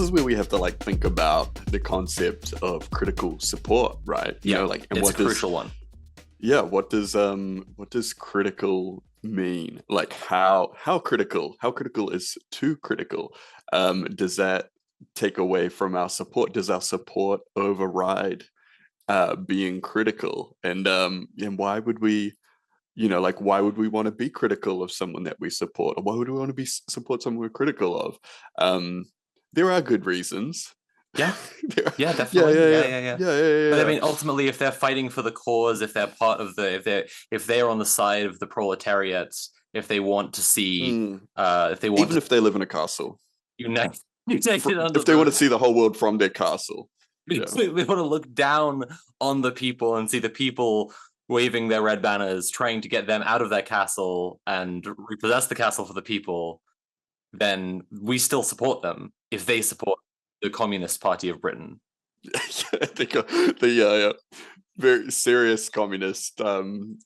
is where we have to like think about the concept of critical support, right? You know, like, and it's a crucial one. Yeah, what does critical mean? Like how critical? How critical is too critical? Does that take away from our support? Does our support override being critical? And why would we, like why would we want to be critical of someone that we support? Or why would we want to be support someone we're critical of? There are good reasons. Yeah. Yeah, definitely. Yeah. But I mean, ultimately, if they're fighting for the cause, if they're part of if they're on the side of the proletariat, if they want to see, if they want, even if they live in a castle, united if they want to see the whole world from their castle, they want to look down on the people and see the people waving their red banners, trying to get them out of their castle and repossess the castle for the people. Then we still support them if they support the Communist Party of Britain. The very serious communist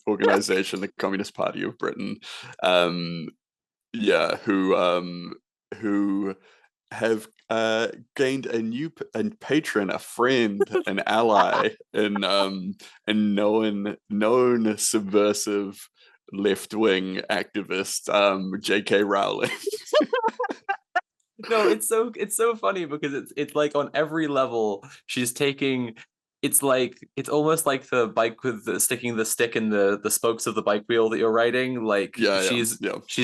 organization, the Communist Party of Britain, who have gained a new patron, a friend, an ally, and known subversive left-wing activist, J.K. Rowling. No, it's so funny because it's like on every level she's taking. It's almost like the bike with sticking the stick in the spokes of the bike wheel that you're riding. Like she's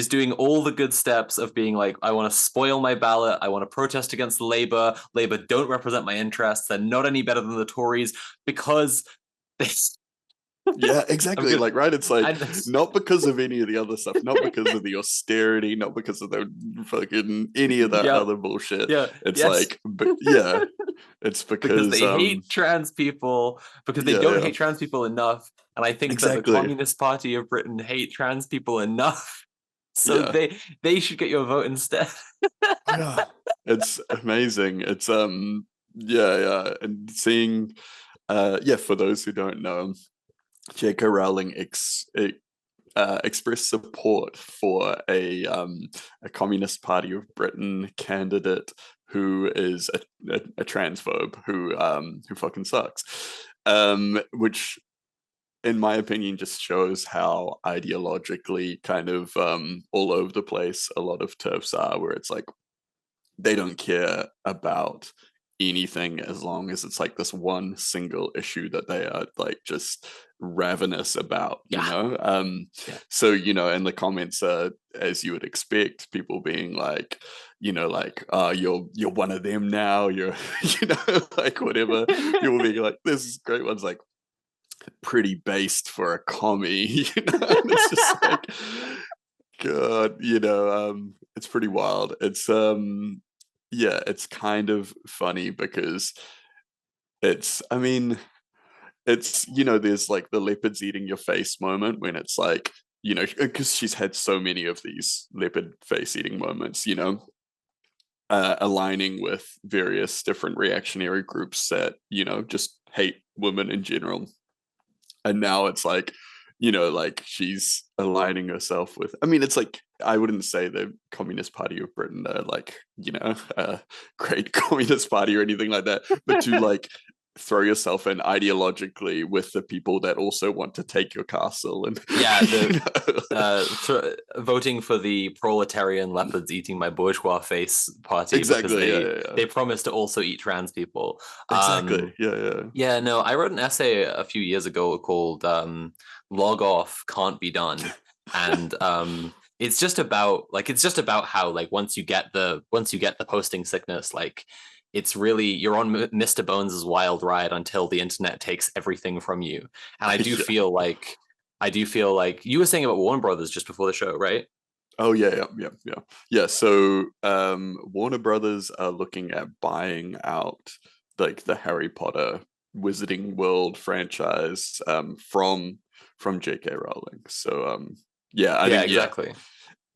doing all the good steps of being like, I want to spoil my ballot. I want to protest against Labour. Labour don't represent my interests. They're not any better than the Tories because this. Yeah, exactly. Like, right? It's like not because of any of the other stuff, not because of the austerity, not because of the fucking any of that other bullshit. Yeah, it's like, it's because they hate trans people, because they don't hate trans people enough, and I think that the Communist Party of Britain hate trans people enough, so they should get your vote instead. Yeah, it's amazing. It's and seeing, for those who don't know. J.K. Rowling expressed support for a Communist Party of Britain candidate who is a transphobe who fucking sucks, which, in my opinion, just shows how ideologically kind of all over the place a lot of TERFs are, where it's like they don't care about anything as long as it's like this one single issue that they are like just ravenous about, so in the comments, as you would expect, people being like, you're one of them now, you're like whatever. People being like, this is great one's like pretty based for a commie, and it's just like, god, it's pretty wild. It's it's kind of funny because there's like the leopards eating your face moment when it's like, because she's had so many of these leopard face eating moments, aligning with various different reactionary groups that, just hate women in general. And now it's like, like she's aligning herself with, it's like, I wouldn't say the Communist Party of Britain are like, a great Communist Party or anything like that, but to like throw yourself in ideologically with the people that also want to take your castle and voting for the proletarian leopards eating my bourgeois face party, exactly, because they promise to also eat trans people. Exactly. No, I wrote an essay a few years ago called "Log Off Can't Be Done," and it's just about how, like, once you get the posting sickness, like, it's really, you're on Mr. Bones's wild ride until the internet takes everything from you. And I do feel like you were saying about Warner Brothers just before the show, right? Oh yeah. So Warner Brothers are looking at buying out like the Harry Potter Wizarding World franchise from J.K. Rowling. So exactly.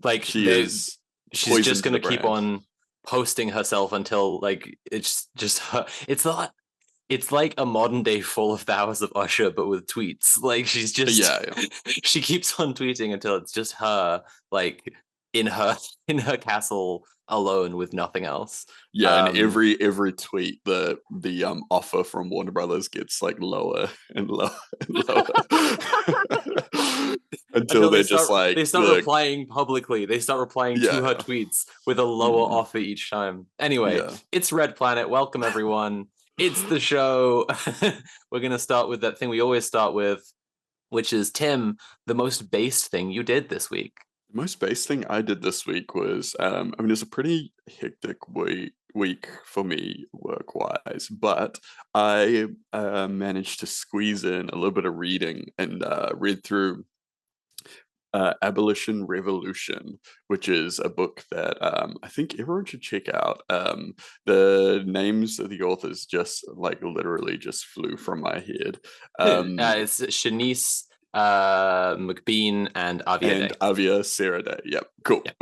Like she's just gonna keep on posting herself until, like, it's just her. It's like a modern day Fall of the House of Usher, but with tweets. Like, she's just she keeps on tweeting until it's just her, like, in her castle alone with nothing else. Yeah, and every tweet, the offer from Warner Brothers gets like lower and lower and lower until Until they're just like they start replying publicly. They start replying to her yeah, tweets with a lower offer each time. Anyway, yeah. it's Red Planet. Welcome everyone. It's the show. We're gonna start with that thing we always start with, which is Tim, the most based thing you did this week. The most base thing I did this week was, I mean, it's a pretty hectic week for me work wise, but I managed to squeeze in a little bit of reading and read through Abolition Revolution, which is a book that I think everyone should check out. The names of the authors just like literally just flew from my head. It's Shanice McBean and Avia And Day. Avia Sarada. Yep, cool. Yep.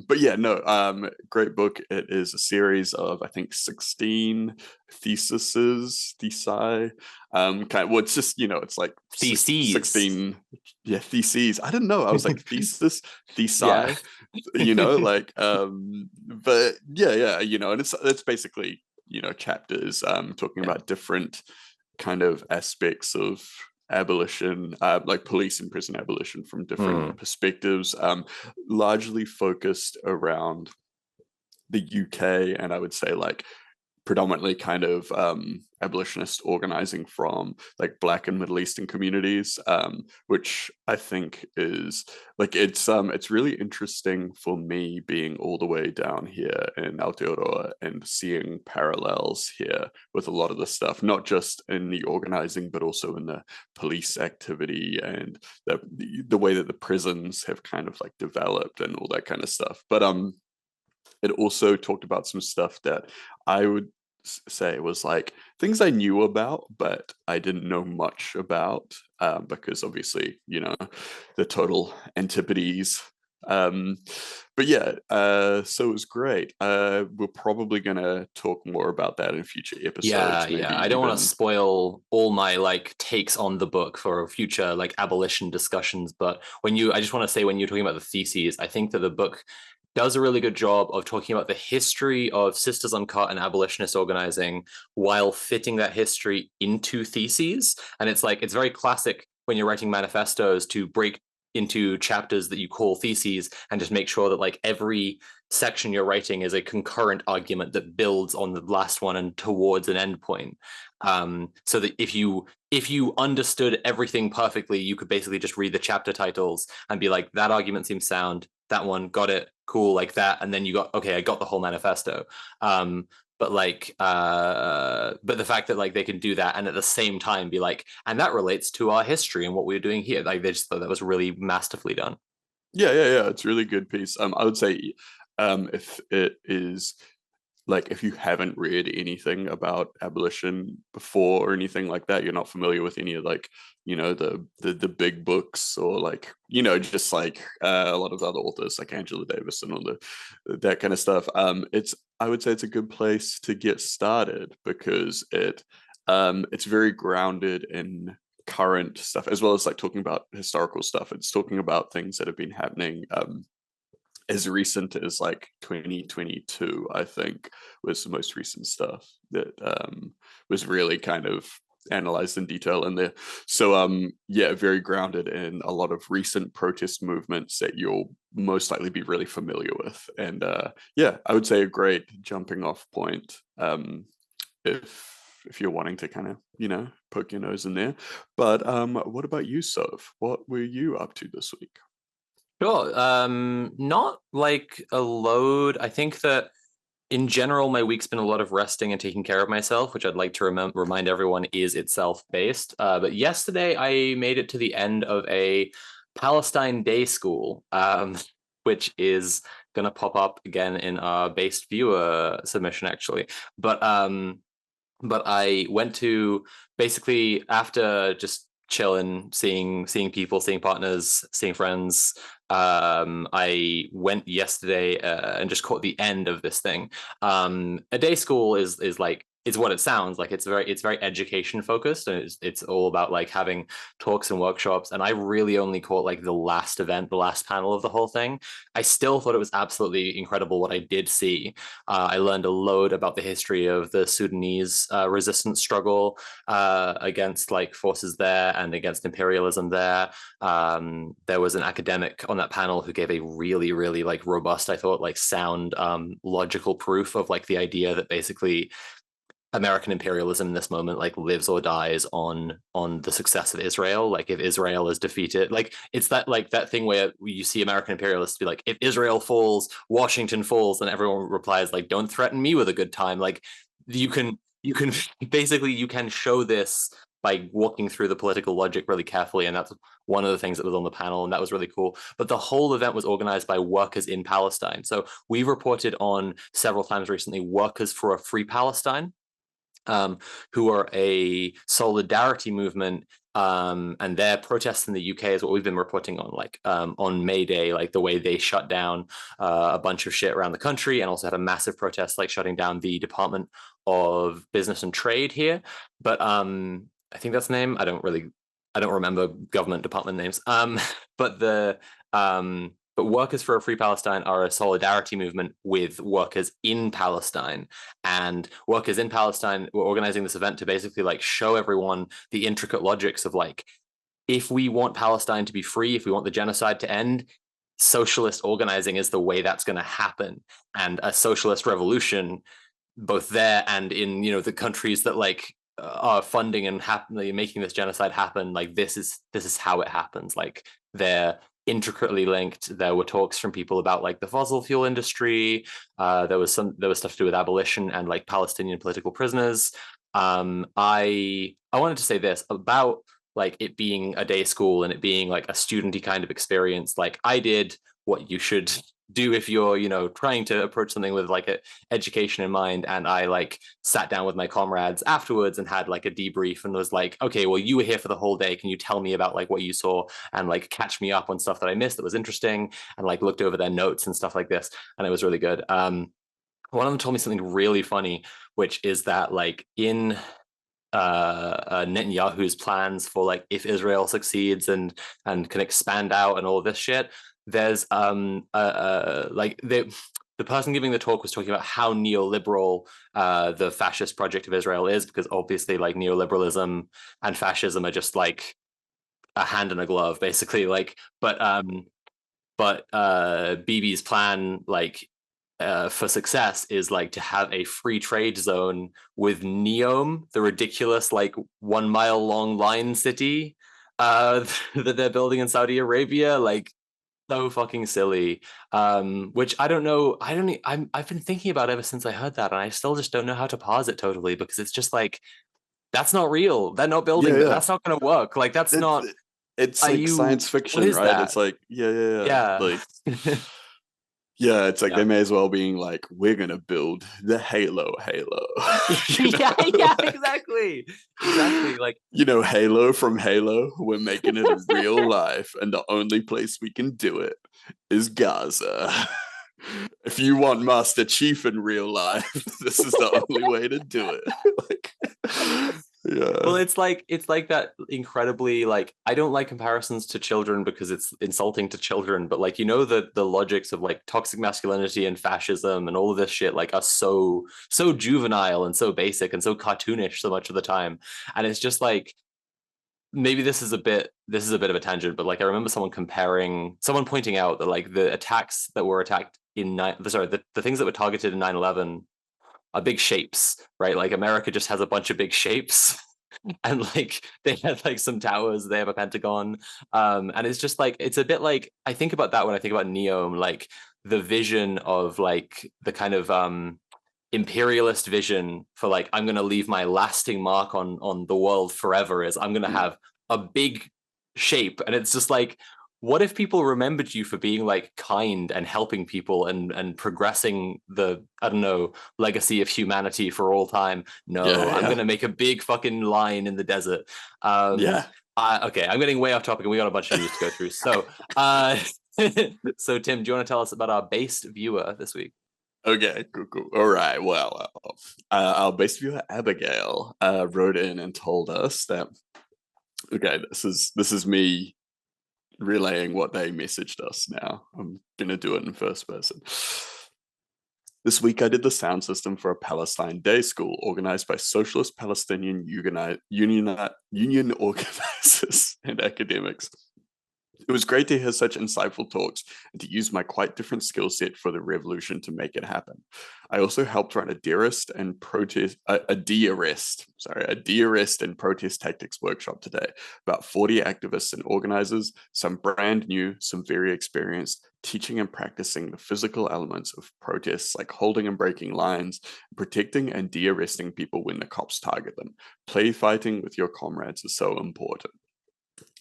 But yeah, no, great book. It is a series of I think 16 thesi. Kind of, well, it's just it's like Theses. 16, yeah, theses. I didn't know. I was like thesis, Yeah. thesi. Like but yeah, and it's basically chapters talking about different kind of aspects of abolition, like police and prison abolition from different perspectives, largely focused around the UK, and I would say like predominantly kind of abolitionist organizing from like Black and Middle Eastern communities, which I think is like it's really interesting for me being all the way down here in Aotearoa and seeing parallels here with a lot of the stuff, not just in the organizing but also in the police activity and the way that the prisons have kind of like developed and all that kind of stuff. But it also talked about some stuff that I would say was like things I knew about, but I didn't know much about, because obviously, the total antipodes. But yeah, so it was great. We're probably gonna talk more about that in future episodes. Maybe I don't want to even spoil all my like takes on the book for future like abolition discussions, but I just want to say when you're talking about the theses, I think that the book does a really good job of talking about the history of Sisters Uncut and abolitionist organizing while fitting that history into theses. And it's very classic when you're writing manifestos to break into chapters that you call theses and just make sure that like every section you're writing is a concurrent argument that builds on the last one and towards an end point. So that if you understood everything perfectly, you could basically just read the chapter titles and be like, that argument seems sound, that one got it, cool, like that, and then you got, okay, I got the whole manifesto. But the fact that like they can do that and at the same time be like, and that relates to our history and what we're doing here, like they just thought that was really masterfully done. yeah, it's a really good piece. I would say, if it is like if you haven't read anything about abolition before or anything like that, you're not familiar with any of like the big books or like just like a lot of other authors like Angela Davis and all that kind of stuff. I would say it's a good place to get started because it's very grounded in current stuff as well as like talking about historical stuff. It's talking about things that have been happening as recent as like 2022, I think, was the most recent stuff that was really kind of analyzed in detail in there. So yeah, very grounded in a lot of recent protest movements that you'll most likely be really familiar with. And yeah, I would say a great jumping off point, if you're wanting to kind of poke your nose in there. But what about you, Soph? What were you up to this week? Sure. Not like a load. I think that in general, my week's been a lot of resting and taking care of myself, which I'd like to remind everyone is itself based. But yesterday, I made it to the end of a Palestine day school, which is going to pop up again in our based viewer submission, actually. But I went to basically after just chilling, seeing people, seeing partners, seeing friends. I went yesterday and just caught the end of this thing. A day school is like it's what it sounds like. It's very education focused, and it's all about like having talks and workshops. And I really only caught like the last event, the last panel of the whole thing. I still thought it was absolutely incredible what I did see. I learned a load about the history of the Sudanese resistance struggle against like forces there and against imperialism there. There was an academic on that panel who gave a really, really like robust, I thought, like sound, logical proof of like the idea that basically American imperialism in this moment like lives or dies on the success of Israel. Like if Israel is defeated, like it's that like that thing where you see American imperialists be like, if Israel falls, Washington falls, and everyone replies like, don't threaten me with a good time. Like you can basically you can show this by walking through the political logic really carefully, and that's one of the things that was on the panel, and that was really cool. But the whole event was organized by workers in Palestine. So we reported on several times recently Workers for a Free Palestine, who are a solidarity movement, and their protests in the UK is what we've been reporting on, like on May Day, like the way they shut down a bunch of shit around the country, and also had a massive protest, like shutting down the Department of Business and Trade here. But I think that's the name. I don't remember government department names. But the but Workers for a Free Palestine are a solidarity movement with workers in Palestine. And workers in Palestine were organizing this event to basically like show everyone the intricate logics of like, if we want Palestine to be free, if we want the genocide to end, socialist organizing is the way that's going to happen. And a socialist revolution, both there and in, you know, the countries that like are funding and making this genocide happen, like this is how it happens. Like they're intricately linked. There were talks from people about like the fossil fuel industry. There was stuff to do with abolition and like Palestinian political prisoners. I wanted to say this about like it being a day school and it being like a studenty kind of experience. Like I did what you should do if you're, you know, trying to approach something with like a education in mind. And I like sat down with my comrades afterwards and had like a debrief and was like, okay, well, you were here for the whole day. Can you tell me about like what you saw and like catch me up on stuff that I missed that was interesting, and like looked over their notes and stuff like this. And it was really good. One of them told me something really funny, which is that like in Netanyahu's plans for like if Israel succeeds and can expand out and all this shit, there's like the person giving the talk was talking about how neoliberal the fascist project of Israel is, because obviously like neoliberalism and fascism are just like a hand in a glove basically, like but Bibi's plan like for success is like to have a free trade zone with Neom, the ridiculous like 1 mile long line city that they're building in Saudi Arabia. Like so fucking silly. Which I don't know. I've been thinking about ever since I heard that, and I still just don't know how to pause it totally, because it's just like that's not real. They're not building. Yeah, yeah. That's not going to work. Like that's It's, not. it's like science fiction, right? That? It's like Yeah. like yeah, it's like Yeah. they may as well being like, we're gonna build the Halo. Yeah, exactly. Like, you know, Halo from Halo. We're making it in real life, and the only place we can do it is Gaza. If you want Master Chief in real life, this is the only way to do it. Like, yeah. Well, it's like that incredibly like, I don't like comparisons to children because it's insulting to children, but like, you know, the logics of like toxic masculinity and fascism and all of this shit like are so juvenile and so basic and so cartoonish so much of the time. And it's just like, maybe this is a bit of a tangent, but like I remember someone pointing out that like the attacks that were attacked in the things that were targeted in 9/11 are big shapes, right? Like America just has a bunch of big shapes. And like they have like some towers, they have a pentagon, and it's just like, it's a bit like, I think about that when I think about Neom, like the vision of like the kind of imperialist vision for like, I'm going to leave my lasting mark on the world forever, is I'm going to have a big shape. And it's just like, what if people remembered you for being like kind and helping people and progressing the, I don't know, legacy of humanity for all time? No, I'm going to make a big fucking line in the desert. Okay, I'm getting way off topic and we got a bunch of news to go through. So, so Tim, do you want to tell us about our based viewer this week? Okay, cool. All right. Well, our base viewer Abigail wrote in and told us that okay, this is me relaying what they messaged us. Now I'm gonna do it in first person. This week, I did the sound system for a Palestine day school organized by socialist Palestinian union organizers and academics. It was great to hear such insightful talks and to use my quite different skill set for the revolution to make it happen. I also helped run a de-arrest and protest tactics workshop today. About 40 activists and organizers, some brand new, some very experienced, teaching and practicing the physical elements of protests like holding and breaking lines, protecting and de-arresting people when the cops target them. Play fighting with your comrades is so important.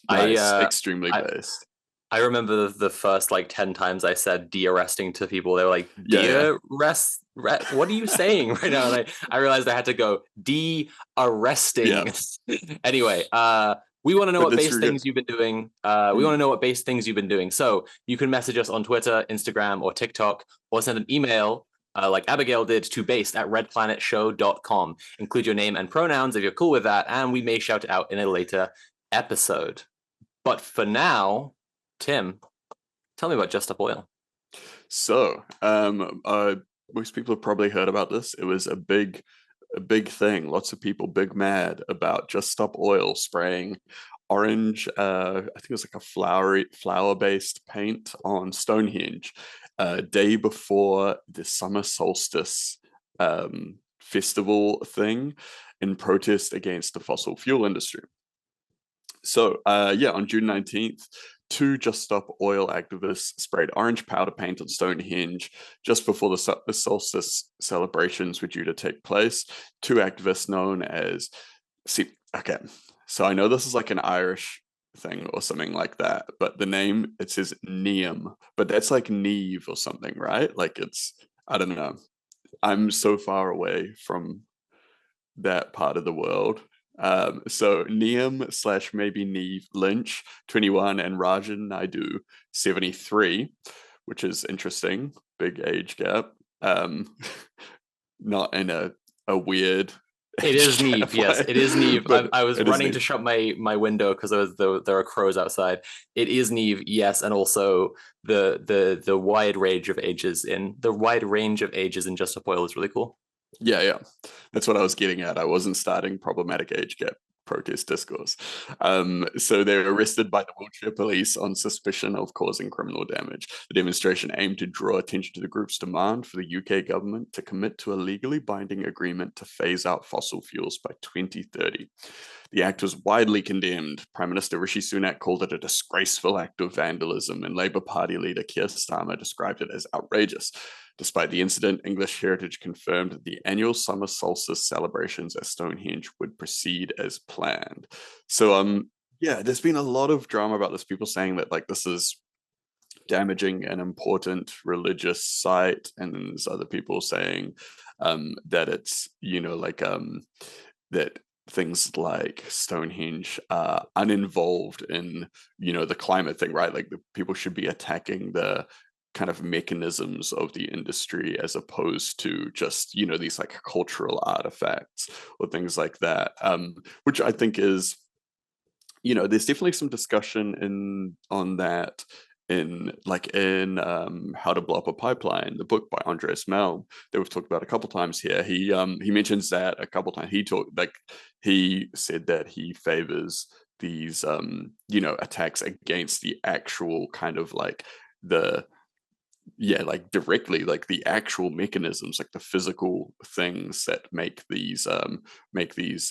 I Nice, uh extremely I based. I remember the first like 10 times I said de-arresting to people. They were like, Yeah. what are you saying right now? And I realized I had to go Yeah. de-arresting. Anyway, we want to know But what that's base really good. things you've been doing. We want Mm. to know what base things you've been doing. So you can message us on Twitter, Instagram, or TikTok, or send an email like Abigail did to base@redplanetshow.com. Include your name and pronouns if you're cool with that, and we may shout it out in a later episode. But for now, Tim, tell me about Just Up Oil. So, most people have probably heard about this. It was a big thing. Lots of people big mad about Just Stop Oil spraying orange. I think it was like a flower-based paint on Stonehenge, day before the summer solstice festival thing, in protest against the fossil fuel industry. So, yeah, on June 19th, two Just Stop Oil activists sprayed orange powder paint on Stonehenge just before the solstice celebrations were due to take place. Two activists known as, see, okay, so I know this is like an Irish thing or something like that, but the name, it says Neum, but that's like Neve or something, right? Like it's, I don't know. I'm so far away from that part of the world. So Neum slash maybe Neve Lynch, 21, and Rajan Naidu, 73, which is interesting. Big age gap. Not in a weird It is age Neve, gap yes, way, it is Neve. but I was it is running to Neve. shut my window because there are crows outside. It is Neve, yes, and also the wide range of ages in Just Up Oil is really cool. Yeah. That's what I was getting at. I wasn't starting problematic age gap protest discourse. So they're arrested by the Wiltshire police on suspicion of causing criminal damage. The demonstration aimed to draw attention to the group's demand for the UK government to commit to a legally binding agreement to phase out fossil fuels by 2030. The act was widely condemned. Prime Minister Rishi Sunak called it a disgraceful act of vandalism, and Labour Party leader Keir Starmer described it as outrageous. Despite the incident, English Heritage confirmed that the annual summer solstice celebrations at Stonehenge would proceed as planned. So, yeah, there's been a lot of drama about this. People saying that like this is damaging an important religious site, and then there's other people saying that it's that things like Stonehenge are uninvolved in the climate thing, right? Like the people should be attacking the kind of mechanisms of the industry as opposed to just these like cultural artifacts or things like that, which I think is there's definitely some discussion in on that in How to Blow Up a Pipeline, the book by Andreas Mel that we've talked about a couple times here. He mentions that a couple times. He said that he favors these attacks against the actual kind of like the like directly like the actual mechanisms, like the physical things that make these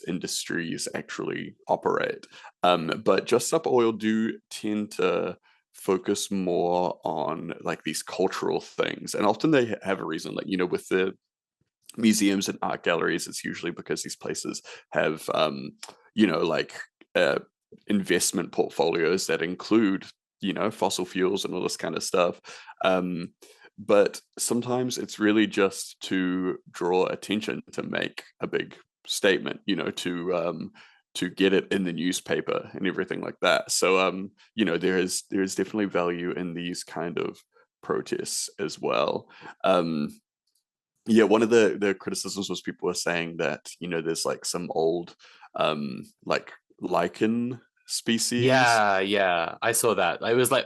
industries actually operate. But Just Up Oil do tend to focus more on like these cultural things, and often they have a reason, like with the museums and art galleries, it's usually because these places have like uh, investment portfolios that include fossil fuels and all this kind of stuff. But sometimes it's really just to draw attention, to make a big statement, to get it in the newspaper and everything like that. So there is definitely value in these kind of protests as well. yeah, one of the criticisms was people were saying that, there's like some old like lichen species. Yeah, yeah, I saw that. I was like,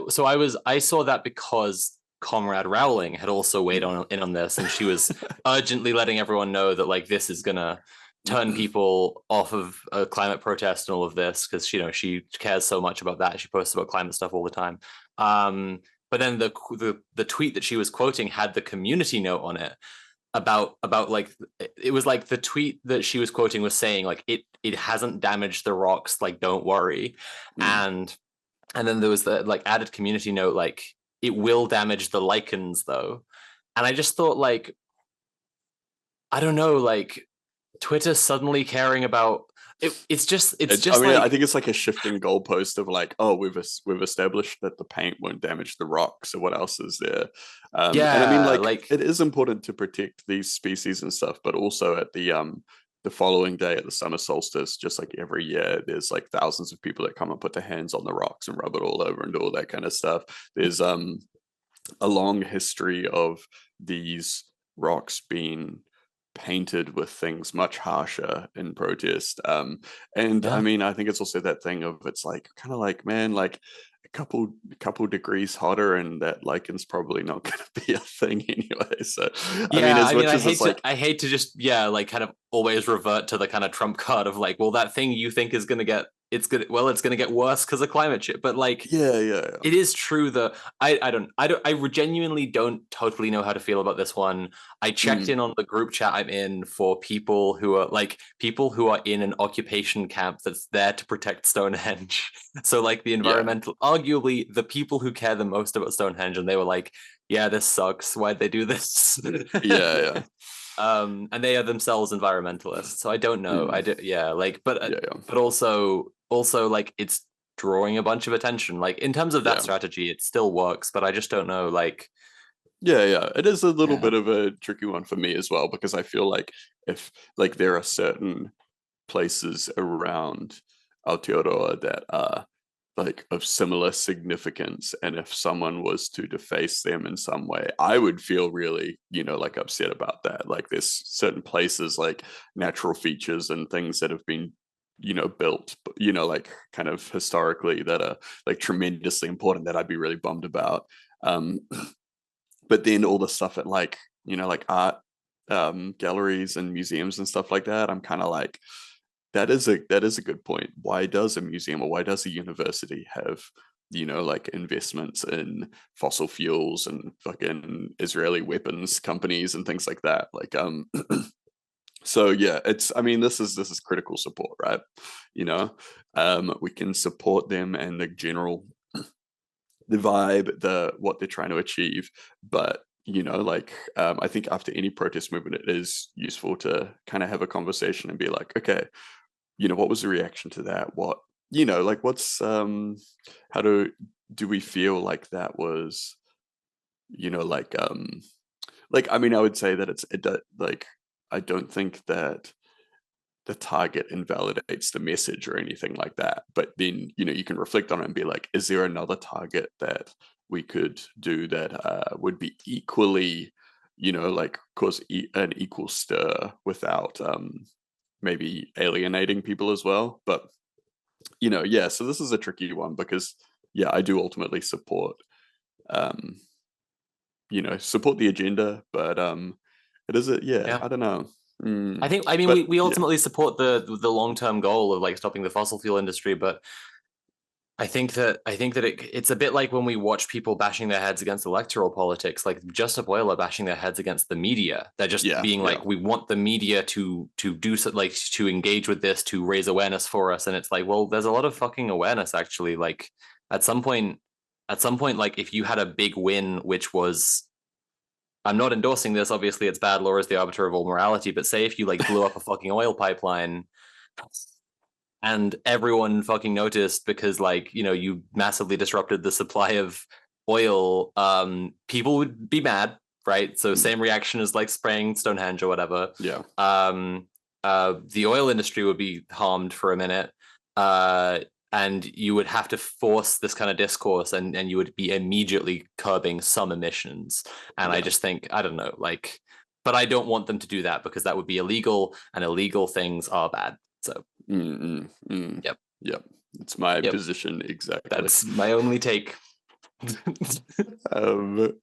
I saw that because Conrad Rowling had also weighed in on this, and she was urgently letting everyone know that like this is gonna turn people off of climate protest and all of this because she cares so much about that. She posts about climate stuff all the time. But then the tweet that she was quoting had the community note on it about like it was like the tweet that she was quoting was saying like it hasn't damaged the rocks, like don't worry. Mm. And then there was the like added community note like it will damage the lichens though. And I just thought like I don't know, like Twitter suddenly caring about it's I just mean, I like think it's like a shifting goalpost of like, oh, we've established that the paint won't damage the rock, so what else is there? And I mean, yeah, like, like it is important to protect these species and stuff, but also at the following day at the summer solstice, just like every year, there's like thousands of people that come and put their hands on the rocks and rub it all over and do all that kind of stuff. There's a long history of these rocks being painted with things much harsher in protest. And I yeah. mean, I think it's also that thing of it's like kind of like, man, like a couple degrees hotter and that lichen's probably not going to be a thing anyway. So I mean, Yeah, as I mean, much as it's like, I hate to just yeah, like kind of always revert to the kind of trump card of like, well, that thing you think is gonna get it's gonna get worse because of climate change. But like, yeah, yeah, it is true that I genuinely don't totally know how to feel about this one. I yeah. checked in on the group chat I'm in for people who are in an occupation camp that's there to protect Stonehenge. So like the Yeah, environmental, arguably the people who care the most about Stonehenge, and they were like, "Yeah, this sucks. Why'd they do this?" yeah, yeah. And they are themselves environmentalists. So I don't know. Mm, Yeah, like, yeah, yeah, but also like it's drawing a bunch of attention. Like in terms of that yeah. strategy, it still works, but I just don't know. Like, Yeah, yeah. It is a little yeah, bit of a tricky one for me as well because I feel like if like there are certain places around Aotearoa that are like of similar significance, and if someone was to deface them in some way, I would feel really, like upset about that. Like there's certain places like natural features and things that have been built, like kind of historically that are like tremendously important that I'd be really bummed about. um but then all the stuff at like like art galleries and museums and stuff like that, I'm kind of like, that is a good point. Why does a museum or why does a university have like investments in fossil fuels and fucking Israeli weapons companies and things like that? Like so yeah, it's, I mean, this is critical support, right? you know we can support them and the general, the vibe, the what they're trying to achieve. But like, I think after any protest movement, it is useful to kind of have a conversation and be like, okay, what was the reaction to that? What, like, what's how do we feel like that was, like, I mean, I would say that like, I don't think that the target invalidates the message or anything like that. But then, you can reflect on it and be like, is there another target that we could do that would be equally, like cause an equal stir without maybe alienating people as well? But, yeah, so this is a tricky one because, yeah, I do ultimately um, support the agenda, but it is a, yeah, yeah. I don't know. I mean, But we yeah, ultimately support the long term goal of like stopping the fossil fuel industry, but I think that it's a bit like when we watch people bashing their heads against electoral politics, like Just Abuela bashing their heads against the media. They're just yeah, being yeah. like, we want the media to do so, like to engage with this, to raise awareness for us. And it's like, well, there's a lot of fucking awareness actually. Like at some point, like if you had a big win, which was I'm not endorsing this, obviously it's bad, law is the arbiter of all morality, but say if you like blew up a fucking oil pipeline and everyone fucking noticed because like you massively disrupted the supply of oil, people would be mad, right? So Mm, same reaction as like spraying Stonehenge or whatever. yeah. um the oil industry would be harmed for a minute, uh and you would have to force this kind of discourse, and you would be immediately curbing some emissions. And I Yeah. just think I don't know, like, but I don't want them to do that because that would be illegal, and illegal things are bad. So, Yep. It's my Yep. position exactly. That's my only take.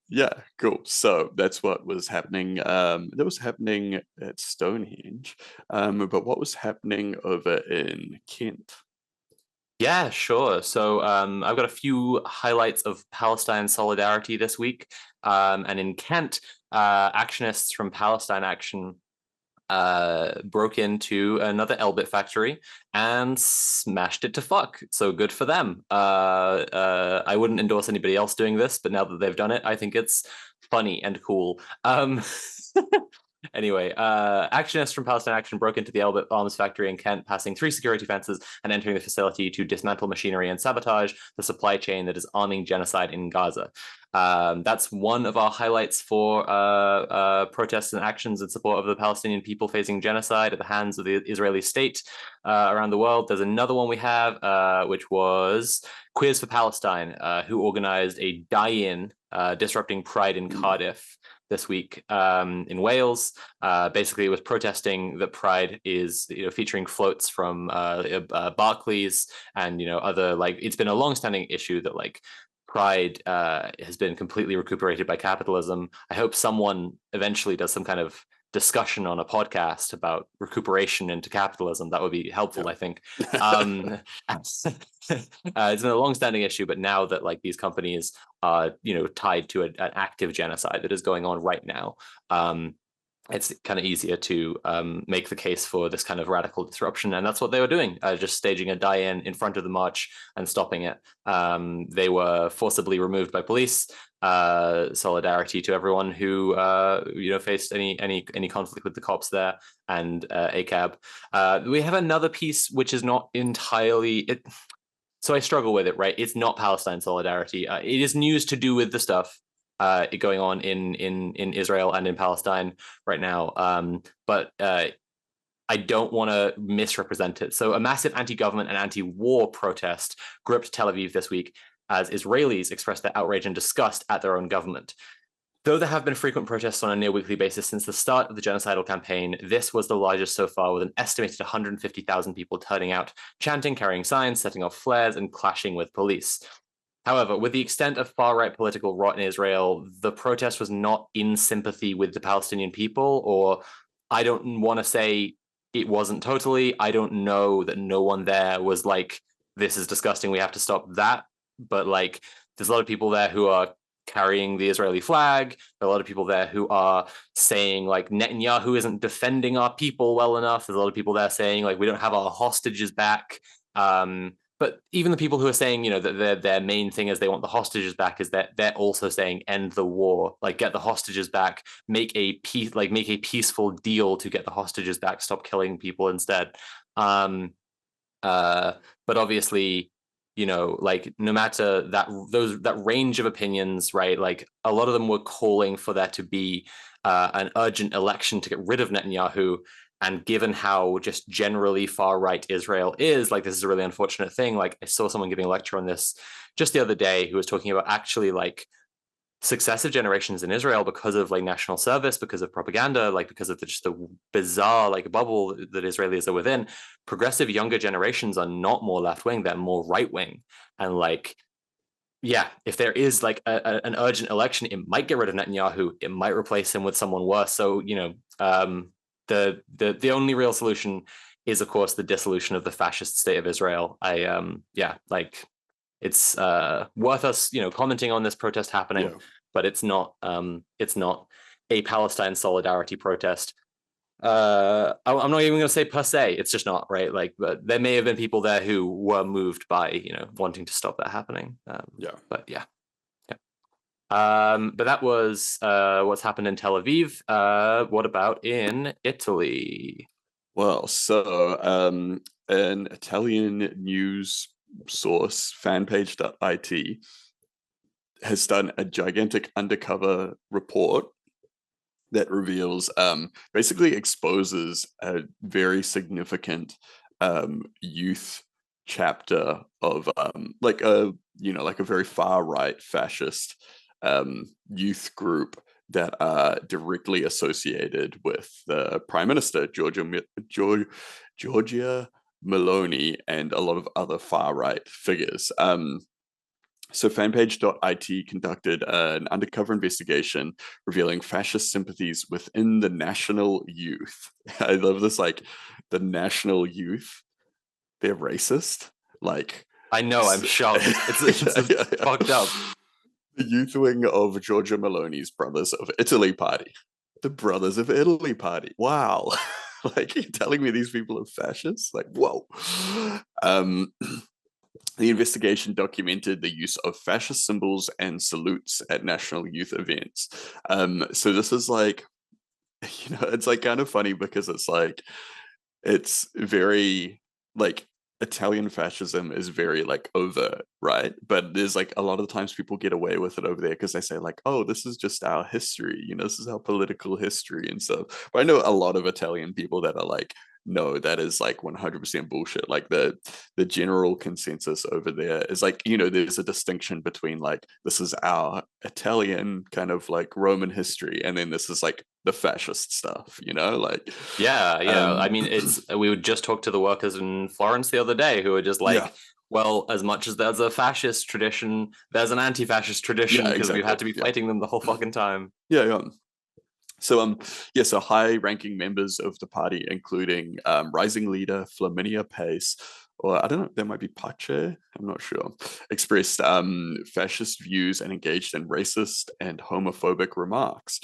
Yeah, cool. So that's what was happening. That was happening at Stonehenge. But what was happening over in Kent? Yeah, sure. So I've got a few highlights of Palestine solidarity this week. And in Kent, actionists from Palestine Action broke into another Elbit factory and smashed it to fuck. So good for them. I wouldn't endorse anybody else doing this, but now that they've done it, I think it's funny and cool. Anyway, actionists from Palestine Action broke into the Elbit Arms factory in Kent, passing 3 security fences and entering the facility to dismantle machinery and sabotage the supply chain that is arming genocide in Gaza. That's one of our highlights for protests and actions in support of the Palestinian people facing genocide at the hands of the Israeli state around the world. There's another one we have, which was Queers for Palestine, who organized a die-in disrupting Pride in Cardiff this week in Wales. Basically, it was protesting that Pride is featuring floats from Barclays and other, like, it's been a long-standing issue that like Pride has been completely recuperated by capitalism. I hope someone eventually does some kind of discussion on a podcast about recuperation into capitalism. That would be helpful, yeah. I think. It's been a long-standing issue, but now that like these companies are tied to an active genocide that is going on right now, it's kind of easier to make the case for this kind of radical disruption. And that's what they were doing, just staging a die-in in front of the march and stopping it. They were forcibly removed by police. Solidarity to everyone who faced any conflict with the cops there, and ACAB. We have another piece which is not entirely... So I struggle with it, right? It's not Palestine solidarity. It is news to do with the stuff going on in Israel and in Palestine right now. But I don't want to misrepresent it. So a massive anti-government and anti-war protest gripped Tel Aviv this week as Israelis expressed their outrage and disgust at their own government. Though there have been frequent protests on a near-weekly basis since the start of the genocidal campaign, this was the largest so far, with an estimated 150,000 people turning out, chanting, carrying signs, setting off flares, and clashing with police. However, with the extent of far-right political rot in Israel, the protest was not in sympathy with the Palestinian people, or I don't want to say it wasn't totally. I don't know that no one there was like, this is disgusting, we have to stop that. But like, there's a lot of people there who are carrying the Israeli flag. There are a lot of people there who are saying like Netanyahu isn't defending our people well enough. There's a lot of people there saying like we don't have our hostages back. But even the people who are saying, that their main thing is they want the hostages back, is that they're also saying end the war, like get the hostages back, make a peaceful deal to get the hostages back, stop killing people instead. But obviously, like no matter that range of opinions, right? Like a lot of them were calling for there to be an urgent election to get rid of Netanyahu. And given how just generally far right Israel is, like this is a really unfortunate thing. Like I saw someone giving a lecture on this just the other day who was talking about actually like successive generations in Israel, because of like national service, because of propaganda, like because of just the bizarre like bubble that Israelis are within, progressive younger generations are not more left-wing, they're more right-wing. And like, yeah, if there is like an urgent election, it might get rid of Netanyahu, it might replace him with someone worse. So, the only real solution is, of course, the dissolution of the fascist state of Israel. It's worth us, commenting on this protest happening, but it's not a Palestine solidarity protest. I'm not even going to say per se. It's just not, right. Like, but there may have been people there who were moved by, wanting to stop that happening. But yeah. But that was what's happened in Tel Aviv. What about in Italy? Well, so an Italian news source, fanpage.it, has done a gigantic undercover report that reveals, basically exposes a very significant youth chapter of like a very far right fascist youth group that are directly associated with the Prime Minister, Georgia Maloney, and a lot of other far-right figures. So fanpage.it conducted an undercover investigation revealing fascist sympathies within the national youth. I love this, like, the national youth, they're racist. Like, I know, I'm shocked. It's fucked up. The youth wing of Giorgia Meloni's Brothers of Italy party. The Brothers of Italy party. Wow. Like, you're telling me these people are fascists? Like, whoa. The investigation documented the use of fascist symbols and salutes at national youth events. So this is like, it's like kind of funny because it's like, it's very like Italian fascism is very like overt, right? But there's like a lot of times people get away with it over there because they say like, oh, this is just our history, this is our political history and stuff. But I know a lot of Italian people that are like, no, that is like 100% bullshit. Like the general consensus over there is like, there's a distinction between like, this is our Italian kind of like Roman history, and then this is like the fascist stuff, like Yeah. I mean, we would just talk to the workers in Florence the other day who were just like, yeah, well, as much as there's a fascist tradition, there's an anti-fascist tradition yeah, because we've exactly. had to be fighting them the whole fucking time. Yeah. So high-ranking members of the party, including rising leader Flaminia Pace, or I don't know, there might be Pace, I'm not sure, expressed fascist views and engaged in racist and homophobic remarks.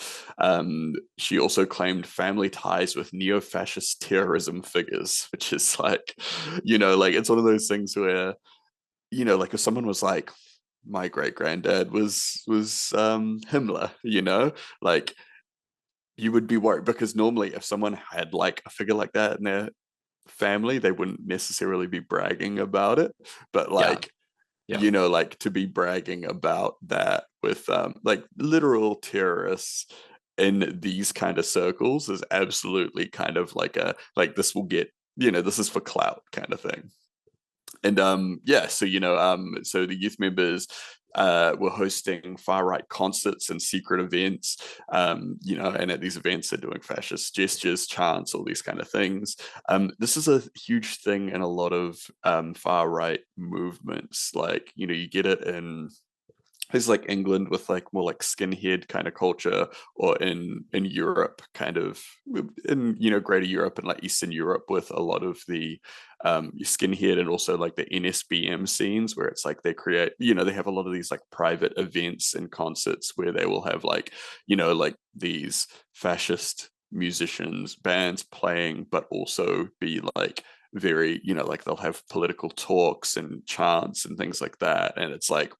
She also claimed family ties with neo-fascist terrorism figures, which is like, like it's one of those things where, like if someone was like, my great granddad was Himmler, like you would be worried because normally if someone had like a figure like that in their family, they wouldn't necessarily be bragging about it. But Yeah. like, Yeah. like to be bragging about that with like literal terrorists in these kind of circles is absolutely kind of like like this will get, this is for clout kind of thing. And so the youth members were hosting far right concerts and secret events, and at these events they're doing fascist gestures, chants, all these kind of things. This is a huge thing in a lot of far right movements. Like, you get it in places like England with like more like skinhead kind of culture, or in Europe, kind of in Greater Europe and like Eastern Europe with a lot of the skinhead and also like the NSBM scenes where it's like they create, they have a lot of these like private events and concerts where they will have like, like these fascist musicians, bands playing, but also be like very, like they'll have political talks and chants and things like that. And it's like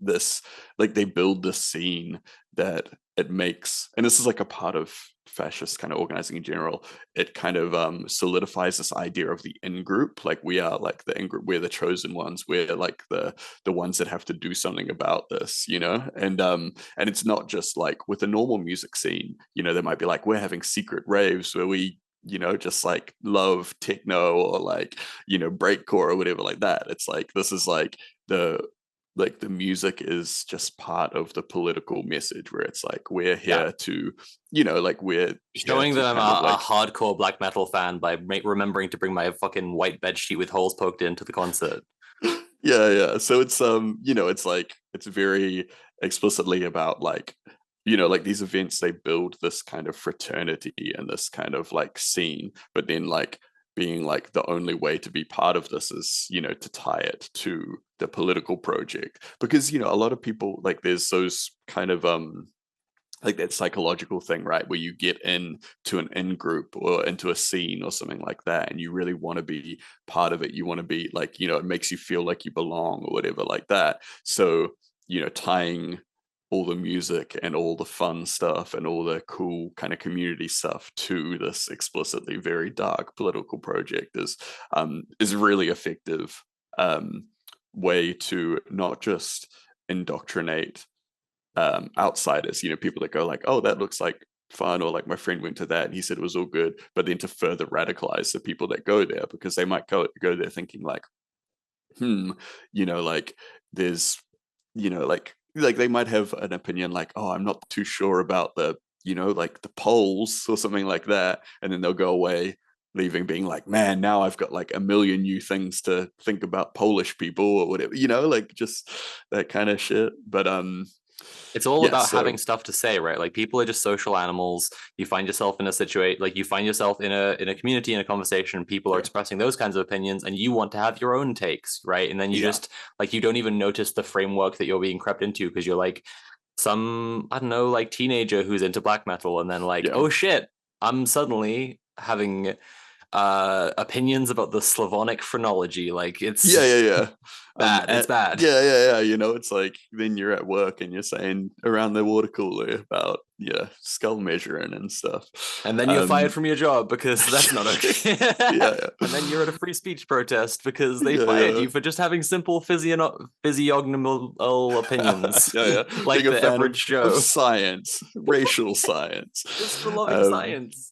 this, like they build this scene that it makes, and this is like a part of fascist kind of organizing in general, it kind of solidifies this idea of the in group, like we are like the in group, we're the chosen ones, we're like the ones that have to do something about this, and it's not just like with a normal music scene, there might be like we're having secret raves where we just like love techno or like breakcore or whatever like that. It's like this is the music is just part of the political message where it's like we're Yeah. here to like we're Showing that I'm kind of a like hardcore black metal fan by remembering to bring my fucking white bed sheet with holes poked into the concert. yeah, so it's it's like it's very explicitly about like like these events, they build this kind of fraternity and this kind of like scene, but then like being like the only way to be part of this is to tie it to the political project, because a lot of people, like there's those kind of like that psychological thing, right, where you get in to an in group or into a scene or something like that and you really want to be part of it, you want to be like it makes you feel like you belong or whatever like that. So tying all the music and all the fun stuff and all the cool kind of community stuff to this explicitly very dark political project is really effective way to not just indoctrinate outsiders, people that go like, oh, that looks like fun, or like my friend went to that and he said it was all good, but then to further radicalize the people that go there, because they might go there thinking like, like there's like like they might have an opinion like, oh, I'm not too sure about the, like the polls or something like that, and then they'll go away leaving being like, man, now I've got like a million new things to think about Polish people or whatever, like just that kind of shit. But It's all yeah, about so having stuff to say, right? Like people are just social animals. You find yourself in a situation, like you find yourself in a community, in a conversation, people are yeah, expressing those kinds of opinions and you want to have your own takes, right? And then you yeah, just like you don't even notice the framework that you're being crept into because you're like some, I don't know, like teenager who's into black metal and then like, yeah. oh shit, I'm suddenly having opinions about the Slavonic phrenology. Like Yeah, it's yeah, yeah. bad. It's bad. Yeah, yeah, yeah. It's like then you're at work and you're saying around the water cooler about skull measuring and stuff. And then you're fired Um, from your job because that's not okay. yeah, yeah, And then you're at a free speech protest because they yeah, fired yeah. you for just having simple physiognomical opinions, Yeah, yeah. Being like a the fan average of Joe. science, racial science. Just for loving Um, science.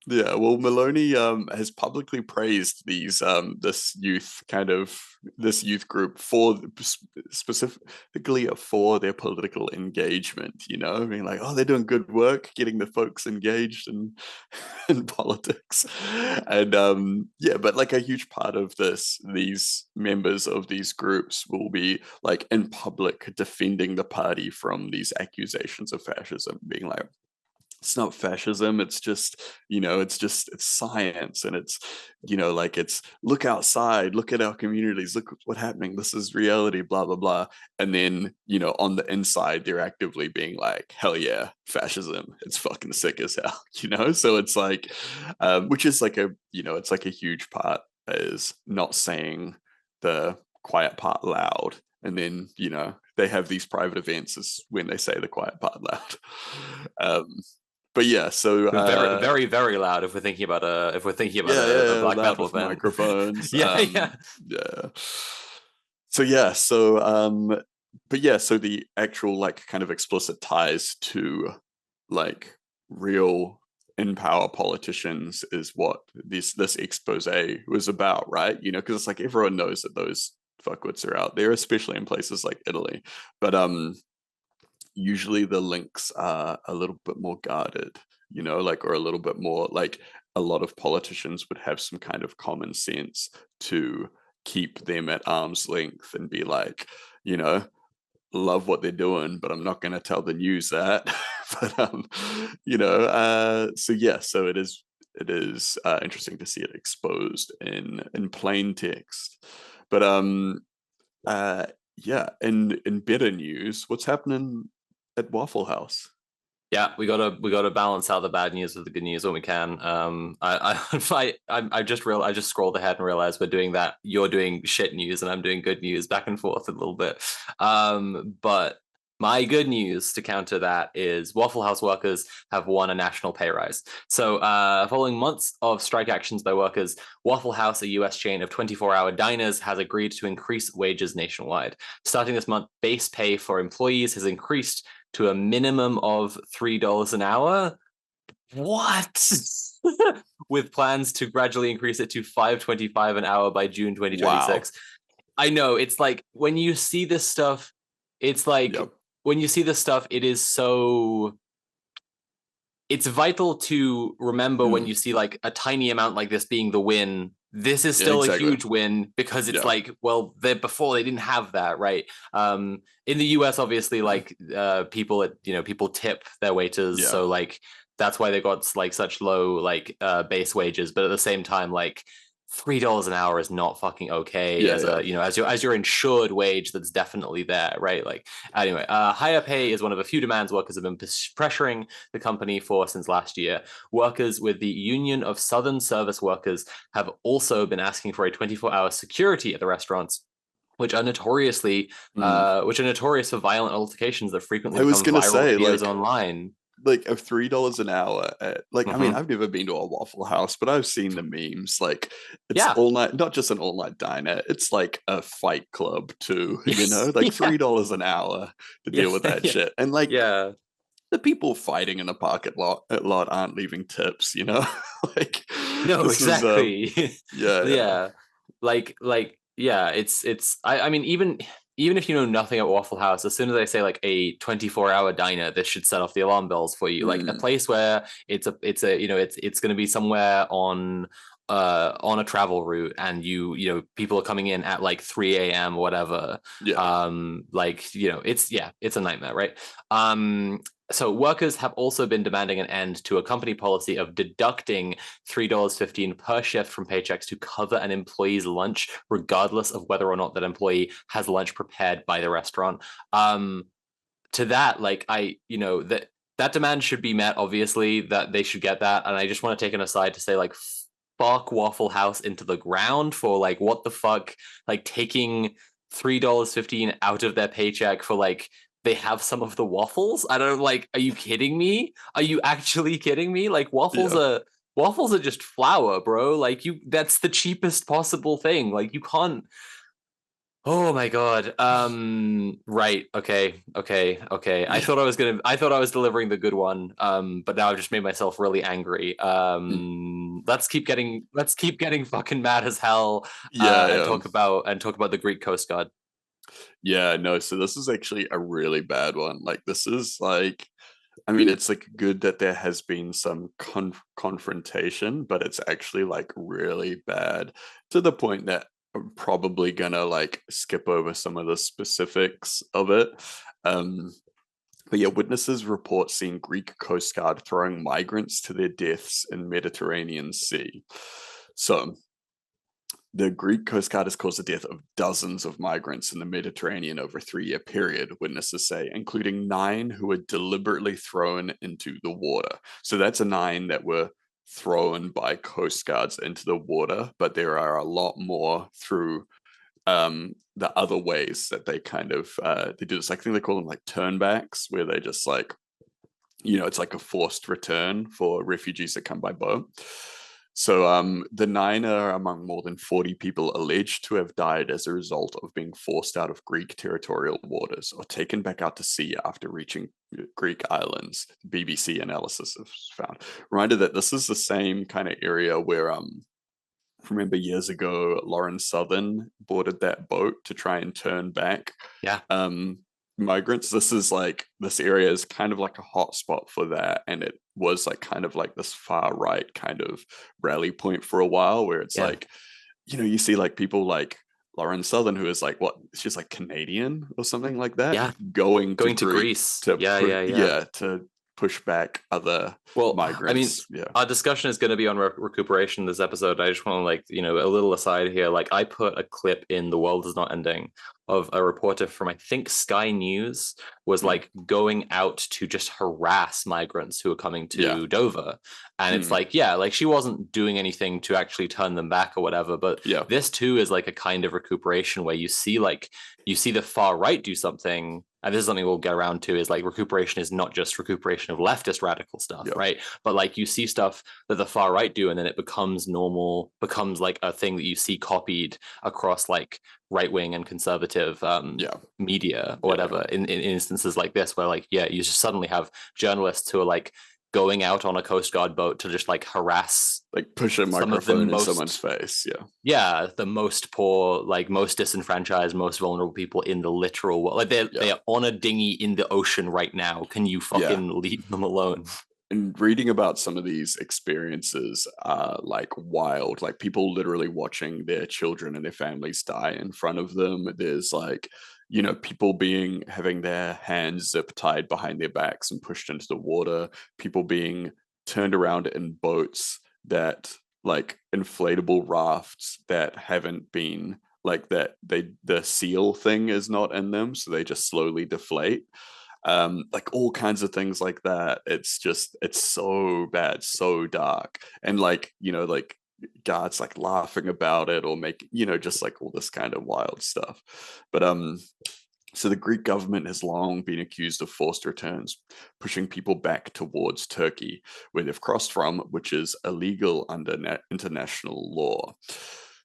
Yeah, well, Maloney has publicly praised this youth group for specifically for their political engagement. Being like, oh, they're doing good work getting the folks engaged in in politics, and yeah, but like a huge part of these members of these groups will be like in public defending the party from these accusations of fascism, being like, it's not fascism, it's science, and it's like, it's look outside, look at our communities, look what's happening, this is reality, blah blah blah. And then on the inside they're actively being like, hell yeah, fascism, it's fucking sick as hell. So it's like, which is like it's like a huge part is not saying the quiet part loud, and then they have these private events is when they say the quiet part loud. um but yeah, so Very, very, very loud. If we're thinking about yeah, a yeah, black loud metal with event. microphones. Yeah, yeah. Yeah. So yeah, but yeah, so the actual like kind of explicit ties to like real in power politicians is what this expose was about, right? Because it's like everyone knows that those fuckwits are out there, especially in places like Italy. But usually the links are a little bit more guarded, like, or a little bit more like, a lot of politicians would have some kind of common sense to keep them at arm's length and be like, you know, love what they're doing, but I'm not going to tell the news that. But so yeah, so it is interesting to see it exposed in plain text. But uh yeah, in better news, what's happening at Waffle House? Yeah, we gotta balance out the bad news with the good news when we can. I just scrolled ahead and realized we're doing that. You're doing shit news and I'm doing good news, back and forth a little bit. But my good news to counter that is Waffle House workers have won a national pay rise. So, following months of strike actions by workers, Waffle House, a US chain of 24-hour diners, has agreed to increase wages nationwide. Starting this month, base pay for employees has increased to a minimum of $3 an hour. What? With plans to gradually increase it to $5.25 an hour by June Wow. 2026. I know, it's like when you see this stuff, it's like Yep. when you see this stuff, it is so, it's vital to remember when Mm. you see like a tiny amount like this being the win. This is Yeah, still a exactly. huge win because it's Yeah. like, well, before they didn't have that, right? In the US, obviously, like people tip their waiters, Yeah. so like that's why they got like such low like base wages. But at the same time, like $3 an hour is not fucking okay Yeah. as Yeah. a as your insured wage that's definitely there, right? Like anyway, higher pay is one of a few demands workers have been pressuring the company for since last year. Workers with the Union of Southern Service Workers have also been asking for a 24-hour security at the restaurants, which are Mm. notorious for violent altercations that frequently I was become gonna viral say, videos online. like a $3 an hour at, like, I mean, Mm-hmm. I've never been to a Waffle House, but I've seen the memes. Like, it's Yeah. all night, not just an all night diner, it's like a fight club too, Yes. like Yeah. $3 an hour to Yeah. deal with that Yeah. shit. And like, Yeah. the people fighting in the parking lot aren't leaving tips, like, No, this is exactly. yeah, yeah. Yeah. Like yeah, it's I mean, even even if you know nothing at Waffle House, as soon as they say like a 24-hour diner, this should set off the alarm bells for you. Like a place where it's a it's going to be somewhere on a travel route, and people are coming in at like 3 a.m. whatever. Yeah. Like it's a nightmare, right? So workers have also been demanding an end to a company policy of deducting $3.15 per shift from paychecks to cover an employee's lunch, regardless of whether or not that employee has lunch prepared by the restaurant. To that, like that demand should be met, obviously, that they should get that. And I just want to take an aside to say, like, fuck Waffle House into the ground for like what the fuck, like taking $3.15 out of their paycheck for like they have some of the waffles. I don't like, are you kidding me? Are you actually kidding me? Like Yeah. waffles are just flour, bro. Like that's the cheapest possible thing. Like you can't. Oh my god. Right. Okay. I Yeah. thought I thought I was delivering the good one. But now I've just made myself really angry. Let's keep getting fucking mad as hell Yeah. and Yeah. talk about the Greek Coast Guard. Yeah, no, so this is actually a really bad one. Like, this is like, I mean, it's like good that there has been some confrontation, but it's actually like really bad to the point that I'm probably gonna like skip over some of the specifics of it. Um, but yeah, witnesses report seeing Greek Coast Guard throwing migrants to their deaths in Mediterranean Sea. So the Greek Coast Guard has caused the death of dozens of migrants in the Mediterranean over a 3-year period, witnesses say, including 9 who were deliberately thrown into the water. So that's a 9 that were thrown by Coast Guards into the water, but there are a lot more through the other ways that they kind of they do this. I think they call them like turnbacks, where they just like, it's like a forced return for refugees that come by boat. So the 9 are among more than 40 people alleged to have died as a result of being forced out of Greek territorial waters or taken back out to sea after reaching Greek islands. BBC analysis has found. Reminder that this is the same kind of area where remember years ago, Lauren Southern boarded that boat to try and turn back Yeah. um, migrants. This area is kind of like a hot spot for that, and it was like kind of like this far right kind of rally point for a while, where it's Yeah. like, you see like people like Lauren Southern, who is like what, she's like Canadian or something like that, Yeah. going to Going to Greece Greece. to Yeah, put, yeah, yeah. yeah, to push back other Well, I mean, migrants. Yeah. our discussion is going to be on recuperation this episode. I just want to, like, a little aside here. Like, I put a clip in The World Is Not Ending of a reporter from, I think, Sky News was Mm. like going out to just harass migrants who are coming Yeah. to Dover. And it's Mm. like, yeah, like she wasn't doing anything to actually turn them back or whatever. But Yeah. this too is like a kind of recuperation where you see the far right do something, and this is something we'll get around to, is like recuperation is not just recuperation of leftist radical stuff, Yeah. right? But like you see stuff that the far right do, and then it becomes normal, becomes like a thing that you see copied across like right-wing and conservative Yeah. media or Yeah. Yeah. whatever in instances like this, where like, yeah, you just suddenly have journalists who are like going out on a Coast Guard boat to just like harass Like push a some of the microphone in someone's most, face. Yeah. yeah, the most poor, like most disenfranchised, most vulnerable people in the literal world. Like Yeah. they're on a dinghy in the ocean right now. Can you Yeah. fucking leave them alone? And reading about some of these experiences are like wild. Like people literally watching their children and their families die in front of them. There's like, people having their hands zip tied behind their backs and pushed into the water, people being turned around in boats that like inflatable rafts that haven't been like that, the seal thing is not in them, so they just slowly deflate, like all kinds of things like that. It's so bad, so dark, and like, like guards like laughing about it or make, just like all this kind of wild stuff. But so the Greek government has long been accused of forced returns, pushing people back towards Turkey, where they've crossed from, which is illegal under international law.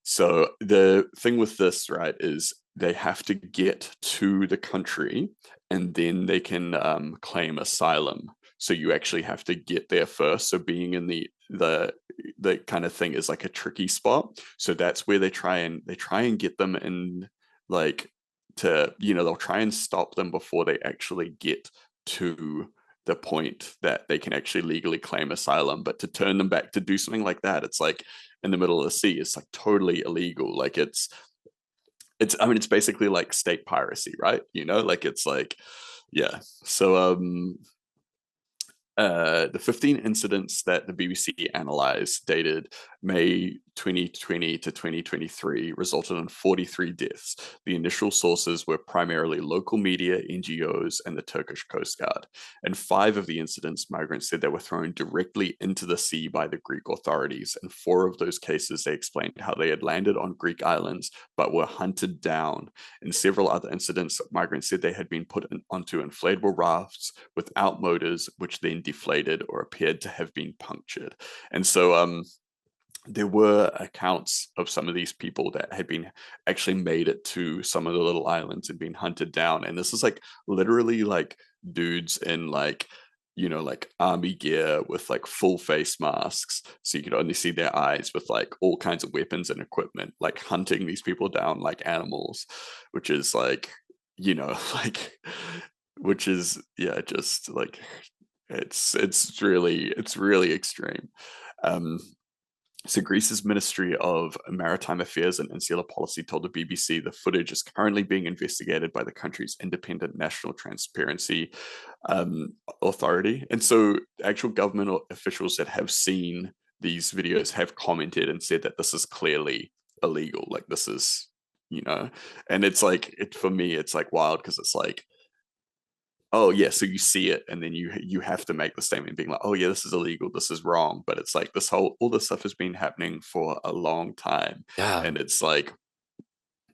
So the thing with this, right, is they have to get to the country and then they can claim asylum. So you actually have to get there first. So being in the kind of thing is like a tricky spot. So that's where they try and get them in like to, you know, they'll try and stop them before they actually get to the point that they can actually legally claim asylum. But to turn them back to do something like that, it's like in the middle of the sea, it's like totally illegal. Like I mean, it's basically like state piracy, right? You know, like it's like, yeah. So the 15 incidents that the BBC analysed, dated May 2020 to 2023, resulted in 43 deaths. The initial sources were primarily local media, NGOs, and the Turkish Coast Guard. In 5 of the incidents, migrants said they were thrown directly into the sea by the Greek authorities. In 4 of those cases, they explained how they had landed on Greek islands but were hunted down. In several other incidents, migrants said they had been put onto inflatable rafts without motors, which then deflated or appeared to have been punctured. And so there were accounts of some of these people that had been actually made it to some of the little islands and been hunted down. And this is like literally like dudes in like, you know, like army gear with like full face masks, so you could only see their eyes, with like all kinds of weapons and equipment, like hunting these people down like animals, which is like, you know, like, which is, yeah, just like, it's really extreme. um so Greece's Ministry of Maritime Affairs and Insular Policy told the BBC the footage is currently being investigated by the country's independent National Transparency Authority. And so actual government officials that have seen these videos have commented and said that this is clearly illegal. Like this is, you know, and it's like, for me, it's like wild, because it's like, oh yeah, so you see it and then you have to make the statement being like, oh yeah, this is illegal, this is wrong. But it's like all this stuff has been happening for a long time. Yeah. And it's like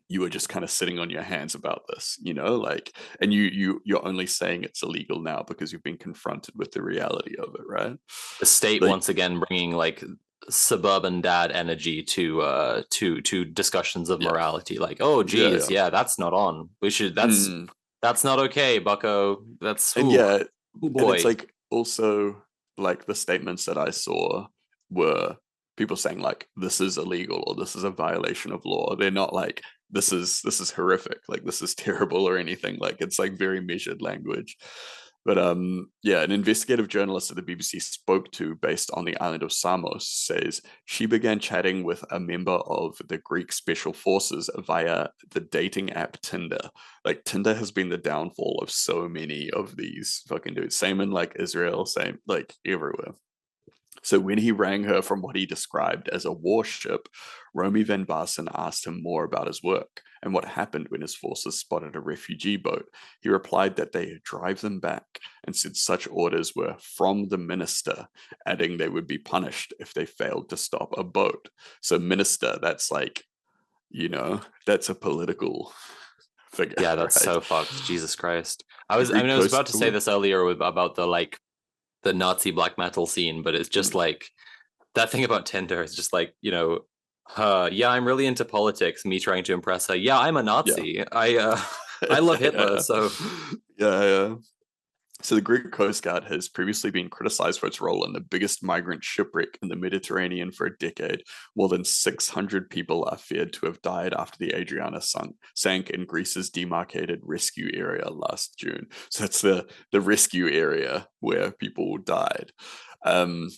you were just kind of sitting on your hands about this, you know, like, and you're only saying it's illegal now because you've been confronted with the reality of it, right? The state Like, once again bringing like suburban dad energy to discussions of yeah, morality. Like, oh geez, yeah. yeah, that's not on. We should Mm. that's not okay, bucko. That's And ooh, yeah, ooh and it's boy. like also like the statements that I saw were people saying like this is illegal or this is a violation of law. They're not like this is horrific, like this is terrible or anything. Like it's like very measured language. But yeah, an investigative journalist that the BBC spoke to based on the island of Samos says she began chatting with a member of the Greek special forces via the dating app Tinder. Like Tinder has been the downfall of so many of these fucking dudes. Same in like Israel, same like everywhere. So when he rang her from what he described as a warship, Romy van Basten asked him more about his work and what happened when his forces spotted a refugee boat. He replied that they drive them back and said such orders were from the minister, adding they would be punished if they failed to stop a boat. So minister, that's like, you know, that's a political figure, Yeah, that's right? so fucked. Jesus Christ. The I Greek mean, I was about coast. to say this earlier about the like the Nazi black metal scene, but it's just Mm, like that thing about Tinder is just like, you know, yeah, I'm really into politics, me trying to impress her. Yeah, I'm a yeah. Nazi. I love Hitler, Yeah. so Yeah. So the Greek Coast Guard has previously been criticized for its role in the biggest migrant shipwreck in the Mediterranean for a decade. More than 600 people are feared to have died after the Adriana sank in Greece's demarcated rescue area last June. So that's the rescue area where people died. Um,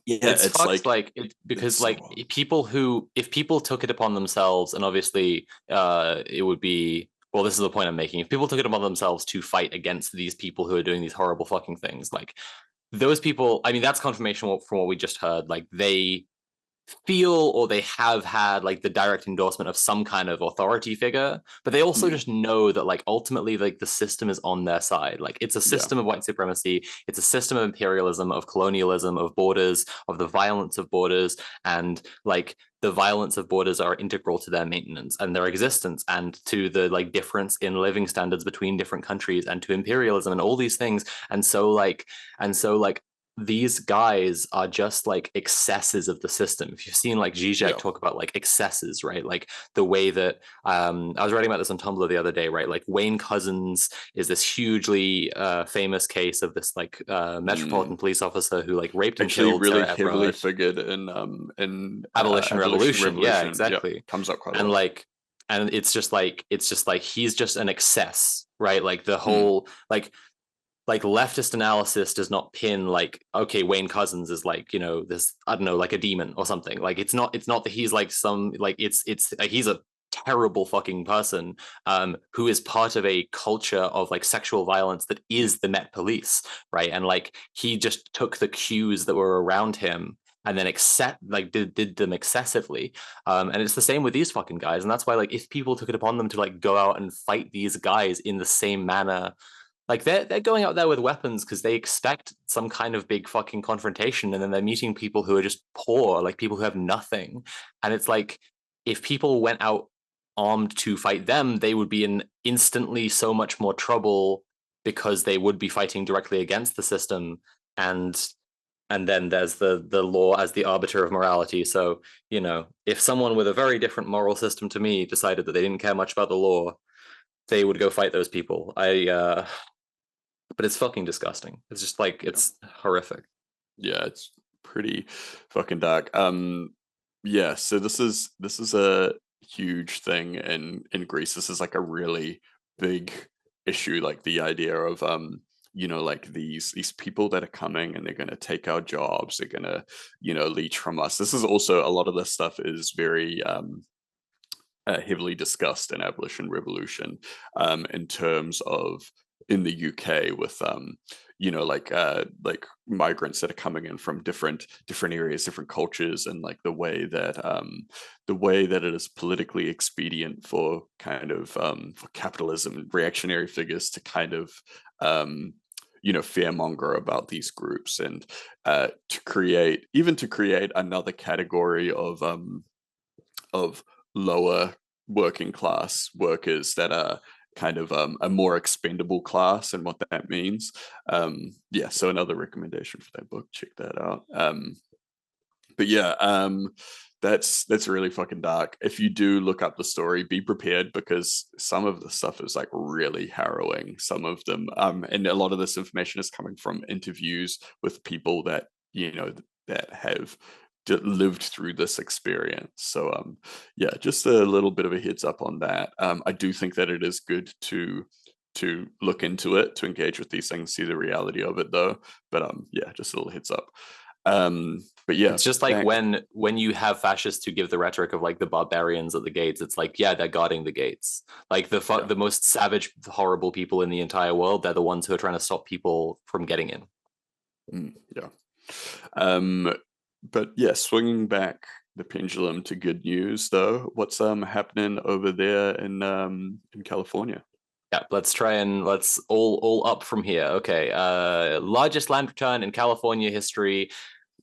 yeah, it's it's fucked like like it's because so like people who if people took it upon themselves, and obviously it would be, well, this is the point I'm making. If people took it upon themselves to fight against these people who are doing these horrible fucking things, like those people, I mean, that's confirmation from what we just heard. Like they feel or they have had like the direct endorsement of some kind of authority figure, but they also mm, just know that like ultimately like the system is on their side. Like it's a yeah, system of white supremacy, it's a system of imperialism, of colonialism, of borders, of the violence of borders, and like the violence of borders are integral to their maintenance and their existence, and to the like difference in living standards between different countries, and to imperialism and all these things. And so like these guys are just like excesses of the system. If you've seen like Zizek yeah, talk about like excesses, right? Like the way that I was writing about this on Tumblr the other day, right? Like Wayne Couzens is this hugely famous case of this like mm. metropolitan police officer who like raped and Actually, killed really Sarah heavily Everard. figured in Abolition Abolition Revolution, yeah, Revolution. Yeah, exactly. comes up quite a And lot. like and it's just like he's just an excess, right? Like the Mm. whole like leftist analysis does not pin like, okay, Wayne Couzens is like, you know, this, I don't know, like a demon or something. Like it's not that he's like some, like it's like he's a terrible fucking person who is part of a culture of like sexual violence that is the Met Police, right? And like he just took the cues that were around him and then did them excessively. And it's the same with these fucking guys. And that's why, like, if people took it upon them to like go out and fight these guys in the same manner, like they're going out there with weapons because they expect some kind of big fucking confrontation, and then they're meeting people who are just poor, like people who have nothing. And it's like, if people went out armed to fight them, they would be in instantly so much more trouble because they would be fighting directly against the system. And then there's the law as the arbiter of morality. So, you know, if someone with a very different moral system to me decided that they didn't care much about the law, they would go fight those people. But it's fucking disgusting. It's just like, it's horrific. Yeah, it's pretty fucking dark. Yeah, so this is a huge thing in Greece. This is like a really big issue, like the idea of like these people that are coming and they're going to take our jobs, they're going to leech from us. This is also, a lot of this stuff is very heavily discussed in Abolition Revolution, in terms of in the UK with like migrants that are coming in from different areas, different cultures, and like the way that it is politically expedient for kind of for capitalism and reactionary figures to kind of fearmonger about these groups, and to create another category of lower working class workers that are kind of a more expendable class, and what that means. Yeah, so another recommendation for that book, check that out. But yeah, that's really fucking dark. If you do look up the story, be prepared, because some of the stuff is like really harrowing. Some of them, and a lot of this information is coming from interviews with people that that have lived through this experience. So yeah, just a little bit of a heads up on that. I do think that it is good to look into it, to engage with these things, see the reality of it, though. But yeah, just a little heads up. But yeah, It's just like back. when you have fascists who give the rhetoric of like the barbarians at the gates, it's like, yeah, they're guarding the gates. Like Yeah. the most savage, horrible people in the entire world, they're the ones who are trying to stop people from getting in. Yeah. Um, but yeah, swinging back the pendulum to good news, though. What's happening over there in California? Yeah, let's all up from here. Okay. Largest land return in California history.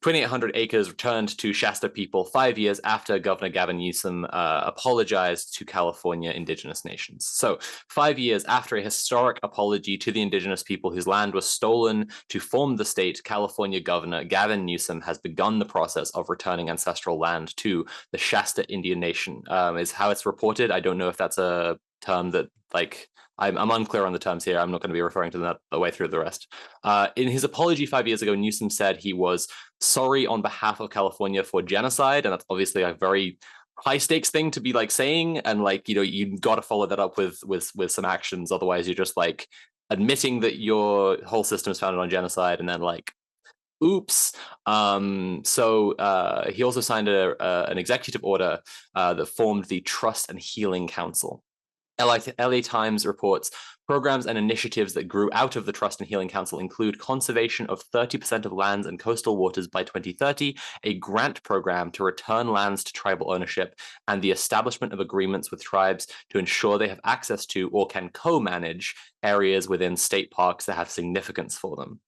2,800 acres returned to Shasta people 5 years after Governor Gavin Newsom apologized to California indigenous nations. So, 5 years after a historic apology to the indigenous people whose land was stolen to form the state, California Governor Gavin Newsom has begun the process of returning ancestral land to the Shasta Indian Nation, is how it's reported. I don't know if that's a term that, like, I'm unclear on the terms here. I'm not going to be referring to that the way through the rest. In his apology 5 years ago, Newsom said he was sorry on behalf of California for genocide, and that's obviously a very high stakes thing to be like saying, and like, you know, you got to follow that up with some actions. Otherwise, you're just like admitting that your whole system is founded on genocide, and then like, oops. So he also signed an executive order that formed the Trust and Healing Council. LA Times reports programs and initiatives that grew out of the Trust and Healing Council include conservation of 30% of lands and coastal waters by 2030, a grant program to return lands to tribal ownership, and the establishment of agreements with tribes to ensure they have access to or can co-manage areas within state parks that have significance for them.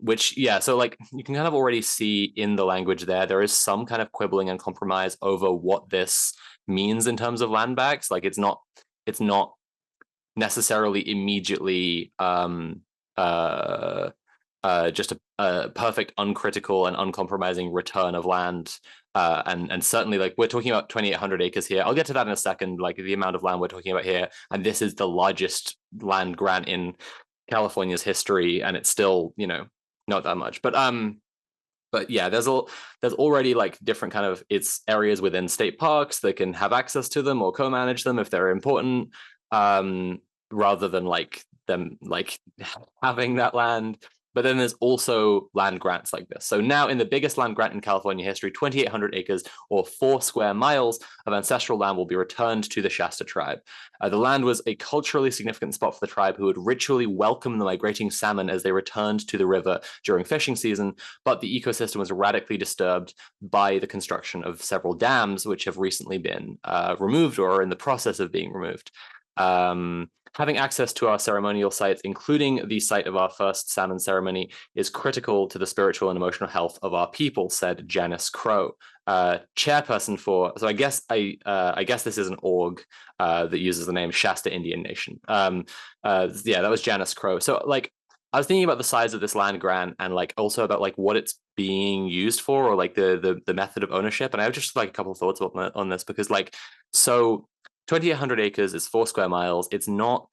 Which, yeah, so like you can kind of already see in the language there is some kind of quibbling and compromise over what this means in terms of land backs. Like it's not necessarily immediately just a perfect, uncritical, and uncompromising return of land. And certainly, like, we're talking about 2,800 acres here. I'll get to that in a second, like the amount of land we're talking about here. And this is the largest land grant in California's history, and it's still, you know, not that much. But But yeah, there's already like different kind of it's areas within state parks that can have access to them or co-manage them if they're important, rather than like them like having that land. But then there's also land grants like this. So now in the biggest land grant in California history, 2,800 acres or 4 square miles of ancestral land will be returned to the Shasta tribe. The land was a culturally significant spot for the tribe who would ritually welcome the migrating salmon as they returned to the river during fishing season, but the ecosystem was radically disturbed by the construction of several dams, which have recently been removed or are in the process of being removed. Having access to our ceremonial sites, including the site of our first salmon ceremony, is critical to the spiritual and emotional health of our people, said Janice Crow, chairperson for. So I guess this is an org that uses the name Shasta Indian Nation. Yeah, that was Janice Crow. So like, I was thinking about the size of this land grant and like also about like what it's being used for, or like the method of ownership. And I have just like a couple of thoughts on this, because like, so 2,800 acres is 4 square miles. It's not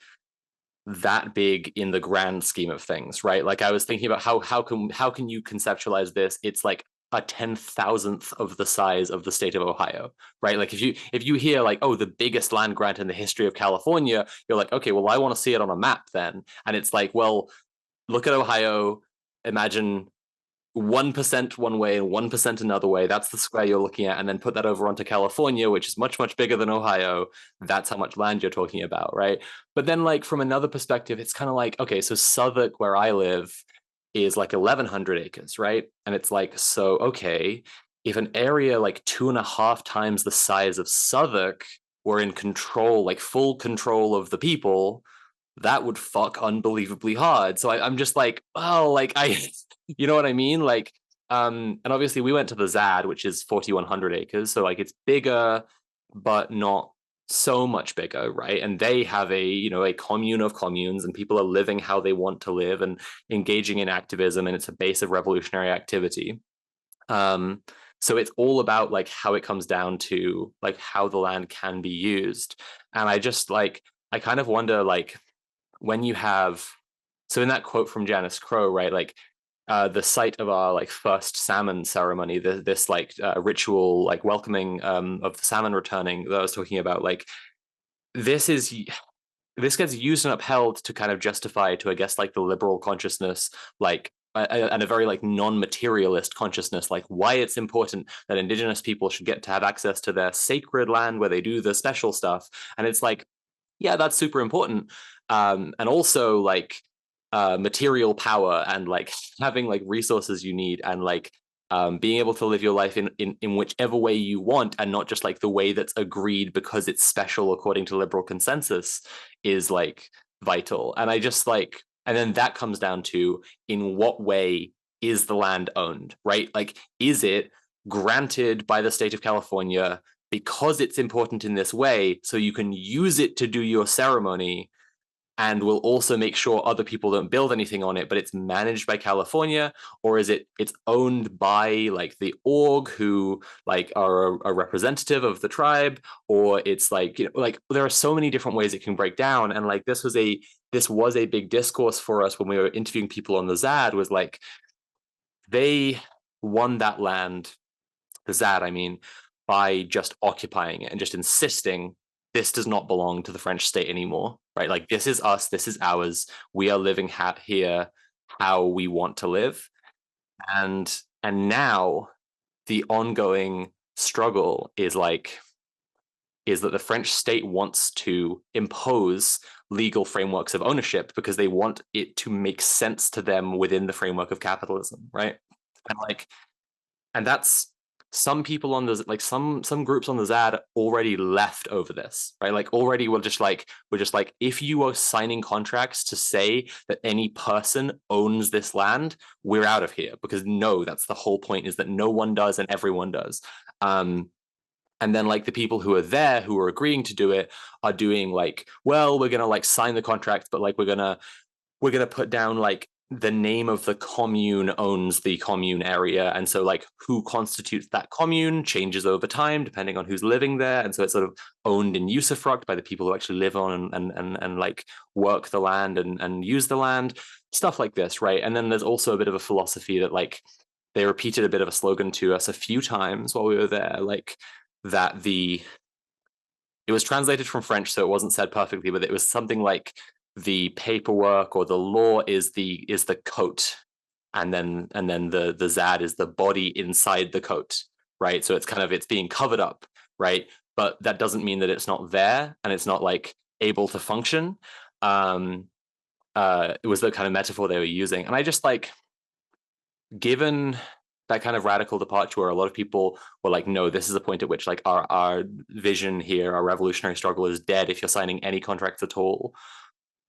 that big in the grand scheme of things, right? Like I was thinking about how can you conceptualize this? It's like a 10,000th of the size of the state of Ohio, right? Like if you hear like, oh, the biggest land grant in the history of California, you're like, okay, well, I want to see it on a map then. And it's like, well, look at Ohio, imagine 1% one way and 1% another way. That's the square you're looking at. And then put that over onto California, which is much, much bigger than Ohio. That's how much land you're talking about, right? But then like from another perspective, it's kind of like, okay, so Southwark, where I live, is like 1,100 acres, right? And it's like, so, okay, if an area like 2.5 times the size of Southwark were in control, like full control of the people, that would fuck unbelievably hard. So I'm just like, oh, like you know what I mean? Like, and obviously we went to the ZAD, which is 4,100 acres. So like it's bigger, but not so much bigger, right? And they have a commune of communes, and people are living how they want to live and engaging in activism, and it's a base of revolutionary activity. So it's all about like how it comes down to like how the land can be used. And I kind of wonder like, when you have, so in that quote from Janice Crow, right, like the site of our like first salmon ceremony, this like ritual like welcoming of the salmon returning that I was talking about, like this gets used and upheld to kind of justify to, I guess, like the liberal consciousness, like and a very like non-materialist consciousness, like why it's important that indigenous people should get to have access to their sacred land where they do the special stuff. And it's like, yeah, that's super important. And also like material power and like having like resources you need, and like being able to live your life in whichever way you want, and not just like the way that's agreed because it's special according to liberal consensus, is like vital. And I just like, and then that comes down to, in what way is the land owned, right? Like, is it granted by the state of California because it's important in this way, so you can use it to do your ceremony, and will also make sure other people don't build anything on it, but it's managed by California? Or is it's owned by like the org who like are a representative of the tribe? Or it's like, like there are so many different ways it can break down. And like this was a big discourse for us when we were interviewing people on the ZAD, was like they won that land, the ZAD, I mean, by just occupying it and just insisting this does not belong to the French state anymore, right? Like this is us, this is ours. We are living here how we want to live. And now the ongoing struggle is that the French state wants to impose legal frameworks of ownership because they want it to make sense to them within the framework of capitalism, right? And that's, some people on the like some groups on the ZAD already left over this, right? Like already we're just like, if you are signing contracts to say that any person owns this land, we're out of here, because no, that's the whole point, is that no one does and everyone does. And then like the people who are there who are agreeing to do it are doing like, well, we're gonna like sign the contract, but like we're gonna put down like the name of the commune owns the commune area, and so like who constitutes that commune changes over time depending on who's living there, and so it's sort of owned in usufruct by the people who actually live on and like work the land and use the land, stuff like this, right? And then there's also a bit of a philosophy that like they repeated a bit of a slogan to us a few times while we were there, like that it was translated from French, so it wasn't said perfectly, but it was something like the paperwork or the law is the coat, and then the Zad is the body inside the coat, right? So it's being covered up, right? But that doesn't mean that it's not there and it's not like able to function. It was the kind of metaphor they were using, and I just like, given that kind of radical departure where a lot of people were like, no, this is a point at which like our vision here, our revolutionary struggle is dead if you're signing any contracts at all.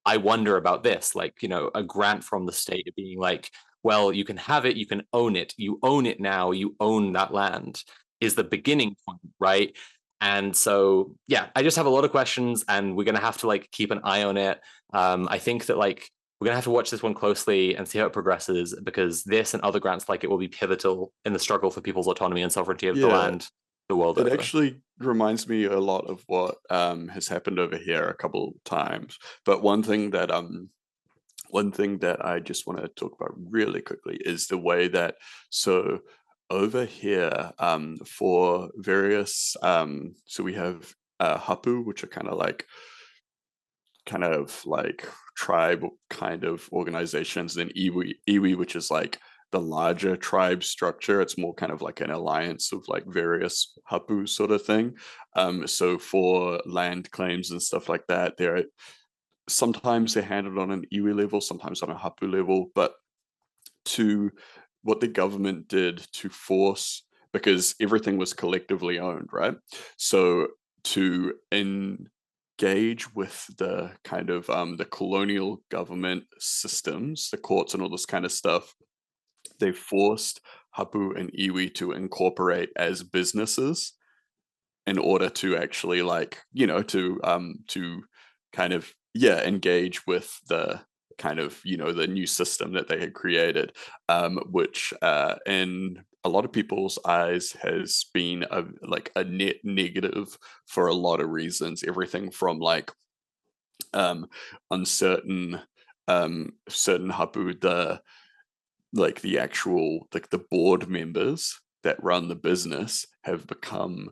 I wonder about this, like, you know, a grant from the state being like, well, you can have it, you can own it, you own it now, you own that land, is the beginning point, right? And so, yeah, I just have a lot of questions, and we're gonna have to like keep an eye on it. I think that like we're gonna have to watch this one closely and see how it progresses, because this and other grants like it will be pivotal in the struggle for people's autonomy and sovereignty of the Yeah, land, the world it over. actually reminds me a lot of what has happened over here a couple times. But one thing that I just want to talk about really quickly is the way that, so over here, for various so we have hapu, which are kind of like tribe kind of organizations, and iwi, which is like the larger tribe structure. It's more kind of like an alliance of like various hapu sort of thing. So for land claims and stuff like that, sometimes they're handled on an iwi level, sometimes on a hapu level. But to what the government did to force, because everything was collectively owned, right? So to engage with the kind of the colonial government systems, the courts and all this kind of stuff, they forced hapu and iwi to incorporate as businesses in order to actually, like, to kind of, yeah, engage with the kind of, the new system that they had created, which in a lot of people's eyes has been a net negative for a lot of reasons. Everything from like uncertain certain hapu, the actual, like, the board members that run the business have become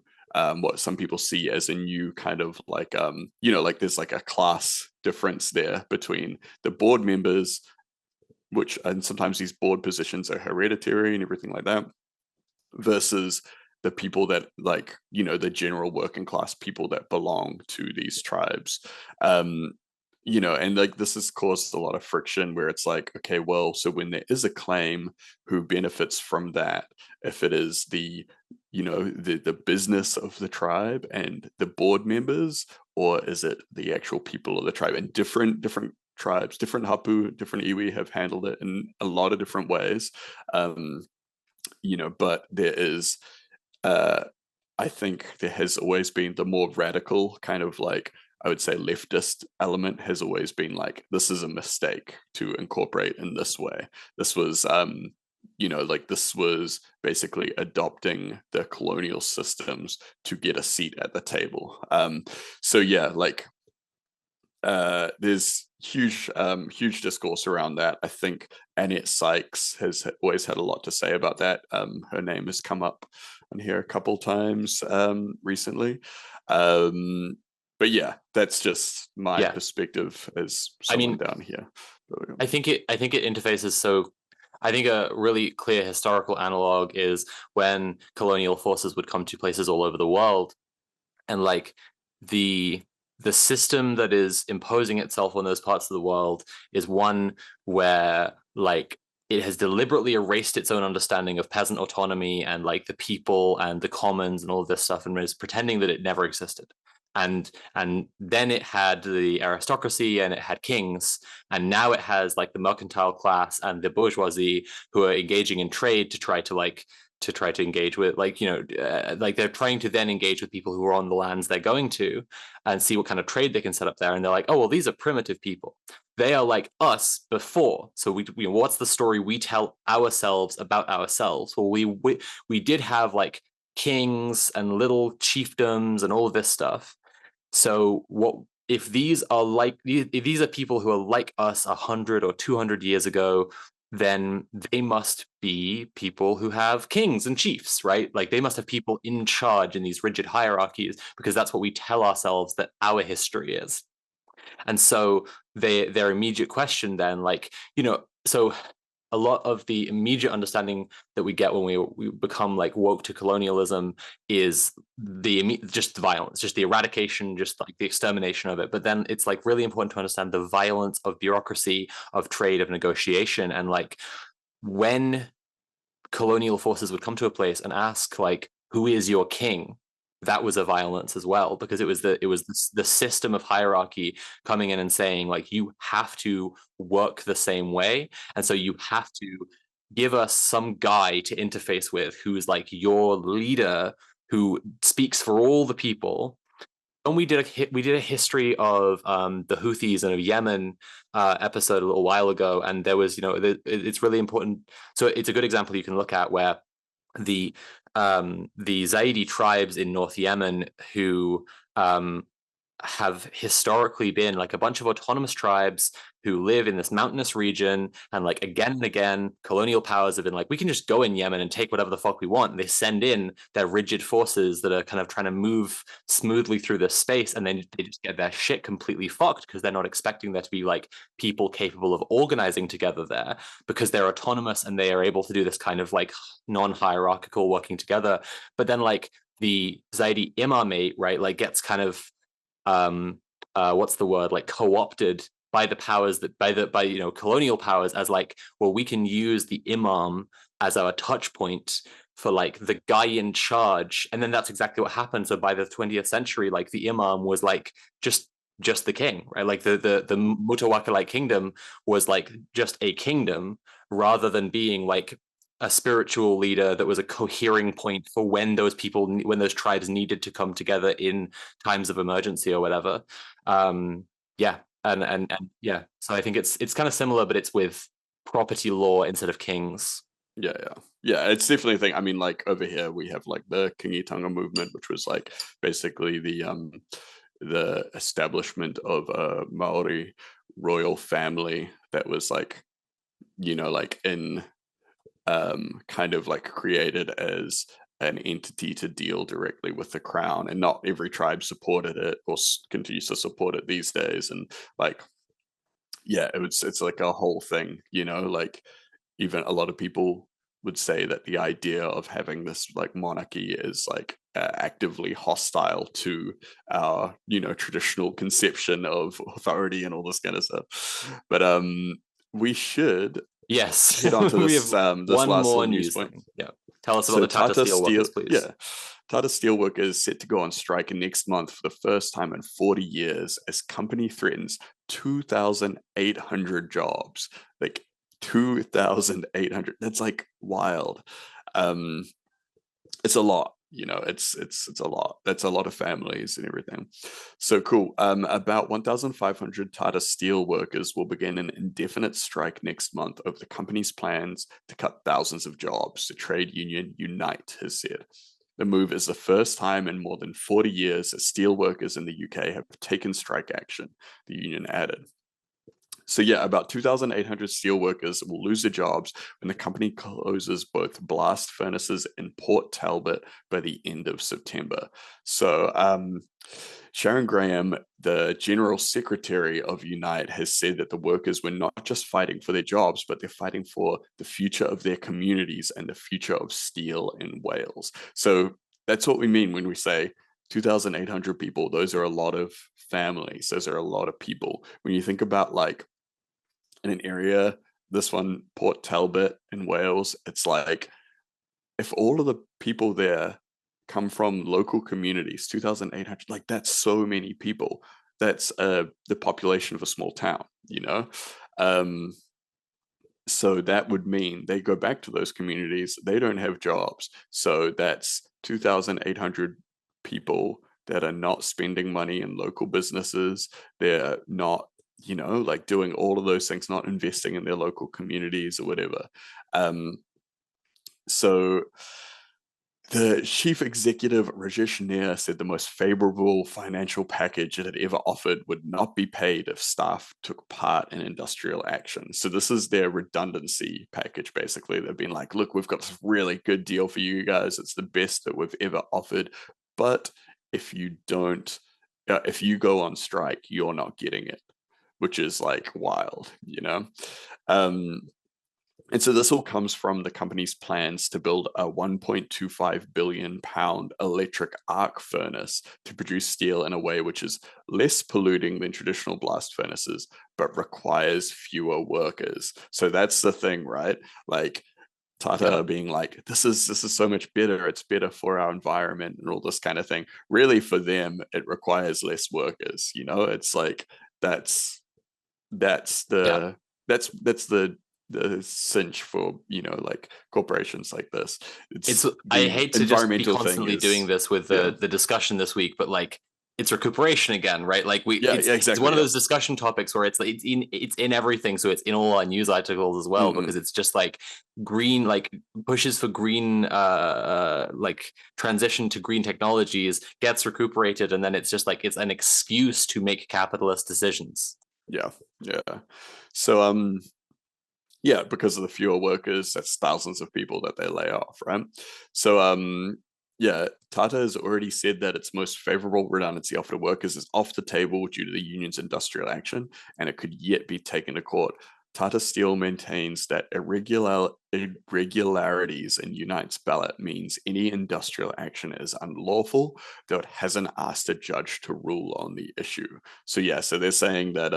what some people see as a new kind of like, like there's like a class difference there between the board members, and sometimes these board positions are hereditary and everything like that, versus the people that, like, the general working class people that belong to these tribes. And like this has caused a lot of friction where it's like, okay, well, so when there is a claim, who benefits from that? If it is the business of the tribe and the board members, or is it the actual people of the tribe? And different tribes, different hapu, different iwi have handled it in a lot of different ways. But there is, uh, I think there has always been the more radical kind of, like, I would say leftist element has always been like, this is a mistake to incorporate in this way. This was, like, this was basically adopting the colonial systems to get a seat at the table. So yeah, like, there's huge discourse around that. I think Annette Sykes has always had a lot to say about that. Her name has come up on here a couple times recently. But yeah, that's just my Yeah, perspective as I someone mean, down here. I think it interfaces. So I think a really clear historical analog is when colonial forces would come to places all over the world, and like the the system that is imposing itself on those parts of the world is one where like it has deliberately erased its own understanding of peasant autonomy and like the people and the commons and all of this stuff, and is pretending that it never existed. And then it had the aristocracy and it had kings, and now it has like the mercantile class and the bourgeoisie who are engaging in trade to try to engage with, like, like they're trying to then engage with people who are on the lands they're going to and see what kind of trade they can set up there. And they're like, oh, well, these are primitive people, they are like us before, so what's the story we tell ourselves about ourselves? Well, we did have like kings and little chiefdoms and all of this stuff. So what if these are people who are like us 100 or 200 years ago, then they must be people who have kings and chiefs, right? Like they must have people in charge in these rigid hierarchies, because that's what we tell ourselves that our history is. And so their immediate question then, like, so a lot of the immediate understanding that we get when we become like woke to colonialism is just the violence, just the eradication, just like the extermination of it. But then it's like really important to understand the violence of bureaucracy, of trade, of negotiation. And like when colonial forces would come to a place and ask like, who is your king? That was a violence as well, because it was the system of hierarchy coming in and saying like, you have to work the same way, and so you have to give us some guy to interface with who's like your leader, who speaks for all the people. And we did a history of the Houthis and of Yemen episode a little while ago, and there was it's really important. So it's a good example you can look at where the Zaidi tribes in North Yemen, who have historically been like a bunch of autonomous tribes who live in this mountainous region, and like again and again colonial powers have been like, we can just go in Yemen and take whatever the fuck we want, and they send in their rigid forces that are kind of trying to move smoothly through this space, and then they just get their shit completely fucked because they're not expecting there to be like people capable of organizing together there, because they're autonomous and they are able to do this kind of like non-hierarchical working together. But then like the Zaidi imamate, right, like gets kind of what's the word, like co-opted by the powers that by colonial powers, as like, well, we can use the imam as our touch point for like the guy in charge. And then that's exactly what happened. So by the 20th century, like the imam was like just the king, right? Like the Mutawakkilite kingdom was like just a kingdom, rather than being like a spiritual leader that was a cohering point for when those tribes needed to come together in times of emergency or whatever. Yeah, and yeah. So I think it's kind of similar, but it's with property law instead of kings. Yeah, it's definitely a thing. I mean, like over here we have like the Kingitunga movement, which was like basically the establishment of a Maori royal family that was like, like in kind of like created as an entity to deal directly with the crown, and not every tribe supported it or continues to support it these days. And like, yeah, it's like a whole thing, like even a lot of people would say that the idea of having this like monarchy is like actively hostile to our traditional conception of authority and all this kind of stuff. But we should Yes, hit on to we this have this one last more little news news point. thing. Yeah, tell us about So the Tata Steel workers, please. Yeah, Tata Steelworkers is set to go on strike next month for the first time in 40 years as company threatens 2,800 jobs. Like 2,800. That's like wild. Um, it's a lot. It's a lot. That's a lot of families and everything. So cool. About 1,500 Tata Steel workers will begin an indefinite strike next month over the company's plans to cut thousands of jobs, the trade union Unite has said. The move is the first time in more than 40 years that steel workers in the UK have taken strike action, the union added. So yeah, about 2,800 steelworkers will lose their jobs when the company closes both blast furnaces in Port Talbot by the end of September. So Sharon Graham, the general secretary of Unite, has said that the workers were not just fighting for their jobs, but they're fighting for the future of their communities and the future of steel in Wales. So that's what we mean when we say 2,800 people. Those are a lot of families. Those are a lot of people. When you think about like in an area, this one, Port Talbot in Wales, it's like if all of the people there come from local communities, 2,800, like that's so many people. That's the population of a small town. Um, so that would mean they go back to those communities, they don't have jobs. So that's 2,800 people that are not spending money in local businesses. They're not like doing all of those things, not investing in their local communities or whatever. So The chief executive, Rajesh Nair, said the most favorable financial package it had ever offered would not be paid if staff took part in industrial action. So this is their redundancy package, basically. They've been like, look, we've got this really good deal for you guys. It's the best that we've ever offered. But if you don't, if you go on strike, you're not getting it, which is like wild, you know? And so this all comes from the company's plans to build a 1.25 billion pound electric arc furnace to produce steel in a way which is less polluting than traditional blast furnaces, but requires fewer workers. So that's the thing, right? Like Tata being like, this is so much better. It's better for our environment and all this kind of thing. Really, for them, it requires less workers. You know, it's like that's Yeah. the cinch for, you know, like corporations like this. It's It's I the hate to just be environmental thing constantly doing is, this with yeah, the discussion this week, but like it's recuperation again, right? Like yeah, yeah, it's one exactly, of yeah. those discussion topics where it's in everything, so it's in all our news articles as well, Mm-mm. because it's just like green, like pushes for green like transition to green technologies gets recuperated, and then it's just like it's an excuse to make capitalist decisions. Yeah, yeah. So yeah, because of the fewer workers, that's thousands of people that they lay off, right? So yeah, Tata has already said that its most favorable redundancy offer to workers is off the table due to the union's industrial action, and it could yet be taken to court. Tata Steel maintains that irregularities in Unite's ballot means any industrial action is unlawful, though it hasn't asked a judge to rule on the issue. So yeah, so they're saying that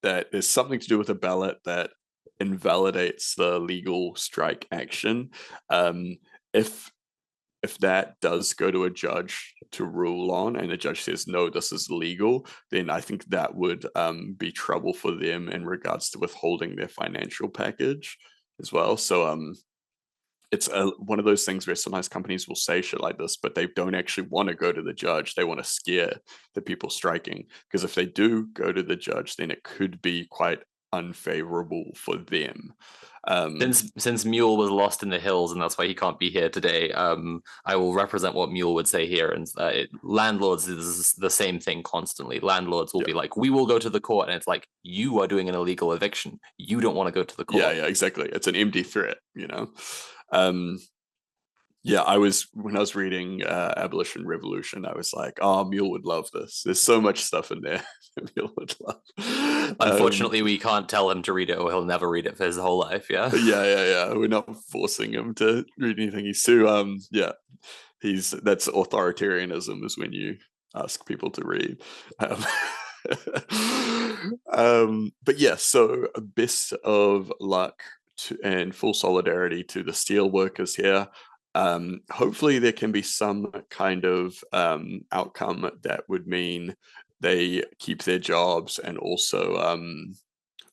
that there's something to do with a ballot that invalidates the legal strike action. Um, if if that does go to a judge to rule on, and the judge says no, this is legal, then I think that would be trouble for them in regards to withholding their financial package as well. So it's one of those things where sometimes companies will say shit like this, but they don't actually want to go to the judge. They want to scare the people striking, because if they do go to the judge, then it could be quite unfavorable for them. Since Mule was lost in the hills, and that's why he can't be here today, I will represent what Mule would say here. And landlords is the same thing constantly. Landlords will Yeah, be like, "We will go to the court," and it's like, "You are doing an illegal eviction. You don't want to go to the yeah, court." yeah, exactly. It's an empty threat, you know. Um, yeah, when I was reading Abolition Revolution, I was like, oh, Mule would love this. There's so much stuff in there Mule would love. Unfortunately, we can't tell him to read it, or he'll never read it for his whole life. Yeah. Yeah, yeah, yeah. We're not forcing him to read anything. He's so yeah, that's authoritarianism, is when you ask people to read. Um, but yeah, so best of luck and full solidarity to the steel workers here. Hopefully there can be some kind of outcome that would mean they keep their jobs, and also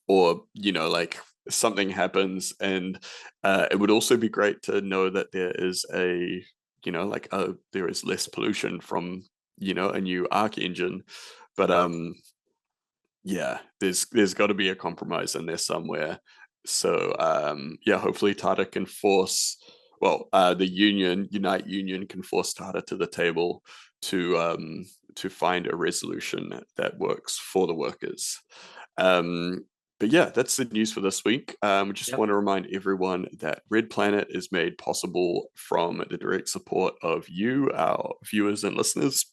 or, you know, like something happens, and it would also be great to know that there is a, you know, like there is less pollution from, you know, a new arc engine. But yeah, there's got to be a compromise in there somewhere. So yeah, hopefully Tata can force, well, the Unite Union can force Tata to the table to find a resolution that works for the workers. But yeah, that's the news for this week. We just Yep. want to remind everyone that Red Planet is made possible from the direct support of you, our viewers and listeners.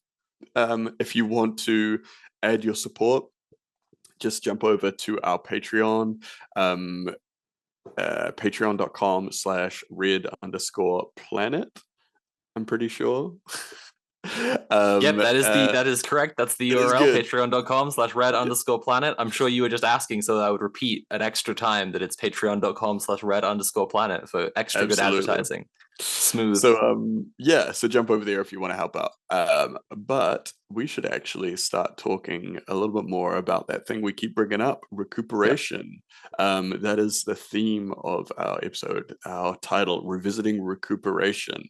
If you want to add your support, just jump over to our Patreon, patreon.com/red_planet. I'm pretty sure. Yep, that is correct. That's the it is URL, good. patreon.com/red_planet. I'm sure you were just asking, so I would repeat an extra time that it's patreon.com/red_planet for extra good Absolutely. advertising. Smooth. So yeah, so jump over there if you want to help out. But we should actually start talking a little bit more about that thing we keep bringing up, Yep. recuperation. That is the theme of our episode, our title, Revisiting Recuperation.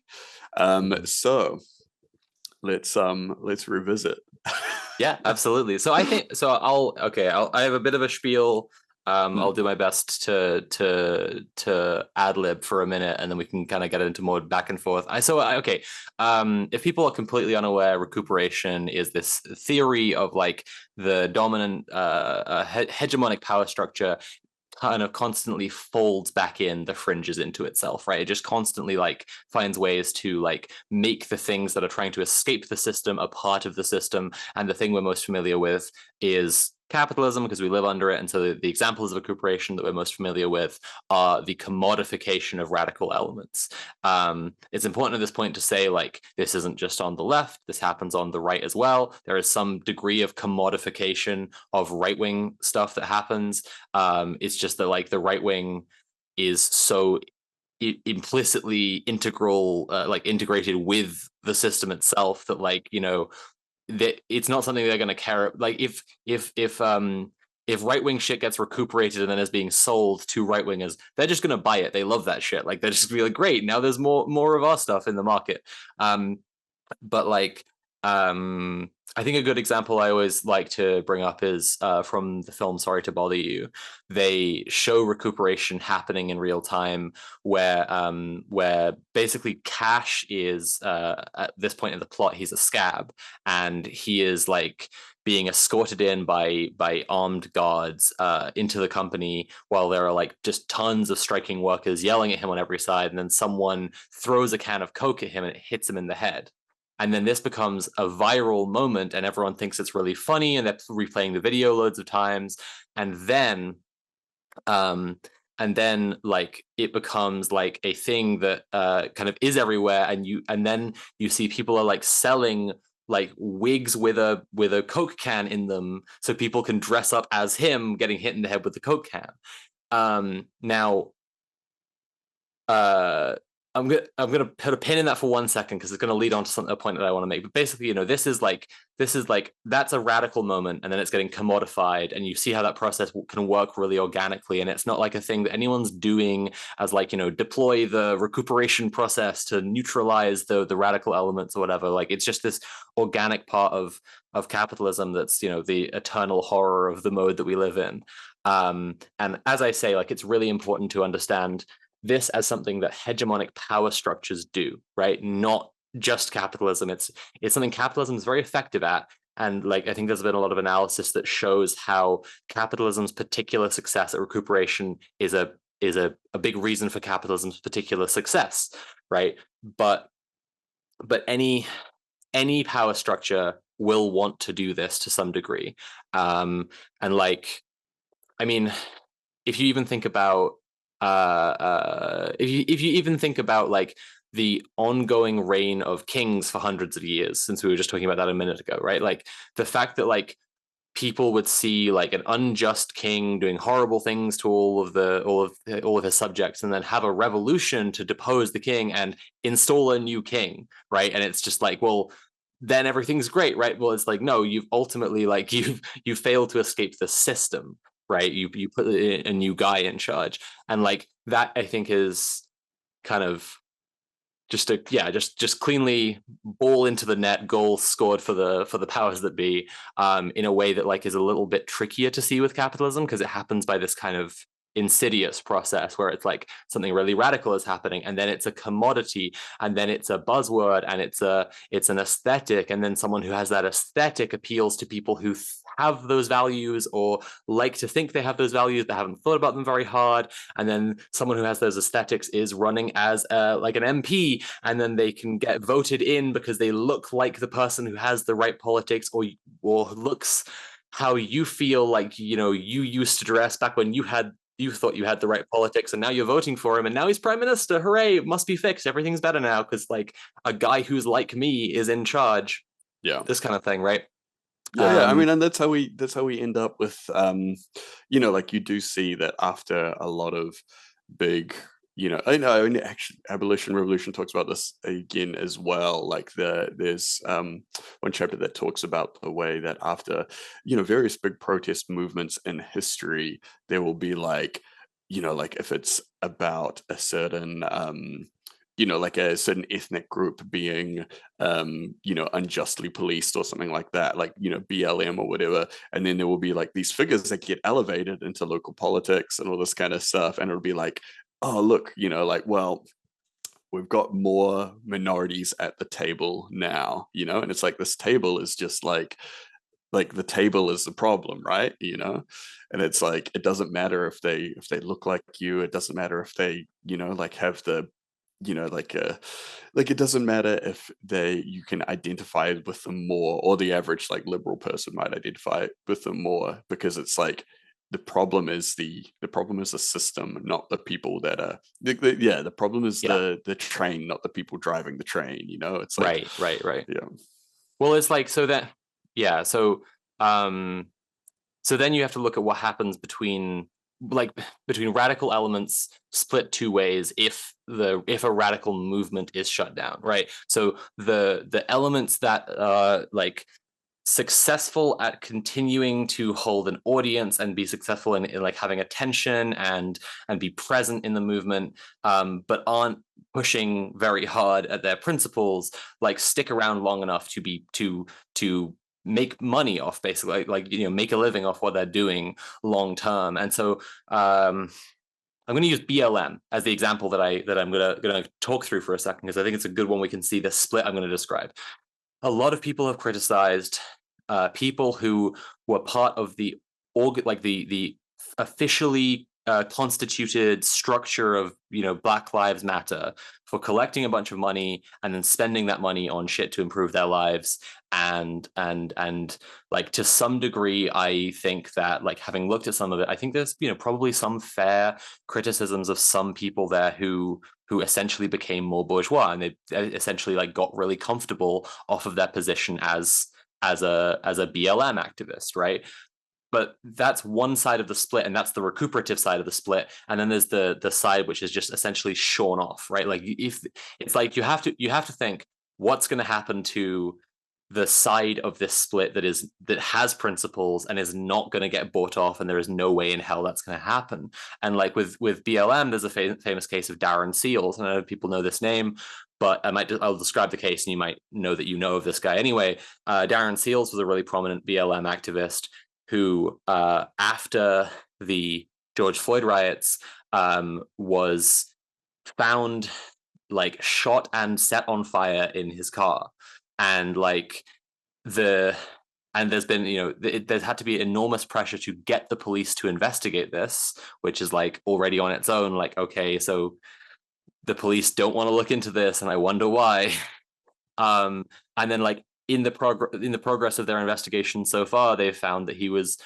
So let's revisit. Yeah, absolutely. So I think so. I have a bit of a spiel. I'll do my best to ad lib for a minute, and then we can kind of get into more back and forth. Okay. If people are completely unaware, recuperation is this theory of like the dominant hegemonic power structure kind of constantly folds back in the fringes into itself, right? It just constantly like finds ways to like make the things that are trying to escape the system a part of the system. And the thing we're most familiar with is capitalism, because we live under it. And so the examples of recuperation that we're most familiar with are the commodification of radical elements. It's important at this point to say, like, this isn't just on the left, this happens on the right as well. There is some degree of commodification of right-wing stuff that happens. It's just that like the right wing is so implicitly integral, like integrated with the system itself, that like, you know, that it's not something they're going to care. Like if right wing shit gets recuperated and then is being sold to right wingers, they're just going to buy it. They love that shit. Like they're just gonna be like, great, now there's more of our stuff in the market. But like I think a good example I always like to bring up is from the film Sorry to Bother You. They show recuperation happening in real time, where basically Cash is at this point in the plot, he's a scab, and he is like being escorted in by armed guards into the company, while there are like just tons of striking workers yelling at him on every side, and then someone throws a can of Coke at him and it hits him in the head. And then this becomes a viral moment, and everyone thinks it's really funny, and they're replaying the video loads of times. And then like it becomes like a thing that kind of is everywhere, and then you see people are like selling like wigs with a Coke can in them, so people can dress up as him getting hit in the head with the Coke can. Now I'm gonna put a pin in that for 1 second, because it's gonna lead on to a point that I want to make. But basically, you know, this is like that's a radical moment, and then it's getting commodified, and you see how that process can work really organically, and it's not like a thing that anyone's doing as like, you know, deploy the recuperation process to neutralize the radical elements or whatever. Like it's just this organic part of capitalism that's, you know, the eternal horror of the mode that we live in. And as I say, like it's really important to understand this as something that hegemonic power structures do, right? Not just capitalism. It's something capitalism is very effective at. And like I think there's been a lot of analysis that shows how capitalism's particular success at recuperation is a big reason for capitalism's particular success, right? But any power structure will want to do this to some degree. And like, I mean, if you even think about if you even think about like the ongoing reign of kings for hundreds of years, since we were just talking about that a minute ago, right? Like the fact that like people would see like an unjust king doing horrible things to all of his subjects, and then have a revolution to depose the king and install a new king, right? And it's just like, well, then everything's great, right? Well, it's like, no, you've ultimately like you've failed to escape the system, right? You put a new guy in charge, and like that I think is kind of just cleanly ball into the net, goal scored for the powers that be, in a way that like is a little bit trickier to see with capitalism, because it happens by this kind of insidious process where it's like something really radical is happening, and then it's a commodity, and then it's a buzzword, and it's an aesthetic, and then someone who has that aesthetic appeals to people who have those values, or like to think they have those values but haven't thought about them very hard, and then someone who has those aesthetics is running as like an MP, and then they can get voted in because they look like the person who has the right politics, or looks how you feel like, you know, you used to dress back when you thought you had the right politics, and now you're voting for him, and now he's prime minister. Hooray, it must be fixed, everything's better now because like a guy who's like me is in charge. Yeah, this kind of thing, right? yeah. I mean, and that's how we end up with you know, like you do see that after a lot of big, you know, I know, and actually Abolition Revolution talks about this again as well. Like there's one chapter that talks about the way that after, you know, various big protest movements in history, there will be like, you know, like if it's about a certain like a certain ethnic group being unjustly policed or something like that, like BLM or whatever. And then there will be like these figures that get elevated into local politics and all this kind of stuff, and it'll be like, oh look, like, well, we've got more minorities at the table now, and it's like this table is just like the table is the problem, right? And it's like, it doesn't matter if they look like you, it doesn't matter if they like have the like it doesn't matter if you can identify with them more, or the average like liberal person might identify with them more, because it's like the problem is the system, not the people that are the problem is Yeah. the train, not the people driving the train. It's like, Right. yeah. Well, it's like, so that, yeah. So then you have to look at what happens between radical elements split two ways if a radical movement is shut down, right? So the elements that are like successful at continuing to hold an audience and be successful in like having attention and be present in the movement, but aren't pushing very hard at their principles, like stick around long enough to make money off, basically, like make a living off what they're doing long term. And so I'm going to use BLM as the example that I'm going to talk through for a second, because I think it's a good one. We can see the split I'm going to describe. A lot of people have criticized people who were part of the officially constituted structure of Black Lives Matter, for collecting a bunch of money and then spending that money on shit to improve their lives. And like, to some degree, I think that, like, having looked at some of it, I think there's probably some fair criticisms of some people there who essentially became more bourgeois, and they essentially like got really comfortable off of their position as a BLM activist, right? But that's one side of the split, and that's the recuperative side of the split. And then there's the side which is just essentially shorn off, right? Like, if it's like, you have to think what's going to happen to the side of this split that has principles and is not going to get bought off, and there is no way in hell that's going to happen. And like with BLM, there's a famous case of Darren Seals, and I know people know this name, but I'll describe the case, and you might know that of this guy anyway. Darren Seals was a really prominent BLM activist who, after the George Floyd riots, was found like shot and set on fire in his car. And like there's been, there's had to be enormous pressure to get the police to investigate this, which is like already on its own, like, okay, so the police don't want to look into this, and I wonder why. And then, like, in the progress of their investigation so far, they've found that he was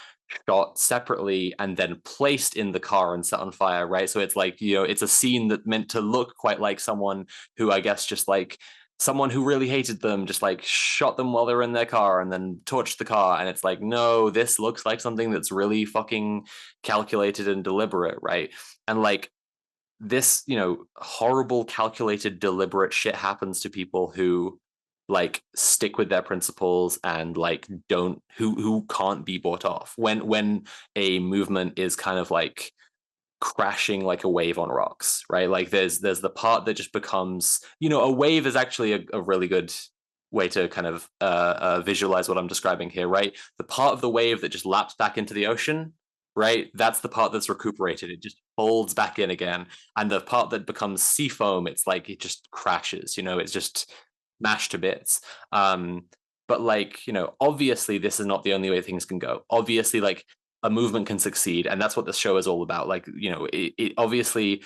shot separately and then placed in the car and set on fire, right? So it's like, it's a scene that meant to look quite like someone who, I guess, just like someone who really hated them, just like shot them while they were in their car and then torched the car. And it's like, no, this looks like something that's really fucking calculated and deliberate, right? And like, this, horrible, calculated, deliberate shit happens to people who like stick with their principles and like who can't be bought off when a movement is kind of like crashing like a wave on rocks, right? Like, there's the part that just becomes, a wave is actually a really good way to kind of visualize what I'm describing here, right? The part of the wave that just laps back into the ocean, right? That's the part that's recuperated. It just folds back in again. And the part that becomes sea foam, it's like it just crashes, it's just mashed to bits. But like, obviously this is not the only way things can go. Obviously, like, a movement can succeed, and that's what this show is all about. Like, it obviously,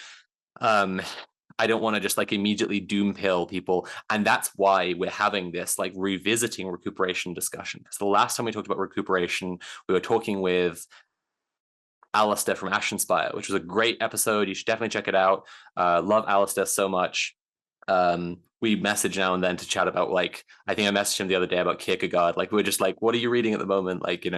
I don't want to just like immediately doom pill people, and that's why we're having this like revisiting recuperation discussion. Because the last time we talked about recuperation, we were talking with Alistair from Ashenspire, which was a great episode. You should definitely check it out. Love Alistair so much. We message now and then to chat about, like, I think I messaged him the other day about Kierkegaard. Like, we're just like, what are you reading at the moment? Like,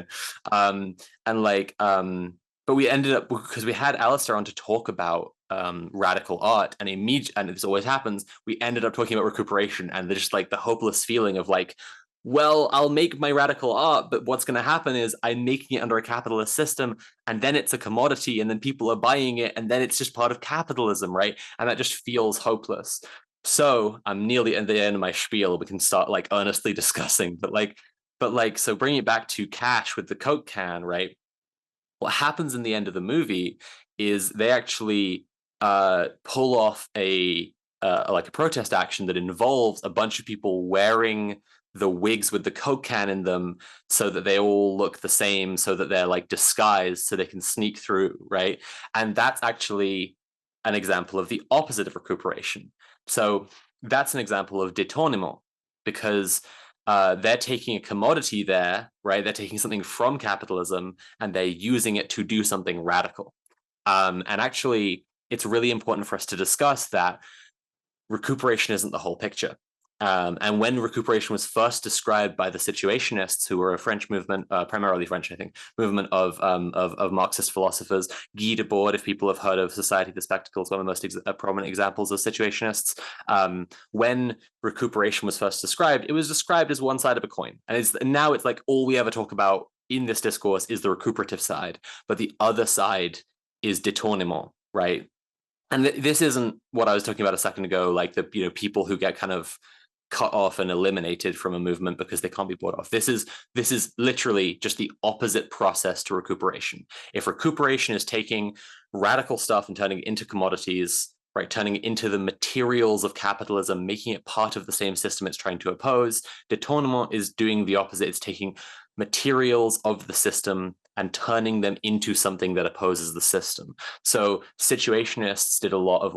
but we ended up, because we had Alistair on to talk about radical art, and this always happens, we ended up talking about recuperation, and just like the hopeless feeling of like, well, I'll make my radical art, but what's going to happen is I'm making it under a capitalist system, and then it's a commodity, and then people are buying it, and then it's just part of capitalism, right? And that just feels hopeless. So I'm nearly at the end of my spiel. We can start like earnestly discussing, so bringing it back to Cash with the Coke can, right? What happens in the end of the movie is they actually pull off a protest action that involves a bunch of people wearing the wigs with the Coke can in them, so that they all look the same, so that they're like disguised, so they can sneak through, right? And that's actually an example of the opposite of recuperation. So that's an example of détournement, because they're taking a commodity there, right? They're taking something from capitalism and they're using it to do something radical. And actually, it's really important for us to discuss that recuperation isn't the whole picture. And when recuperation was first described by the Situationists, who were a French movement, primarily French, I think, movement of Marxist philosophers, Guy Debord, if people have heard of Society of the Spectacle, is one of the most prominent examples of Situationists. When recuperation was first described, it was described as one side of a coin, and now it's like all we ever talk about in this discourse is the recuperative side, but the other side is détournement, right? And this isn't what I was talking about a second ago, like the people who get kind of cut off and eliminated from a movement because they can't be bought off. This is literally just the opposite process to recuperation. If recuperation is taking radical stuff and turning it into commodities, right, turning it into the materials of capitalism, making it part of the same system it's trying to oppose, détournement is doing the opposite. It's taking materials of the system and turning them into something that opposes the system. So situationists did a lot of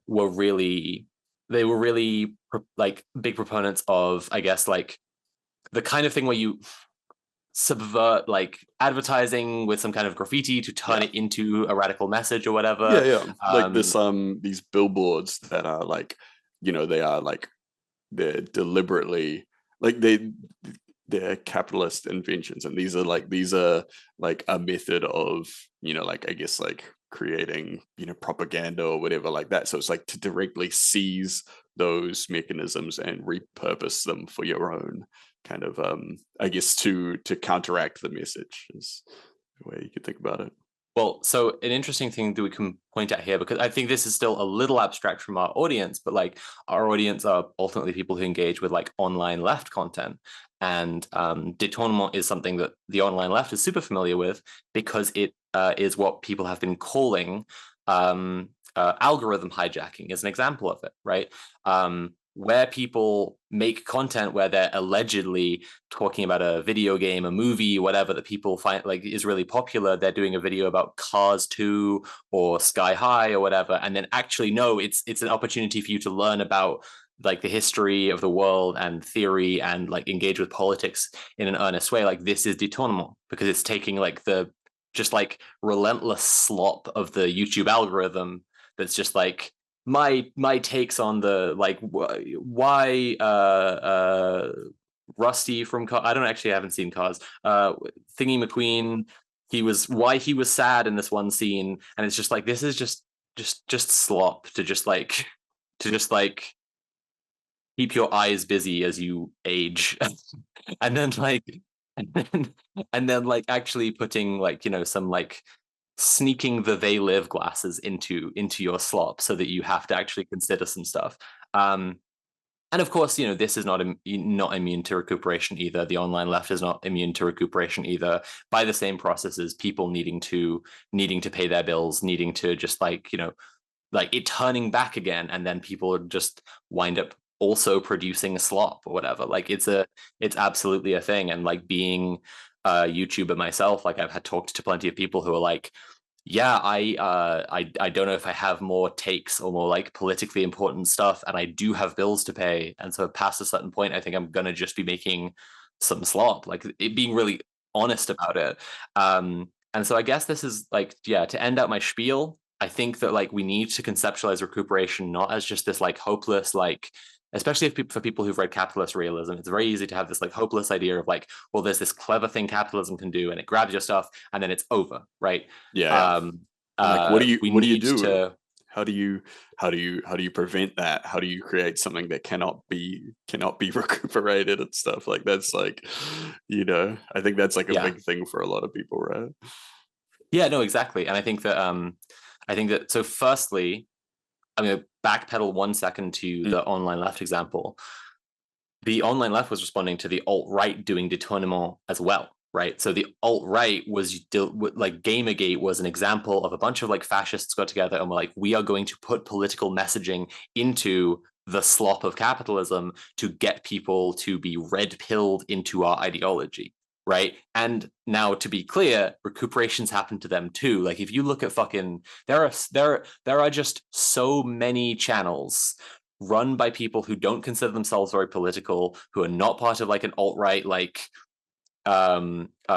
were really like big proponents of, I guess, like the kind of thing where you subvert like advertising with some kind of graffiti to turn it into a radical message or whatever. Yeah. Like this these billboards that are like, they are like, they're deliberately like they're capitalist inventions, and these are like a method of, like, I guess, like creating, propaganda or whatever like that. So it's like to directly seize those mechanisms and repurpose them for your own kind of, I guess, to counteract the message is the way you could think about it. Well, so an interesting thing that we can point out here, because I think this is still a little abstract from our audience, but like our audience are ultimately people who engage with like online left content. And détournement is something that the online left is super familiar with, because it is what people have been calling algorithm hijacking is an example of it, right? Where people make content where they're allegedly talking about a video game, a movie, whatever, that people find like is really popular. They're doing a video about Cars 2 or Sky High or whatever, and then actually no, it's an opportunity for you to learn about like the history of the world and theory and like engage with politics in an earnest way. Like this is détournement, because it's taking like the just like relentless slop of the YouTube algorithm that's just like my takes on the like why Rusty from I don't actually, I haven't seen Cars. Thingy McQueen, why he was sad in this one scene, and it's just like this is just slop to just like keep your eyes busy as you age, and then like and then like actually putting like some like sneaking the they live glasses into your slop so that you have to actually consider some stuff. And of course, this is not immune to recuperation either. The online left is not immune to recuperation either, by the same processes. People needing to pay their bills, needing to just like like it turning back again, and then people just wind up also producing a slop or whatever. Like it's absolutely a thing. And like being a YouTuber myself, like I've had talked to plenty of people who are like, yeah, I don't know if I have more takes or more like politically important stuff, and I do have bills to pay, and so past a certain point, I think I'm gonna just be making some slop, like it being really honest about it. And so I guess this is like, yeah, to end out my spiel, I think that like we need to conceptualize recuperation not as just this like hopeless, like especially for people who've read capitalist realism, it's very easy to have this like hopeless idea of like, well, there's this clever thing capitalism can do, and it grabs your stuff, and then it's over, right? Yeah. Like, what do you We what do you need do? to, How do you prevent that? How do you create something that cannot be recuperated and stuff? Like that's like, I think that's like a yeah, big thing for a lot of people, right? yeah, no, exactly. And I think that so firstly, I'm going to backpedal 1 second to the online left example. The online left was responding to the alt-right doing détournement as well, right? So the alt-right was like Gamergate was an example of a bunch of like fascists got together and were like, we are going to put political messaging into the slop of capitalism to get people to be red-pilled into our ideology, right? And now, to be clear, recuperations happen to them too. Like if you look at fucking, there are just so many channels run by people who don't consider themselves very political, who are not part of like an alt-right like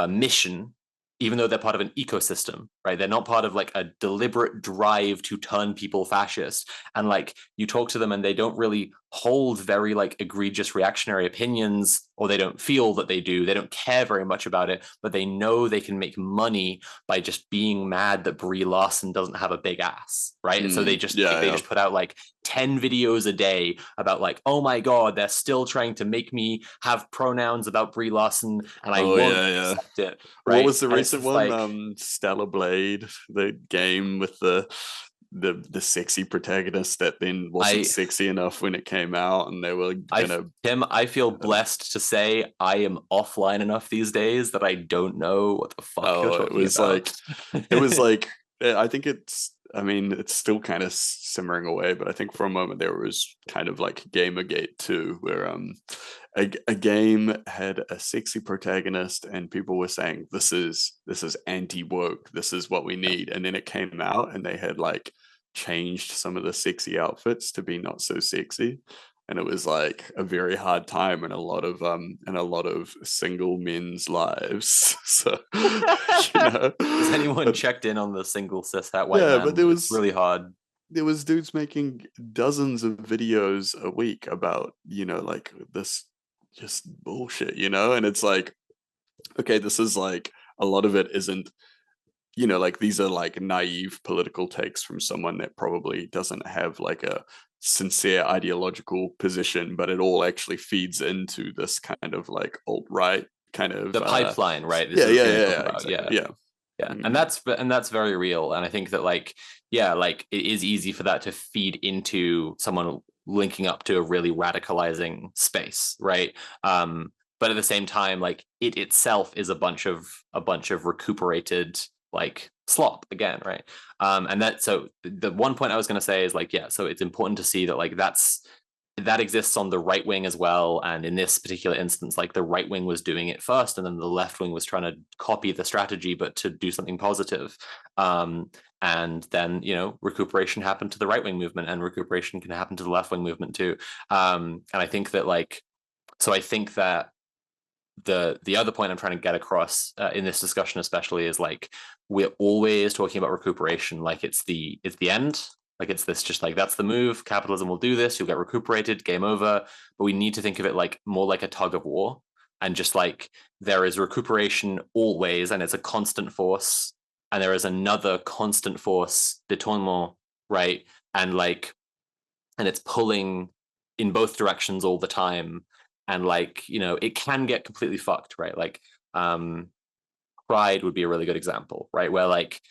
mission, even though they're part of an ecosystem, right? They're not part of like a deliberate drive to turn people fascist. And like you talk to them and they don't really hold very like egregious reactionary opinions, or they don't feel that they do. They don't care very much about it, but they know they can make money by just being mad that Brie Larson doesn't have a big ass, right? And so they just just put out like 10 videos a day about like, oh my god, they're still trying to make me have pronouns about Brie Larson, and I won't accept it. Right? What was the And recent one? like, Stellar Blade, the game with the sexy protagonist that then wasn't sexy enough when it came out, and they were gonna. Tim, I feel blessed to say I am offline enough these days that I don't know what the fuck you're talking about. It was like I think it's. I mean, it's still kind of simmering away, but I think for a moment there was kind of like Gamergate 2, where a game had a sexy protagonist, and people were saying this is anti-woke, this is what we need, and then it came out, and they had like changed some of the sexy outfits to be not so sexy, and it was like a very hard time in a lot of single men's lives. So has anyone checked in on the single cis hat white man? But it's really hard. There was dudes making dozens of videos a week about like this just bullshit, and it's like, okay, this is like a lot of it isn't, like these are like naive political takes from someone that probably doesn't have like a sincere ideological position, but it all actually feeds into this kind of like alt-right kind of the pipeline, right? This exactly. Yeah. And that's very real. And I think that like it is easy for that to feed into someone linking up to a really radicalizing space, right? But at the same time, like it itself is a bunch of recuperated like slop again, right? And that, so the one point I was going to say is like, so it's important to see that like that exists on the right wing as well. And in this particular instance, like the right wing was doing it first, and then the left wing was trying to copy the strategy, but to do something positive. And then, recuperation happened to the right wing movement, and recuperation can happen to the left wing movement too. And I think that I think that the other point I'm trying to get across in this discussion especially is like, we're always talking about recuperation like it's the end, like it's this just like that's the move, capitalism will do this, you'll get recuperated, game over. But we need to think of it like more like a tug of war, and just like there is recuperation always, and it's a constant force, and there is another constant force, détournement, right? And it's pulling in both directions all the time. And like, it can get completely fucked, right? Like pride would be a really good example, right? Where like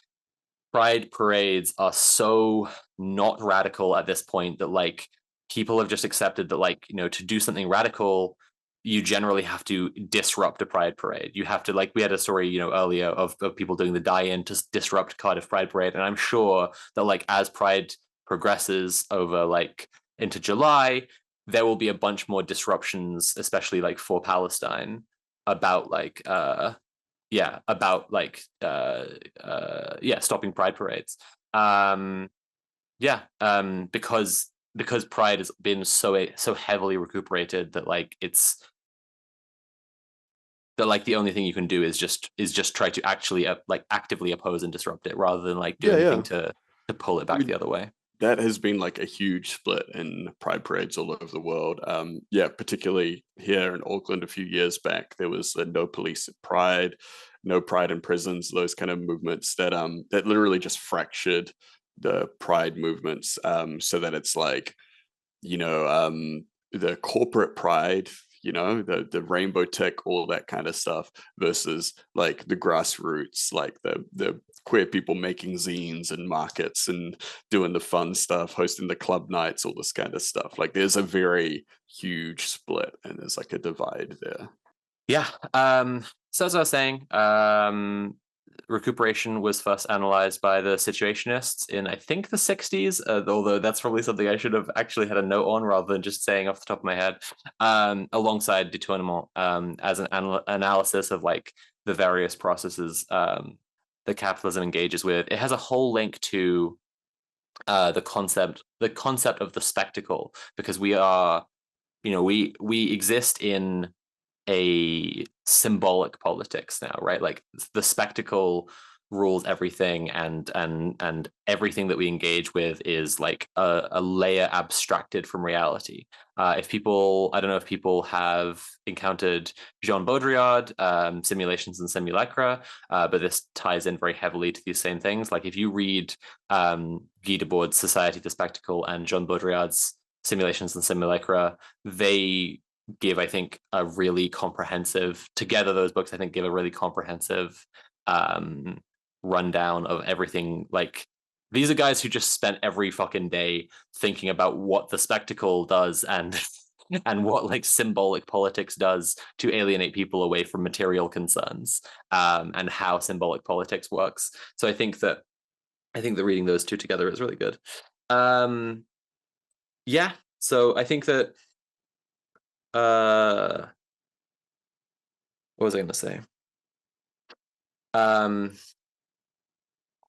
pride parades are so not radical at this point that like people have just accepted that like, to do something radical, you generally have to disrupt a pride parade. You have to, like, we had a story, earlier of people doing the die-in to disrupt Cardiff Pride Parade. And I'm sure that like as pride progresses over like into July, there will be a bunch more disruptions, especially like for Palestine, about like stopping pride parades. Because pride has been so heavily recuperated that like it's that like the only thing you can do is just try to actually actively oppose and disrupt it, rather than like do anything to pull it back the other way. That has been like a huge split in pride parades all over the world. Particularly here in Auckland a few years back, there was the No Police at Pride, No Pride in Prisons, those kind of movements that literally just fractured the pride movements, so that it's like, the corporate pride, you know, the rainbow tick, all that kind of stuff, versus like the grassroots, like the queer people making zines and markets and doing the fun stuff, hosting the club nights, all this kind of stuff. Like there's a very huge split and there's like a divide there. Yeah. So as I was saying, recuperation was first analyzed by the situationists in, I think, the 60s, although that's probably something I should have actually had a note on rather than just saying off the top of my head, alongside détournement, as an analysis of like the various processes that capitalism engages with. It has a whole link to the concept of the spectacle, because we are, we exist in a symbolic politics now, right? Like the spectacle rules everything, and everything that we engage with is like a layer abstracted from reality. If people, I don't know if people have encountered Jean Baudrillard, Simulations and Simulacra, but this ties in very heavily to these same things. Like if you read Guy Debord's Society of the Spectacle and Jean Baudrillard's Simulations and Simulacra, they give, I think, a really comprehensive, together those books, I think, give a really comprehensive rundown of everything. Like these are guys who just spent every fucking day thinking about what the spectacle does and and what like symbolic politics does to alienate people away from material concerns, and how symbolic politics works. So I think that reading those two together is really good. Yeah, so I think that what was I going to say?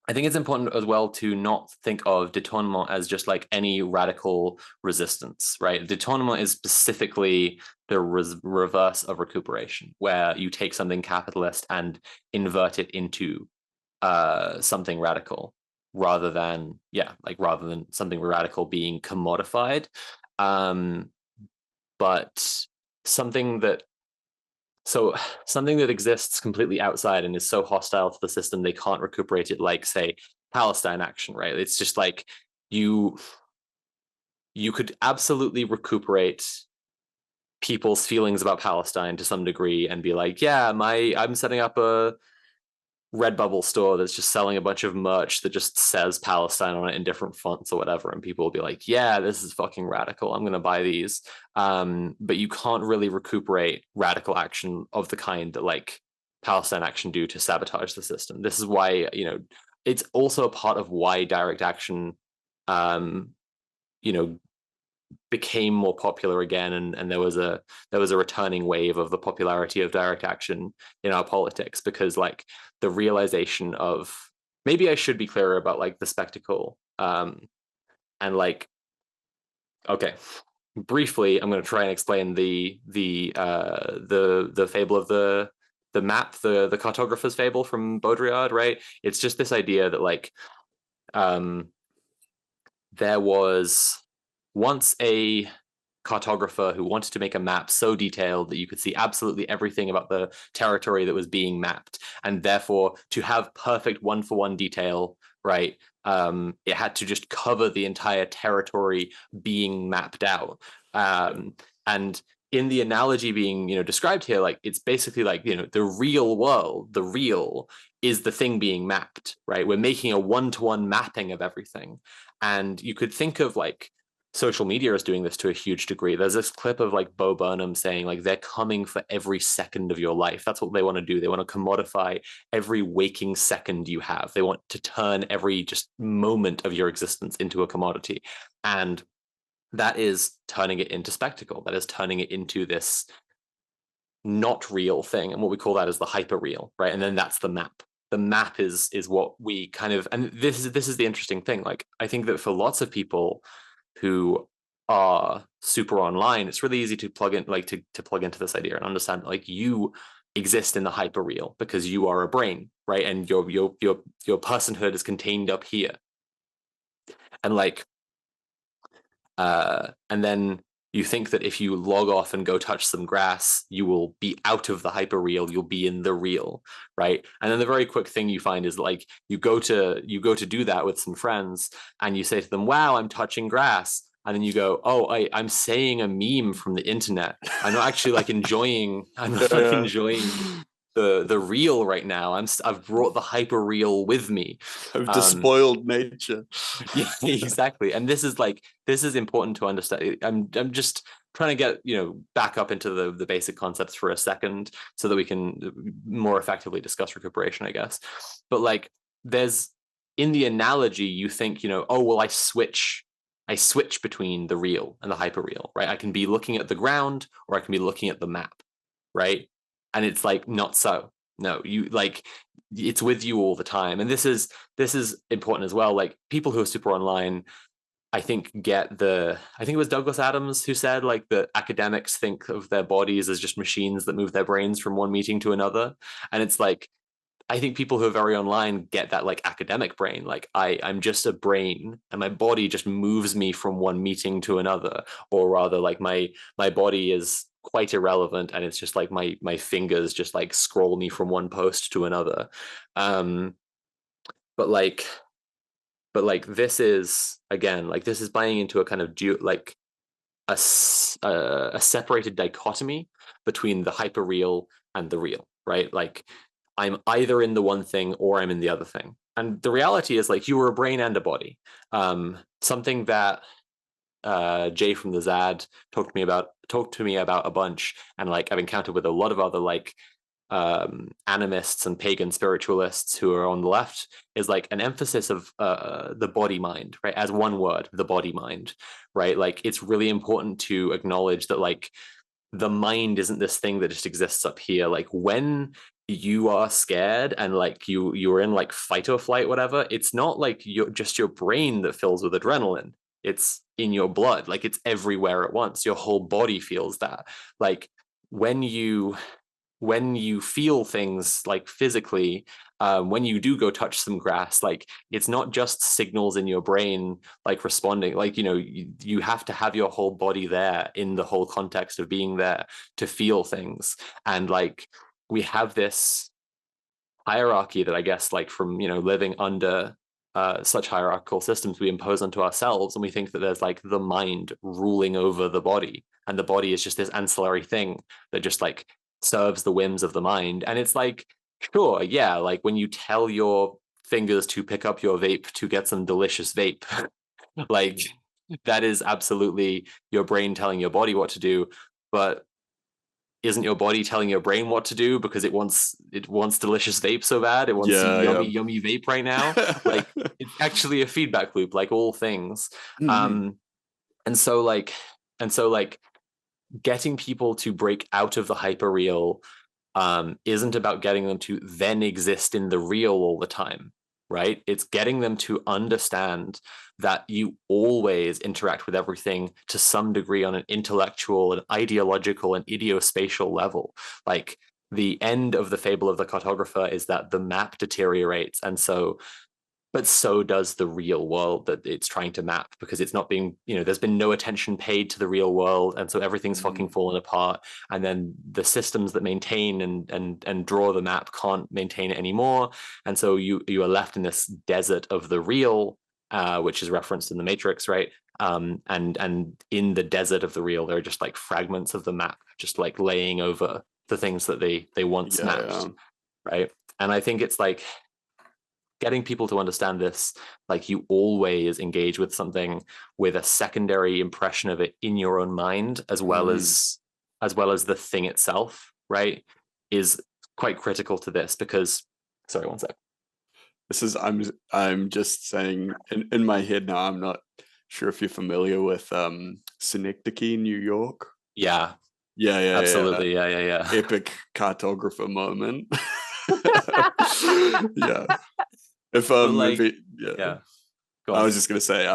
I think it's important as well to not think of détournement as just like any radical resistance, right? Détournement is specifically the reverse of recuperation, where you take something capitalist and invert it into something radical, rather than something radical being commodified. But something that exists completely outside and is so hostile to the system they can't recuperate it, like say Palestine action, right? It's just like you could absolutely recuperate people's feelings about Palestine to some degree and be like, yeah, I'm setting up a Redbubble store that's just selling a bunch of merch that just says Palestine on it in different fonts or whatever, and people will be like, yeah, this is fucking radical, I'm gonna buy these. But you can't really recuperate radical action of the kind that like Palestine action do to sabotage the system. This is why, it's also a part of why direct action became more popular again, and there was a returning wave of the popularity of direct action in our politics, because like the realization of, maybe I should be clearer about like the spectacle, and like, okay, briefly I'm going to try and explain the fable of the map, the cartographer's fable from Baudrillard, right? It's just this idea that like there was once a cartographer who wanted to make a map so detailed that you could see absolutely everything about the territory that was being mapped, and therefore to have perfect one-for-one detail, right, it had to just cover the entire territory being mapped out. And in the analogy being described here, like it's basically like the real world, the real is the thing being mapped, right? We're making a one-to-one mapping of everything. And you could think of like social media is doing this to a huge degree. There's this clip of like Bo Burnham saying like they're coming for every second of your life. That's what they want to do. They want to commodify every waking second you have. They want to turn every just moment of your existence into a commodity. And that is turning it into spectacle. That is turning it into this not real thing. And what we call that is the hyper real, right? And then that's the map. The map is what we kind of, and this is the interesting thing. Like I think that for lots of people who are super online, it's really easy to plug in, like to plug into this idea and understand like you exist in the hyper real because you are a brain, right? And your personhood is contained up here. And like and then you think that if you log off and go touch some grass, you will be out of the hyper real, you'll be in the real, right? And then the very quick thing you find is like you go to do that with some friends and you say to them, wow, I'm touching grass. and then you go, oh, I'm saying a meme from the internet. I'm not actually like enjoying. I'm not like enjoying the real right now. I've brought the hyper real with me. I've despoiled nature. Yeah, exactly. And this is important to understand. I'm just trying to get, back up into the basic concepts for a second so that we can more effectively discuss recuperation, I guess. But like there's in the analogy, you think, oh well, I switch between the real and the hyperreal, right? I can be looking at the ground or I can be looking at the map, right? And it's like not so. No, you like it's with you all the time. And this is important as well. Like people who are super online, I think I think it was Douglas Adams who said like that academics think of their bodies as just machines that move their brains from one meeting to another. And it's like, I think people who are very online get that like academic brain. Like I'm just a brain and my body just moves me from one meeting to another, or rather like my body is quite irrelevant and it's just like my fingers just like scroll me from one post to another. Um, but like this is again like this is buying into a kind of like a separated dichotomy between the hyperreal and the real, right? Like I'm either in the one thing or I'm in the other thing. And the reality is like you were a brain and a body. Something that Jay from the Zad talked to me about a bunch, and like I've encountered with a lot of other like animists and pagan spiritualists who are on the left, is like an emphasis of the body mind, right? As one word, the body mind, right? Like it's really important to acknowledge that like the mind isn't this thing that just exists up here. Like when you are scared and like you're in like fight or flight, whatever, it's not like you're just your brain that fills with adrenaline. It's in your blood, like it's everywhere at once. Your whole body feels that. Like when you feel things like physically, when you do go touch some grass, like it's not just signals in your brain like responding. Like you have to have your whole body there in the whole context of being there to feel things. And like we have this hierarchy that I guess like from living under such hierarchical systems we impose onto ourselves, and we think that there's like the mind ruling over the body, and the body is just this ancillary thing that just like serves the whims of the mind. And it's like, sure, yeah, like when you tell your fingers to pick up your vape to get some delicious vape, like that is absolutely your brain telling your body what to do. But isn't your body telling your brain what to do because it wants delicious vape so bad? It wants yummy vape right now. Like it's actually a feedback loop, like all things. Mm-hmm. And so like getting people to break out of the hyperreal isn't about getting them to then exist in the real all the time, right? It's getting them to understand that you always interact with everything to some degree on an intellectual and ideological and idiospatial level. Like the end of the fable of the cartographer is that the map deteriorates, and so but so does the real world that it's trying to map, because it's not being, there's been no attention paid to the real world, and so everything's fucking fallen apart. And then the systems that maintain and draw the map can't maintain it anymore, and so you are left in this desert of the real, which is referenced in the Matrix, right? And in the desert of the real, there are just like fragments of the map, just like laying over the things that they once mapped, right? And I think it's like getting people to understand this, like you always engage with something with a secondary impression of it in your own mind, as well as the thing itself, right, is quite critical to this. Because sorry, one sec. This is I'm just saying in my head now. I'm not sure if you're familiar with Synecdoche, New York. Yeah, yeah, absolutely. Yeah. Epic cartographer moment. Yeah. If But like, yeah. go I on. was just gonna say,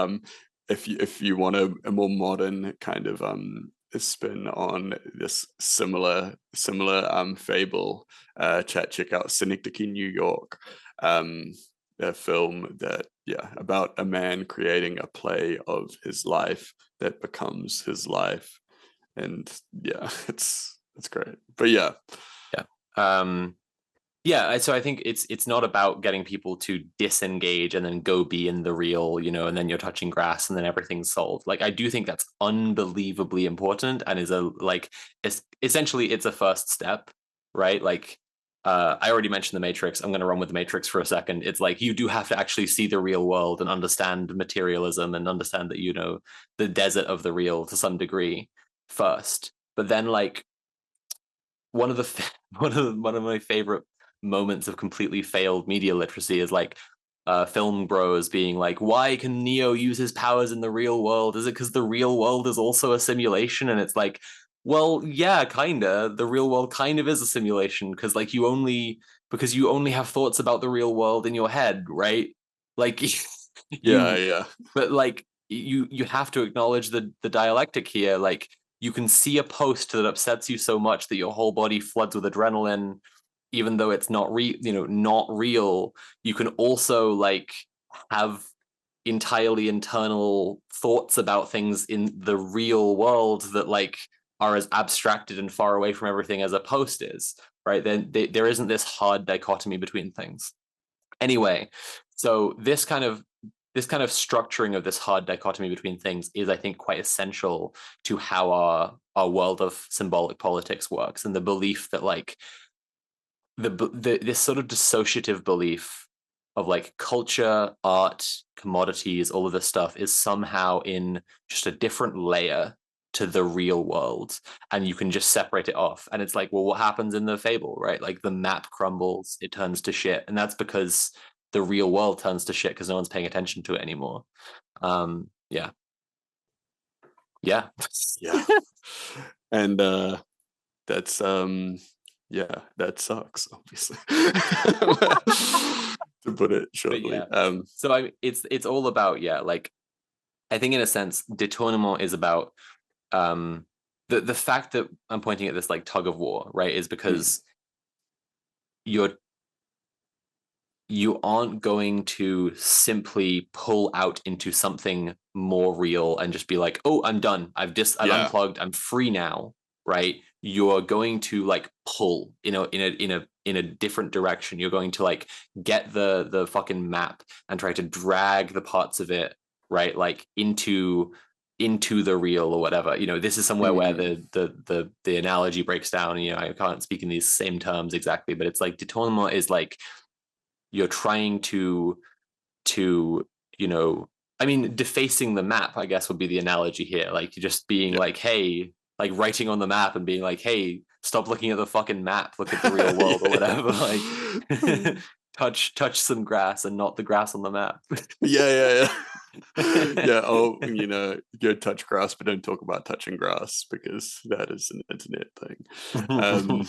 if you want a more modern kind of spin on this similar fable, check out Synecdoche, New York, a film that about a man creating a play of his life that becomes his life, and it's great. But yeah. Yeah. Yeah, so I think it's not about getting people to disengage and then go be in the real, and then you're touching grass and then everything's solved. Like I do think that's unbelievably important and is essentially it's a first step, right? Like I already mentioned the Matrix. I'm going to run with the Matrix for a second. It's like you do have to actually see the real world and understand materialism and understand that the desert of the real to some degree first. But then like one of the one of my favorite moments of completely failed media literacy is like film bros being like, why can Neo use his powers in the real world? Is it because the real world is also a simulation? And it's like, well, yeah, kinda. The real world kind of is a simulation because like because you only have thoughts about the real world in your head, right? Like Yeah, you yeah. but like you have to acknowledge the dialectic here. Like you can see a post that upsets you so much that your whole body floods with adrenaline, even though it's not real. You can also like have entirely internal thoughts about things in the real world that like are as abstracted and far away from everything as a post is, right? Then there isn't this hard dichotomy between things. Anyway, so this kind of structuring of this hard dichotomy between things is, I think, quite essential to how our world of symbolic politics works, and the belief that like this sort of dissociative belief of like culture, art, commodities, all of this stuff is somehow in just a different layer to the real world, and you can just separate it off. And it's like, well, what happens in the fable, right? Like the map crumbles, it turns to shit, and that's because the real world turns to shit because no one's paying attention to it anymore. Yeah, yeah. Yeah. And that's yeah, that sucks, obviously. To put it But shortly. yeah, so it's all about, yeah, like I think in a sense détournement is about the fact that I'm pointing at this like tug of war, right, is Mm, because you're you aren't going to simply pull out into something more real and just be like, oh, I'm done, I've yeah. unplugged, I'm free now, right? You're going to like pull, in a different direction. You're going to like get the fucking map and try to drag the parts of it, right, like into the real or whatever. This is somewhere where Mm, the analogy breaks down. I can't speak in these same terms exactly, but it's like détournement is like you're trying to I mean, defacing the map, I guess, would be the analogy here. Like just being yeah. like, hey, like writing on the map and being like, hey, stop looking at the fucking map, look at the real world or Yeah, whatever. Like yeah. touch some grass and not the grass on the map. Yeah, yeah, yeah. Yeah, oh, go touch grass, but don't talk about touching grass because that is an internet thing. Um,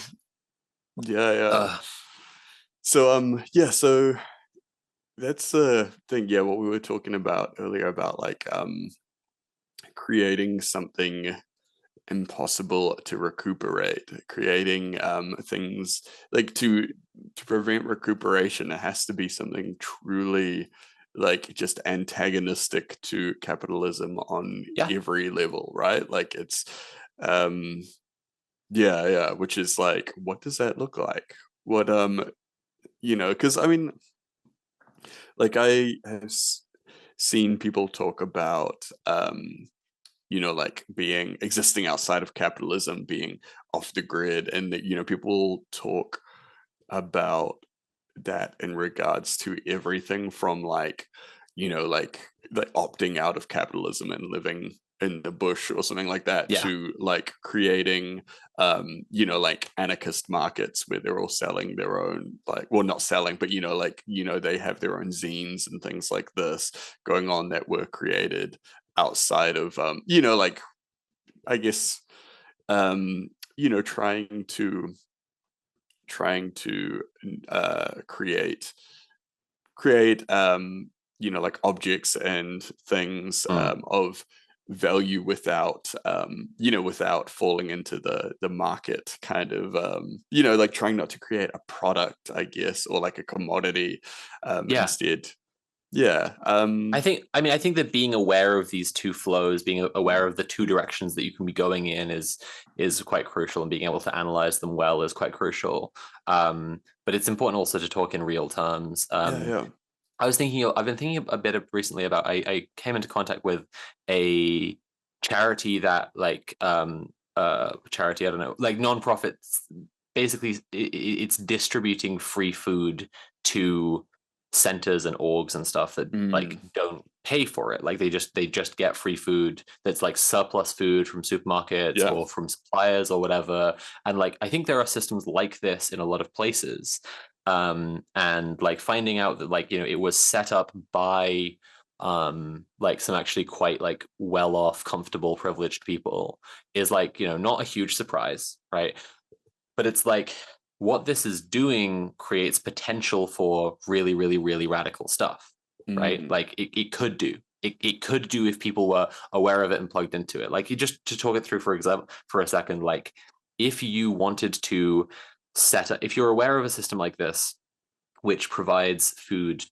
yeah, yeah. uh, So, yeah, so that's the thing. Yeah, what we were talking about earlier about like creating something impossible to recuperate, creating things like to prevent recuperation. It has to be something truly like just antagonistic to capitalism on yeah. every level, right? Like it's um yeah, yeah, which is like, what does that look like? What because I mean, like I have seen people talk about like being existing outside of capitalism, being off the grid, and that people talk about that in regards to everything from like opting out of capitalism and living in the bush or something like that Yeah. to like creating like anarchist markets where they're all selling their own, like, well, not selling, but they have their own zines and things like this going on that were created outside of like, I guess, um trying to create like objects and things Mm. of value without without falling into the market kind of like trying not to create a product, I guess, or like a commodity, Yeah. instead. Yeah. I think that being aware of these two flows, being aware of the two directions that you can be going in is quite crucial, and being able to analyze them well is quite crucial. but it's important also to talk in real terms. Yeah. I've been thinking a bit recently about, I came into contact with a charity that like charity, I don't know, like nonprofits, basically it's distributing free food to centers and orgs and stuff that like Mm, don't pay for it. Like they just get free food that's like surplus food from supermarkets yeah. or from suppliers or whatever. And like I think there are systems like this in a lot of places. And like finding out that, like, it was set up by like some actually quite like well off, comfortable, privileged people is like, not a huge surprise, right? But it's like what this is doing creates potential for really, really, really radical stuff, right? Mm, Like it could do. It could do if people were aware of it and plugged into it. Like, you just to talk it through, for example, for a second, like if you wanted to set up, if you're aware of a system like this, which provides food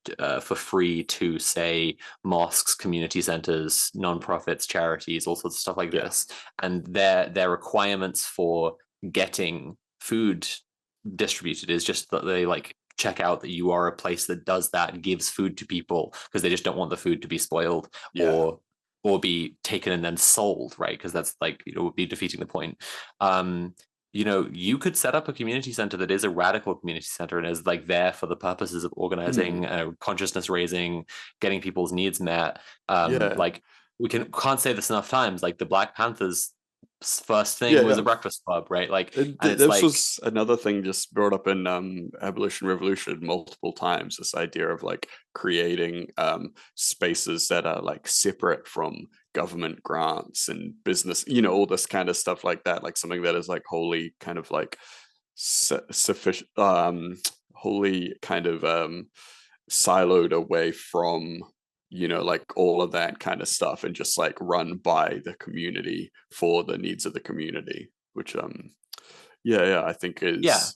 for free to, say, mosques, community centers, nonprofits, charities, all sorts of stuff like yeah. this, and their requirements for getting food distributed is just that they like check out that you are a place that does that, gives food to people, because they just don't want the food to be spoiled Yeah. or be taken and then sold, right? Because that's like, would be defeating the point. um you could set up a community center that is a radical community center and is like there for the purposes of organizing, Mm, consciousness raising, getting people's needs met. yeah. Like, we can't say this enough times, like the Black Panthers first thing was Yeah. a breakfast club, right? Like, and it's This like, was another thing just brought up in Abolition Revolution multiple times. This idea of like creating spaces that are like separate from government grants and business, all this kind of stuff like that. Like something that is like wholly kind of like sufficient, wholly kind of siloed away from like all of that kind of stuff and just like run by the community for the needs of the community, which yeah, I think yeah. is,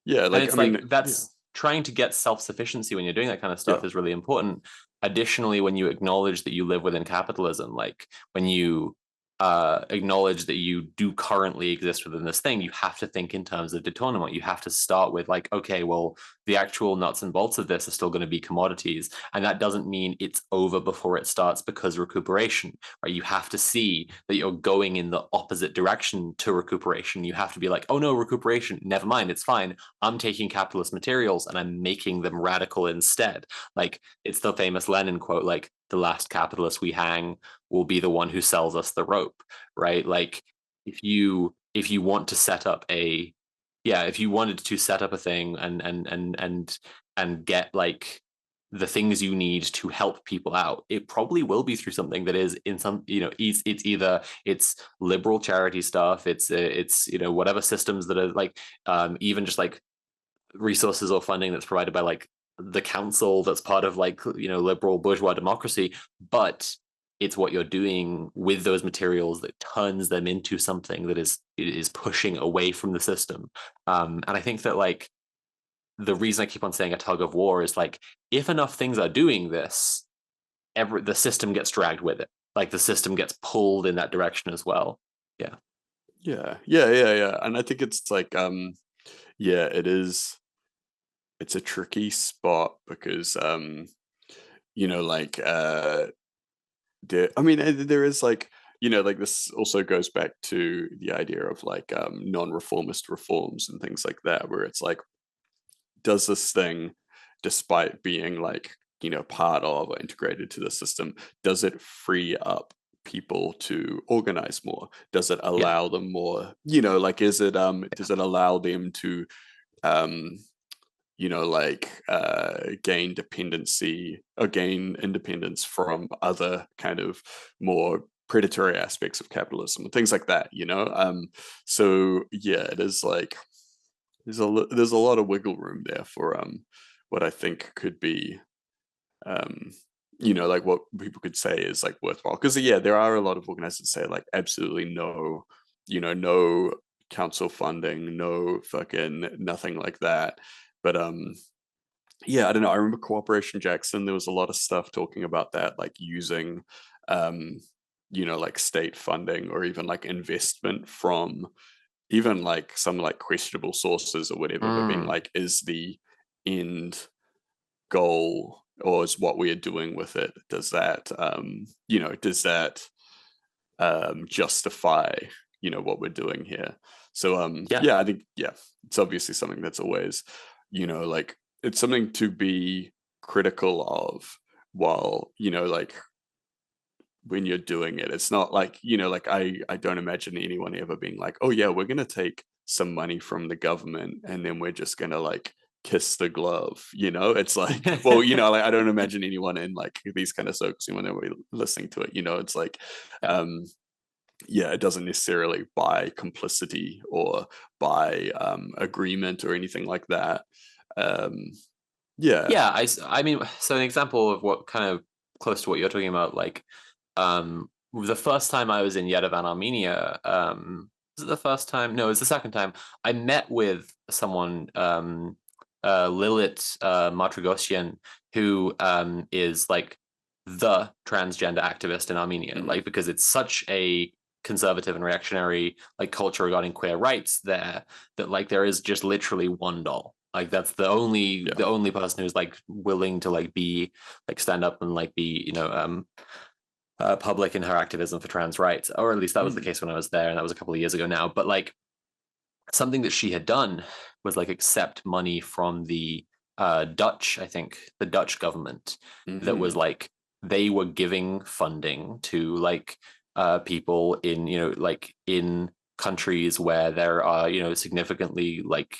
yeah, And like I it's mean, like, yeah, that's trying to get self-sufficiency when you're doing that kind of yeah. stuff is really important. Additionally, when you acknowledge that you live within capitalism, like when you acknowledge that you do currently exist within this thing, you have to think in terms of detournement. You have to start with like, okay, well, the actual nuts and bolts of this are still going to be commodities, and that doesn't mean it's over before it starts, because recuperation, right? You have to see that you're going in the opposite direction to recuperation. You have to be like, oh no, recuperation, never mind, it's fine. I'm taking capitalist materials and I'm making them radical instead. Like, it's the famous Lenin quote, like, the last capitalist we hang will be the one who sells us the rope, right? Like, if you want to set up a, yeah, if you wanted to set up a thing and get like the things you need to help people out, it probably will be through something that is in some, it's either it's liberal charity stuff, it's whatever systems that are like, even just like resources or funding that's provided by like the council that's part of like, liberal bourgeois democracy. But it's what you're doing with those materials that turns them into something that is pushing away from the system. And I think that, like, the reason I keep on saying a tug of war is like, if enough things are doing this, the system gets dragged with it. Like, the system gets pulled in that direction as well. Yeah. Yeah, and I think it's like yeah, it's a tricky spot because like I mean, there is like, like this also goes back to the idea of like non-reformist reforms and things like that, where it's like, does this thing, despite being like, part of or integrated to the system, does it free up people to organize more? Does it Yeah. allow them more, like, does it allow them to um like gain dependency or gain independence from other kind of more predatory aspects of capitalism and things like that, so yeah, it is like there's a lot of wiggle room there for what I think could be um like what people could say is like worthwhile, because yeah, there are a lot of organizations that say like absolutely no, no council funding, no fucking nothing like that. But yeah, I don't know, I remember Cooperation Jackson, there was a lot of stuff talking about that, like using um like state funding or even like investment from even like some like questionable sources or whatever, but being like, is the end goal, or is what we're doing with it, does that does that justify what we're doing here? So Yeah. yeah, I think it's obviously something that's always like it's something to be critical of, while like when you're doing it, it's not like like I don't imagine anyone ever being like, oh yeah, we're gonna take some money from the government and then we're just gonna like kiss the glove. It's like, well, like I don't imagine anyone in like these kind of circles when they're listening to it. It's like Yeah. um yeah, it doesn't necessarily by complicity or by agreement or anything like that. um yeah. Yeah, I mean, so an example of what kind of close to what you're talking about, like, the first time I was in Yerevan, Armenia, was it the first time? No, it was the second time. I met with someone, Lilit Matrigosyan, who is like the transgender activist in Armenia, like because it's such a conservative and reactionary like culture regarding queer rights there, that like there is just literally one doll. Like that's the only person who's like willing to like be like stand up and like be public in her activism for trans rights, or at least that was the case when I was there, and that was a couple of years ago now. But like something that she had done was like accept money from the Dutch, I think the Dutch government, that was like they were giving funding to like people in like in countries where there are significantly like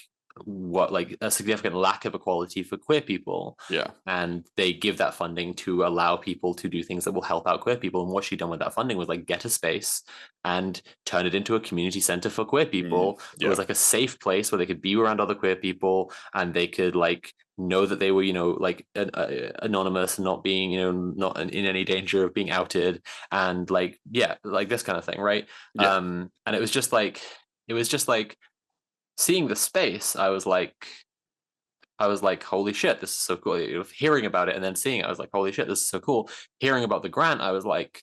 what like a significant lack of equality for queer people, Yeah. and they give that funding to allow people to do things that will help out queer people. And what she'd done with that funding was like get a space and turn it into a community center for queer people. It Yeah. was like a safe place where they could be around other queer people, and they could like know that they were like anonymous and not being not in any danger of being outed, and like like this kind of thing, right? Yeah. And it was just like seeing the space, I was like, holy shit, this is so cool. Hearing about it and then seeing it, I was like, holy shit, this is so cool. Hearing about the grant, I was like,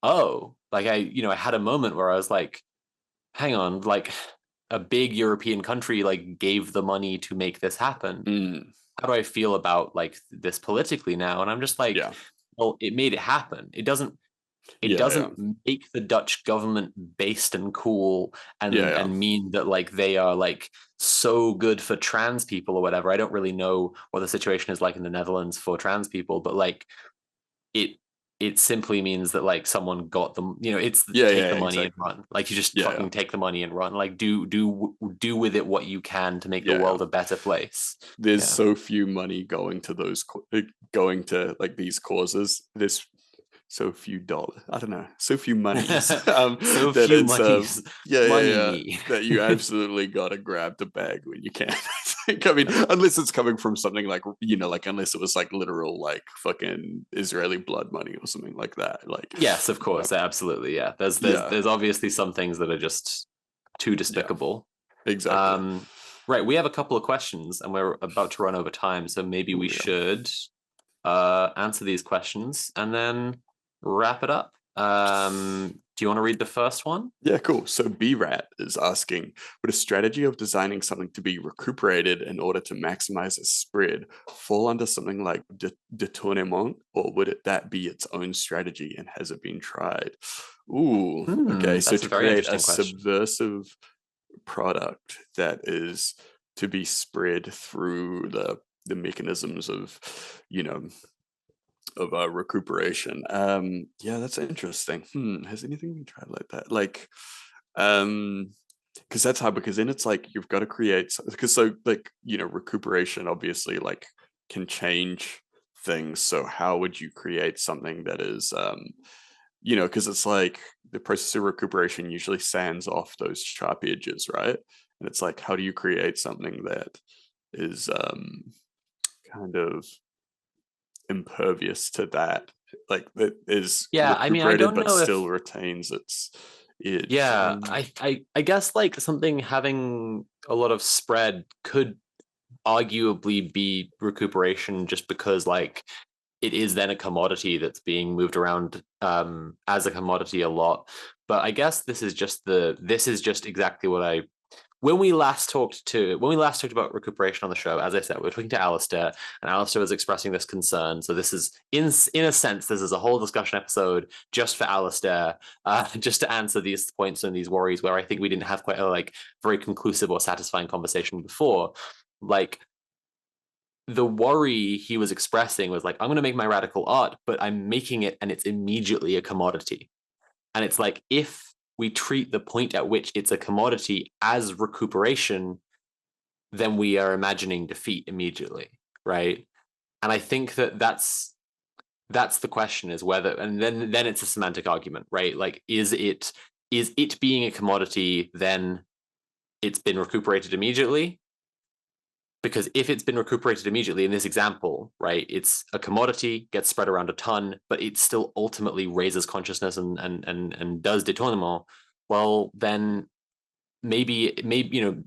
oh, like I had a moment where I was like, hang on, like a big European country like gave the money to make this happen. How do I feel about like this politically now? And I'm just like, Yeah. well, it made it happen. It Yeah. doesn't make the Dutch government based and cool Yeah. and mean that like they are like so good for trans people or whatever. I don't really know what the situation is like in the Netherlands for trans people, but like it it simply means that like someone got them, it's Yeah. take Yeah. the money and Exactly. run. Like you just Yeah. fucking take the money and run. Like do with it what you can to make the Yeah. world a better place. There's Yeah. so few money going to going to like these causes. There's so few dollars. I don't know. So few monies. So That few it's monies. Money yeah. me. That you absolutely gotta grab the bag when you can. I mean, unless it's coming from something like like unless it was like literal like fucking Israeli blood money or something like that. Like Yes, of course, absolutely. Yeah. yeah, There's obviously some things that are just too yeah, despicable. exactly. Um, right, we have a couple of questions and we're about to run over time, so maybe we Ooh, yeah. should answer these questions and then wrap it up. Do you want to read the first one? Yeah, cool. So BRAT is asking, would a strategy of designing something to be recuperated in order to maximize its spread fall under something like détournement, or would that be its own strategy, and has it been tried? Ooh, okay. So That's a to very create a interesting question. subversive product that is to be spread through the mechanisms of, you know, of recuperation. Yeah, that's interesting. Has anything been tried like that? Like, because that's hard, because then it's like you've got to create, because so like recuperation obviously like can change things. So how would you create something that is because it's like the process of recuperation usually sands off those sharp edges, right? And it's like, how do you create something that is kind of impervious to that, like that is Yeah, I mean, I recuperated don't but know still if retains its edge. yeah, I guess like something having a lot of spread could arguably be recuperation just because like it is then a commodity that's being moved around as a commodity a lot. But I guess this is just exactly what I when we last talked about recuperation on the show, as I said, we were talking to Alistair, and Alistair was expressing this concern. So this is, in a sense, this is a whole discussion episode just for Alistair, just to answer these points and these worries where I think we didn't have quite a like very conclusive or satisfying conversation before. Like, the worry he was expressing was like, I'm going to make my radical art, but I'm making it and it's immediately a commodity. And it's like, if we treat the point at which it's a commodity as recuperation, then we are imagining defeat immediately, right? And I think that that's the question, is whether, and then it's a semantic argument, right? Like, is it being a commodity, then it's been recuperated immediately? Because if it's been recuperated immediately in this example, right, it's a commodity, gets spread around a ton, but it still ultimately raises consciousness and does détournement, well, then maybe,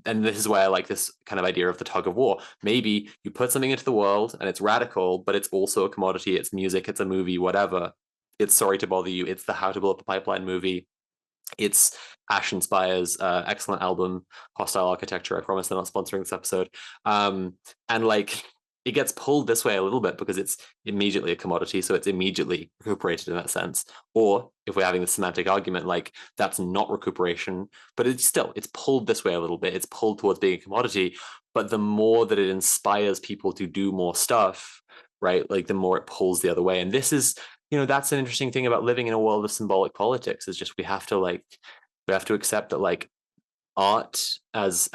and this is why I like this kind of idea of the tug of war. Maybe you put something into the world and it's radical, but it's also a commodity. It's music, it's a movie, whatever. It's Sorry to Bother You. It's the How to Blow Up a Pipeline movie. It's Ash Inspire's excellent album, Hostile Architecture. I promise they're not sponsoring this episode. And like, it gets pulled this way a little bit because it's immediately a commodity, so it's immediately recuperated in that sense. Or if we're having the semantic argument, like, that's not recuperation, but it's pulled this way a little bit. It's pulled towards being a commodity, but the more that it inspires people to do more stuff, right, like, the more it pulls the other way. And this is, that's an interesting thing about living in a world of symbolic politics, is just we have to accept that, like, art as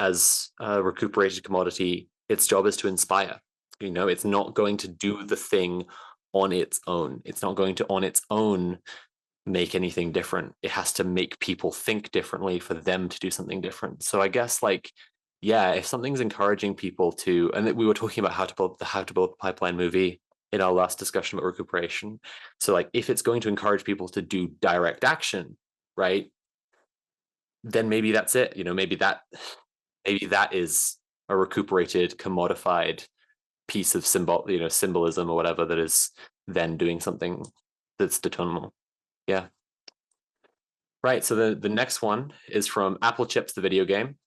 a recuperated commodity, its job is to inspire. It's not going to do the thing on its own. It's not going to on its own make anything different. It has to make people think differently for them to do something different. So I guess, like, yeah, if something's encouraging people to, and we were talking about how to build a pipeline movie in our last discussion about recuperation. So, like, if it's going to encourage people to do direct action, right, then maybe that's it. Maybe that is a recuperated, commodified piece of symbolism or whatever, that is then doing something that's détournement. Yeah. Right. So the next one is from Apple Chips, the video game.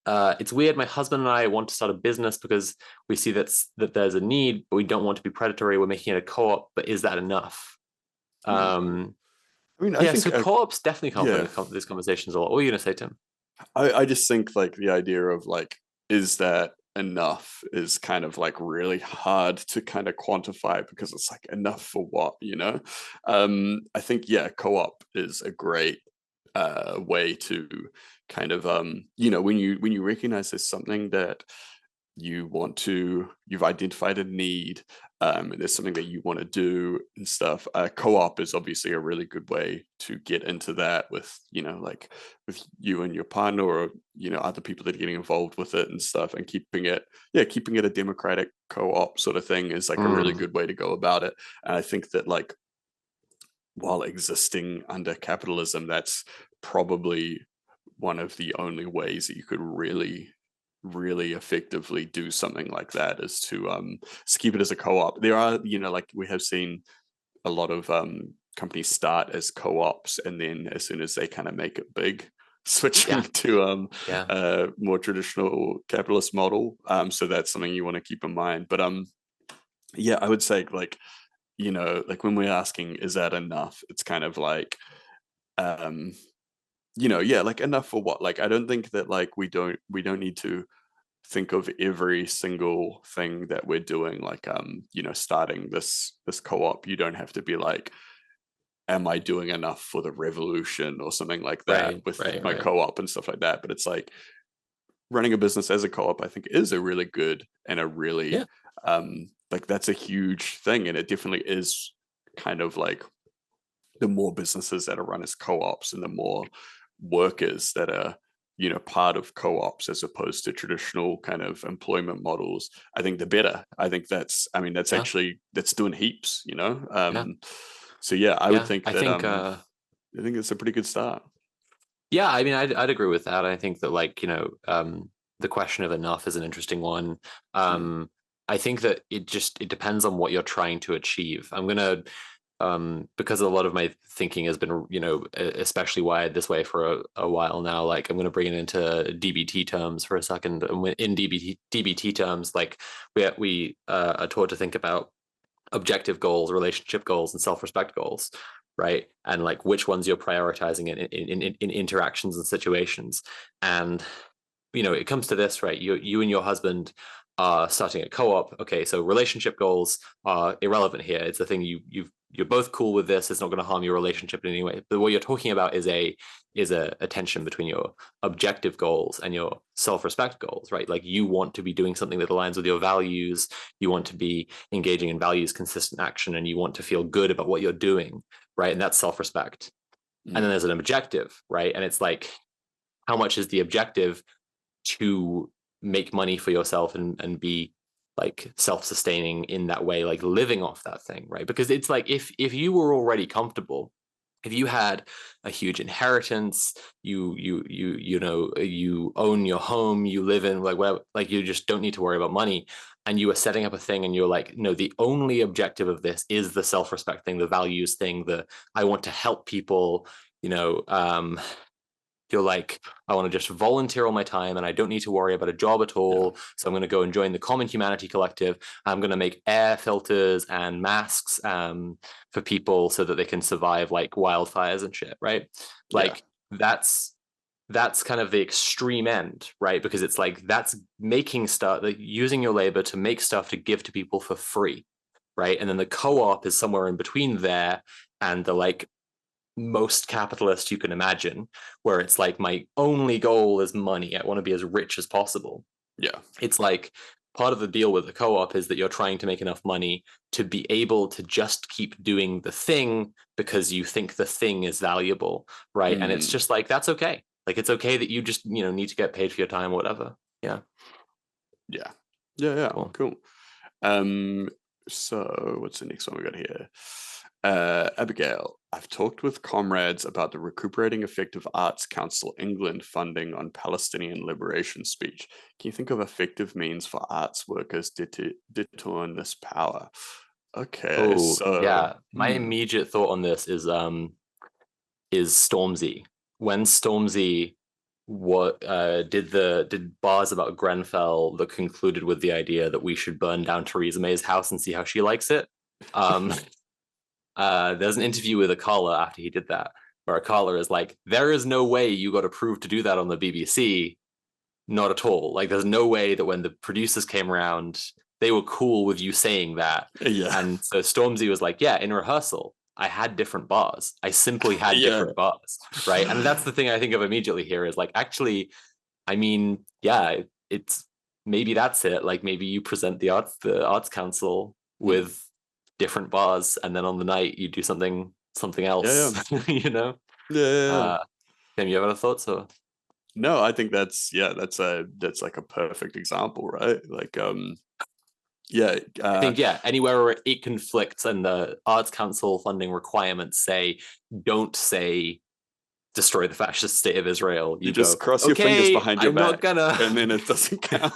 It's weird. My husband and I want to start a business because we see that there's a need, but we don't want to be predatory. We're making it a co-op, but is that enough? I mean, I think so co-ops definitely come yeah. up in these conversations a lot. What are you going to say, Tim? I just think, like, the idea of, like, is that enough is kind of, like, really hard to kind of quantify, because it's like, enough for what, I think, yeah, co-op is a great way to kind of when you recognize there's something that you've identified a need, and there's something that you want to do and stuff. Co-op is obviously a really good way to get into that with, like, with you and your partner, or other people that are getting involved with it and stuff, and keeping it a democratic co-op sort of thing is, like, a really good way to go about it. And I think that, like, while existing under capitalism, that's probably one of the only ways that you could really effectively do something like that, is to keep it as a co-op. There are, like, we have seen a lot of companies start as co-ops, and then as soon as they kind of make it big, switching to a more traditional capitalist model. So that's something you want to keep in mind. But yeah, I would say, like, like, when we're asking, is that enough, it's kind of like, like, enough for what? Like, I don't think that, like, we don't need to think of every single thing that we're doing, like, starting this co-op. You don't have to be like, am I doing enough for the revolution or something like that with my co-op and stuff like that. But it's like, running a business as a co-op, I think, is a really good and a really like, that's a huge thing. And it definitely is kind of like, the more businesses that are run as co-ops, and the more workers that are part of co-ops, as opposed to traditional kind of employment models, I think the better. I think that's actually, that's doing heaps. So yeah, I would think that I think it's a pretty good start. Yeah, I mean, I'd agree with that. I think that, like, the question of enough is an interesting one. I think that it depends on what you're trying to achieve. because a lot of my thinking has been, especially wired this way for a while now. Like I'm going to bring it into DBT terms for a second. And in DBT terms, like we are taught to think about objective goals, relationship goals, and self-respect goals, right? And like which ones you're prioritizing in interactions and situations. And it comes to this, right? You and your husband are starting a co-op. Okay, so relationship goals are irrelevant here. It's the thing you're both cool with this. It's not going to harm your relationship in any way. But what you're talking about is a tension between your objective goals and your self-respect goals, right? Like you want to be doing something that aligns with your values. You want to be engaging in values consistent action, and you want to feel good about what you're doing, right? And that's self-respect. And then there's an objective, right? And it's like, how much is the objective to make money for yourself and be like self-sustaining in that way, like living off that thing, right? Because it's like if you were already comfortable, if you had a huge inheritance, you own your home, you live in like where, like you just don't need to worry about money, and you are setting up a thing and you're like, no, the only objective of this is the self-respect thing, the values thing, the I want to help people, you're like, I want to just volunteer all my time and I don't need to worry about a job at all. Yeah. So I'm going to go and join the Common Humanity Collective. I'm going to make air filters and masks for people so that they can survive like wildfires and shit, right? Like that's kind of the extreme end, right? Because it's like that's making stuff, like using your labor to make stuff to give to people for free, right? And then the co-op is somewhere in between there and the like most capitalist you can imagine, where it's like my only goal is money. I want to be as rich as possible. Yeah. It's like part of the deal with the co-op is that you're trying to make enough money to be able to just keep doing the thing because you think the thing is valuable, right? And it's just like, that's okay. Like, it's okay that you just, need to get paid for your time or whatever. Yeah. Yeah. Cool. So what's the next one we got here? Abigail, I've talked with comrades about the Recuperating Effective Arts Council England funding on Palestinian liberation speech. Can you think of effective means for arts workers to determine this power? Okay, yeah. My immediate thought on this is Stormzy. When Stormzy did bars about Grenfell that concluded with the idea that we should burn down Theresa May's house and see how she likes it. There's an interview with Akala after he did that, where Akala is like, there is no way you got approved to do that on the BBC. Not at all. Like, there's no way that when the producers came around, they were cool with you saying that. Yeah. And so Stormzy was like, yeah, in rehearsal, I had different bars. I simply had different bars, right? And that's the thing I think of immediately here is like, actually, I mean, yeah, it's maybe that's it. Like maybe you present the arts council with different bars, and then on the night you do something else. Yeah. Tim, you have other thoughts or? No, I think that's like a perfect example, right? Like I think anywhere where it conflicts and the arts council funding requirements say don't say destroy the fascist state of Israel, you just cross your fingers behind your back, and then it doesn't count.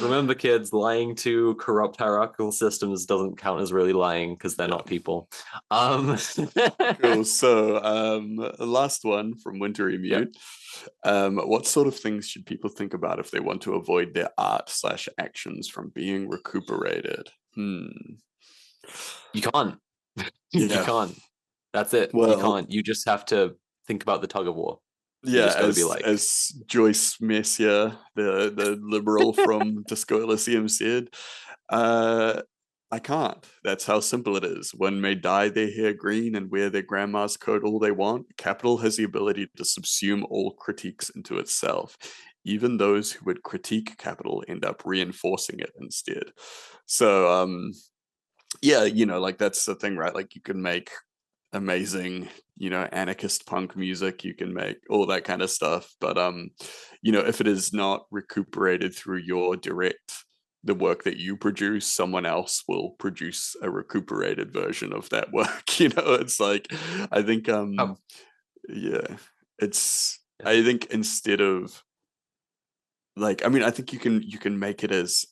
Remember, kids, lying to corrupt hierarchical systems doesn't count as really lying because they're not people. Cool. So last one from Wintry Mute. What sort of things should people think about if they want to avoid their art/actions from being recuperated? You can't. You can't. That's it. Well, you can't. You just have to think about the tug of war. As Joyce Messier, the liberal from Disco Elysium said, I can't. That's how simple it is. One may dye their hair green and wear their grandma's coat all they want. Capital has the ability to subsume all critiques into itself. Even those who would critique capital end up reinforcing it instead. So, like that's the thing, right? Like you can make amazing anarchist punk music, you can make all that kind of stuff, but if it is not recuperated through the work that you produce, someone else will produce a recuperated version of that work. It's like I think I think instead of like, I mean, I think you can make it as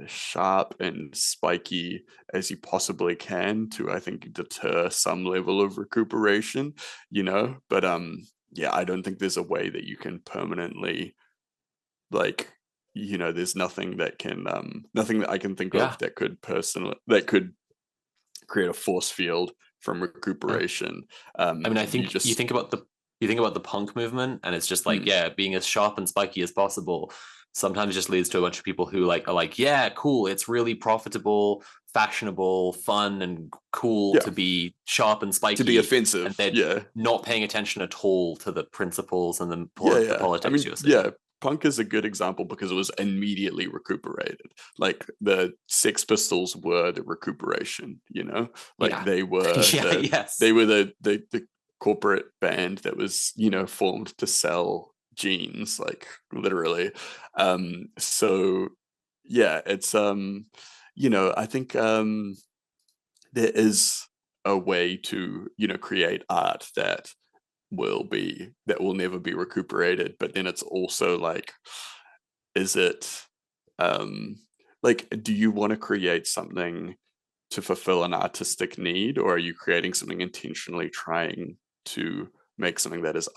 sharp and spiky as you possibly can to, I think, deter some level of recuperation, you know. But yeah, I don't think there's a way that you can permanently, like, you know, there's nothing that can nothing that I can think Yeah. of that could create a force field from Yeah. recuperation. I mean, I You think just you think about the punk movement, and it's just like, mm, yeah, being as sharp and spiky as possible. Sometimes it just leads to a bunch of people who like are like, yeah, cool, it's really profitable, fashionable, fun, and cool yeah, to be sharp and to be spiky, and offensive. they're Yeah. not paying attention at all to the principles and Yeah, the yeah. I politics mean, you're seeing. yeah, punk is a good example because it was immediately recuperated. Like the Sex Pistols were the recuperation, you know? Like Yeah. Yeah, they yes. were the corporate band that was, you know, formed to sell jeans, like literally. So yeah, it's you know, I think there is a way to, you know, create art that will never be recuperated, but then it's also like, is it um like, do you want to create something to fulfill an artistic need, or are you creating something intentionally trying to make something that is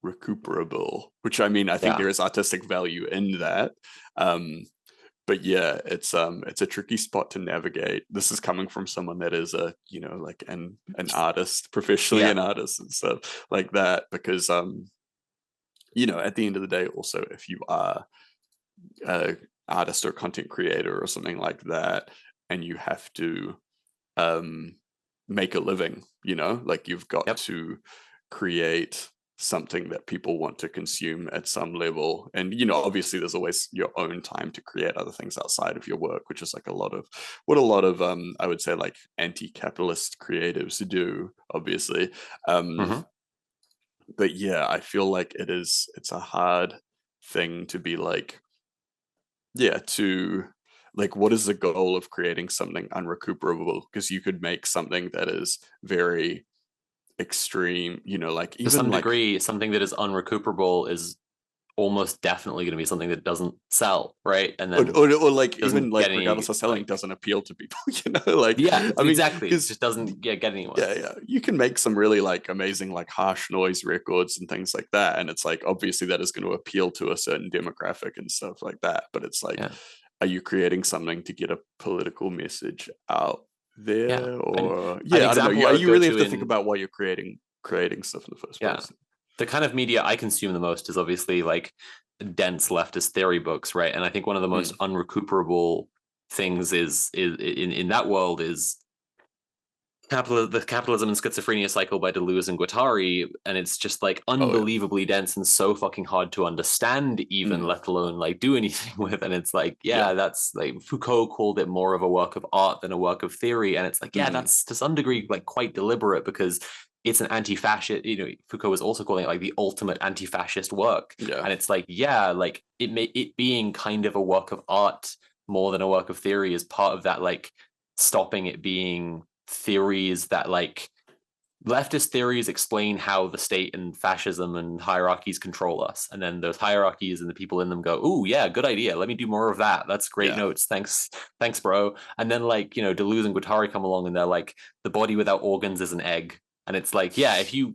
unrecuperable? Which, I mean, I think Yeah. there is artistic value in that. um but yeah, it's a tricky spot to navigate. This is coming from someone that is a, you know, like an artist, professionally Yeah. an artist and stuff like that, because you know, at the end of the day, also, if you are a artist or content creator or something like that, and you have to um make a living, you know, like you've got Yep. to create something that people want to consume at some level. And, you know, obviously there's always your own time to create other things outside of your work, which is like a lot of what a lot of I would say, like, anti-capitalist creatives do, obviously. um Hmm. but yeah, I feel like it's a hard thing to be like, yeah, to, like, what is the goal of creating something unrecuperable? Because you could make something that is very extreme, you know, like To even some like, degree, something that is unrecuperable is almost definitely going to be something that doesn't sell, right? And then or like, even doesn't get like, regardless any of selling, like, doesn't appeal to people, you know, like, yeah, I mean, exactly. because Just doesn't get anywhere. yeah, yeah, you can make some really like amazing like harsh noise records and things like that, and it's like, obviously that is going to appeal to a certain demographic and stuff like that, but it's like, Yeah, are you creating something to get a political message out yeah. there? And Or an yeah, I don't know, example yeah, I would you go really have to to think in, about why you're creating stuff in the first yeah, place. the kind of media I consume the most is obviously like dense leftist theory books, right? And I think one of the most Mm. unrecuperable things is in that world is the capitalism and schizophrenia cycle by Deleuze and Guattari, and it's just like Oh yeah. unbelievably dense and so fucking hard to understand, even Mm. let alone like do anything with. And it's like, Yeah. yeah, that's like Foucault called it more of a work of art than a work of theory, and it's like, yeah, Mm. that's to some degree like quite deliberate because it's an anti-fascist. You know, Foucault was also calling it like the ultimate anti-fascist work, Yeah. and it's like, yeah, like it being kind of a work of art more than a work of theory is part of that, like stopping it being theories that like leftist theories explain how the state and fascism and hierarchies control us, and then those hierarchies and the people in them go, "Oh yeah, good idea, let me do more of that, that's great Yeah. notes, thanks bro." And then like, you know, Deleuze and Guattari come along and they're like, the body without organs is an egg. And it's like, yeah, if you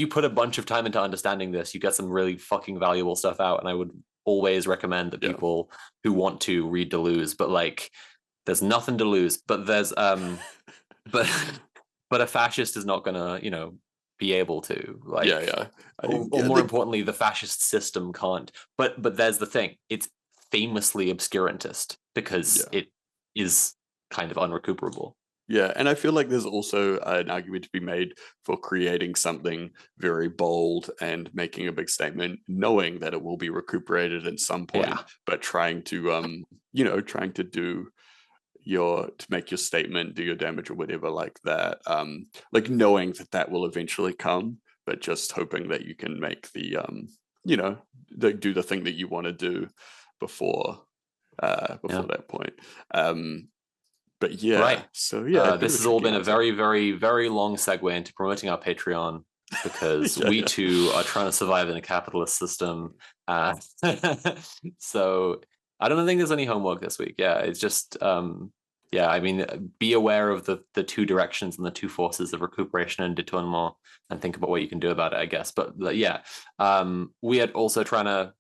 put a bunch of time into understanding this, you get some really fucking valuable stuff out. And I would always recommend that Yeah. people who want to read Deleuze, but like there's nothing to lose. But there's but but a fascist is not gonna, you know, be able to Yeah. like, Yeah. or Yeah. more Like, importantly, the fascist system can't. But there's the thing, it's famously obscurantist because yeah. it is kind of unrecuperable. Yeah, and I feel like there's also an argument to be made for creating something very bold and making a big statement, knowing that it will be recuperated at some point, Yeah, but trying to you know, trying to do your to make your statement, do your damage or whatever like that. Like knowing that that will eventually come, but just hoping that you can make the you know, do the thing that you want to do before yeah. before that point. Um but yeah, Right. so yeah, a bit of This a has all tricky been a answer. very, very, very long segue into promoting our Patreon. because we too are trying to survive in a capitalist system. So I don't think there's any homework this week. Yeah, it's just yeah, I mean, be aware of the two directions and the two forces of recuperation and détournement, and think about what you can do about it, I guess. But yeah, we are also trying to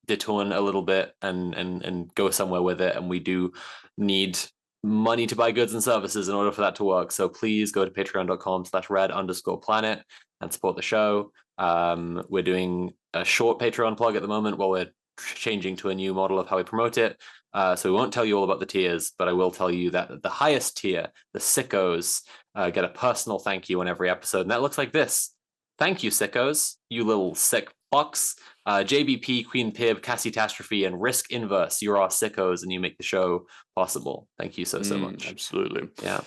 détourne a little bit and go somewhere with it, and we do need money to buy goods and services in order for that to work. So please go to patreon.com/red_planet and support the show. We're doing a short Patreon plug at the moment while we're changing to a new model of how we promote it. So we won't tell you all about the tiers, but I will tell you that the highest tier, the sickos, get a personal thank you on every episode. And that looks like this. Thank you, sickos, you little sick fucks. JBP, Queen Pib, Cassitastrophe, and Risk Inverse. You're our sickos and you make the show possible. Thank you so much. Absolutely. Yeah.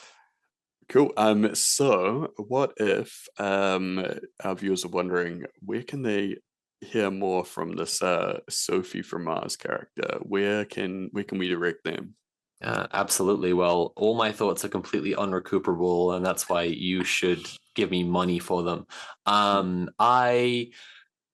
Cool. So what if our viewers are wondering, where can they hear more from this Sophie from Mars character? Where can we direct them? Absolutely. Well, all my thoughts are completely unrecuperable, and that's why you should give me money for them. I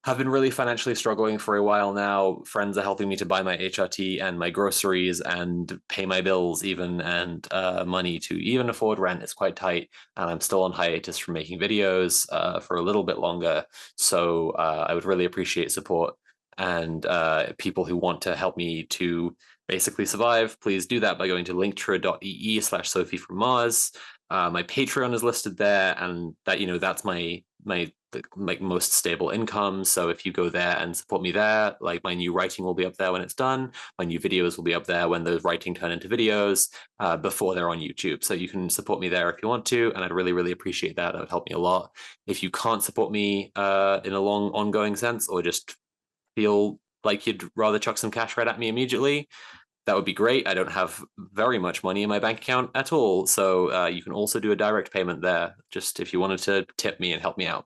have been really financially struggling for a while now. Friends are helping me to buy my HRT and my groceries and pay my bills even, and money to even afford rent is quite tight. And I'm still on hiatus from making videos for a little bit longer. So I would really appreciate support, and people who want to help me to basically survive, please do that by going to linktree.ee/Sophie from Mars. My Patreon is listed there, and that, that's my most stable income. So if you go there and support me there, like, my new writing will be up there when it's done. My new videos will be up there when those writing turn into videos before they're on YouTube. So you can support me there if you want to, and I'd really, really appreciate that. That would help me a lot. If you can't support me in a long ongoing sense, or just feel like you'd rather chuck some cash right at me immediately, that would be great. I don't have very much money in my bank account at all. So you can also do a direct payment there, just if you wanted to tip me and help me out.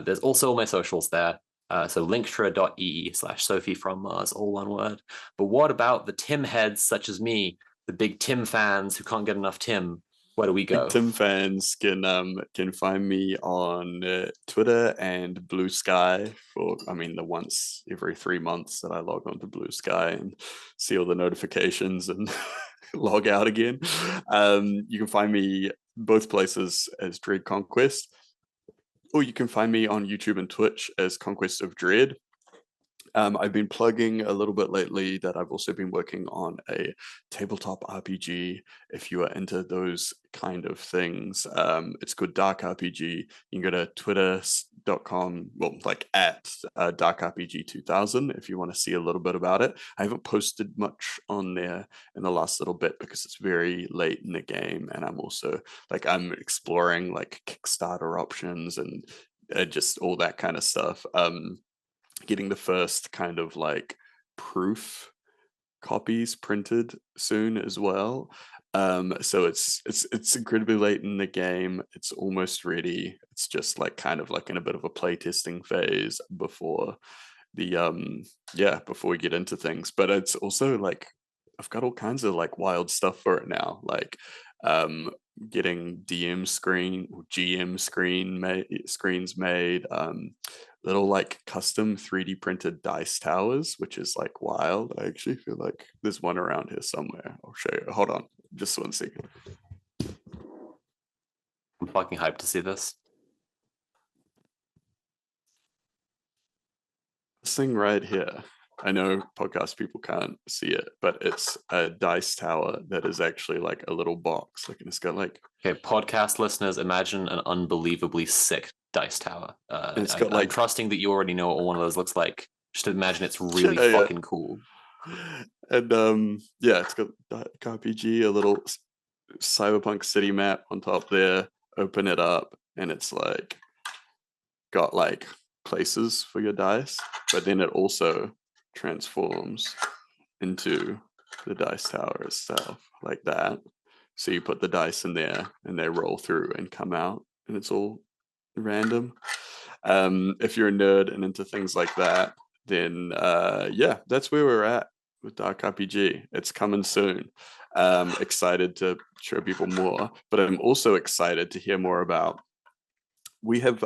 There's also my socials there. So linktree.ee/Sophie from Mars, all one word. But what about the Tim heads such as me, the big Tim fans who can't get enough Tim? Where do we go? Tim fans can find me on Twitter and Blue Sky for, the once every 3 months that I log on to Blue Sky and see all the notifications and log out again. You can find me both places as Dread Conquest, or you can find me on YouTube and Twitch as Conquest of Dread. I've been plugging a little bit lately that I've also been working on a tabletop RPG. If you are into those kind of things, it's called Dark RPG. You can go to twitter.com, at Dark RPG 2000 if you want to see a little bit about it. I haven't posted much on there in the last little bit because it's very late in the game, and I'm also I'm exploring Kickstarter options and just all that kind of stuff. Getting the first kind of proof copies printed soon as well. So it's incredibly late in the game. It's almost ready. It's just in a bit of a playtesting phase before before we get into things. But it's also I've got all kinds of wild stuff for it now. Getting GM screens made, little custom 3D printed dice towers, which is wild. I actually feel like there's one around here somewhere. I'll show you. Hold on, just 1 second. I'm fucking hyped to see this. This thing right here. I know podcast people can't see it, but it's a dice tower that is actually a little box. And it's got Okay, podcast listeners, imagine an unbelievably sick dice tower. it's got I'm trusting that you already know what one of those looks like. Just imagine it's really fucking cool. And it's got Dark RPG, a little cyberpunk city map on top there. Open it up, and it's got places for your dice, but then it also transforms into the dice tower itself, like that. So you put the dice in there and they roll through and come out, and it's all random. If you're a nerd and into things like that, then that's where we're at with Dark RPG. It's coming soon. Excited to show people more, but I'm also excited to hear more about we have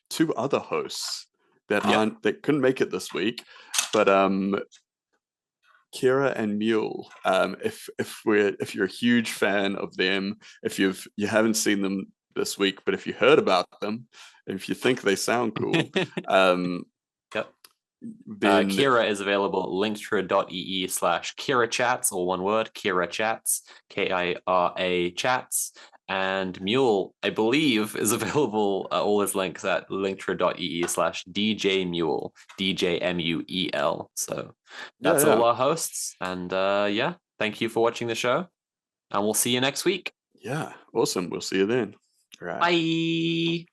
two other hosts that Yep. that couldn't make it this week, but Kira and Mule. If you're a huge fan of them, if you haven't seen them this week, but if you heard about them, if you think they sound cool, Yep. then Kira is available at linktree.ee/KiraChats, all one word, KiraChats, KIRA chats. And Mule, I believe, is available, all his links at linktree.ee/DJMule, DJMUEL. So that's all our hosts. And yeah, thank you for watching the show. And we'll see you next week. Yeah, awesome. We'll see you then. All right. Bye.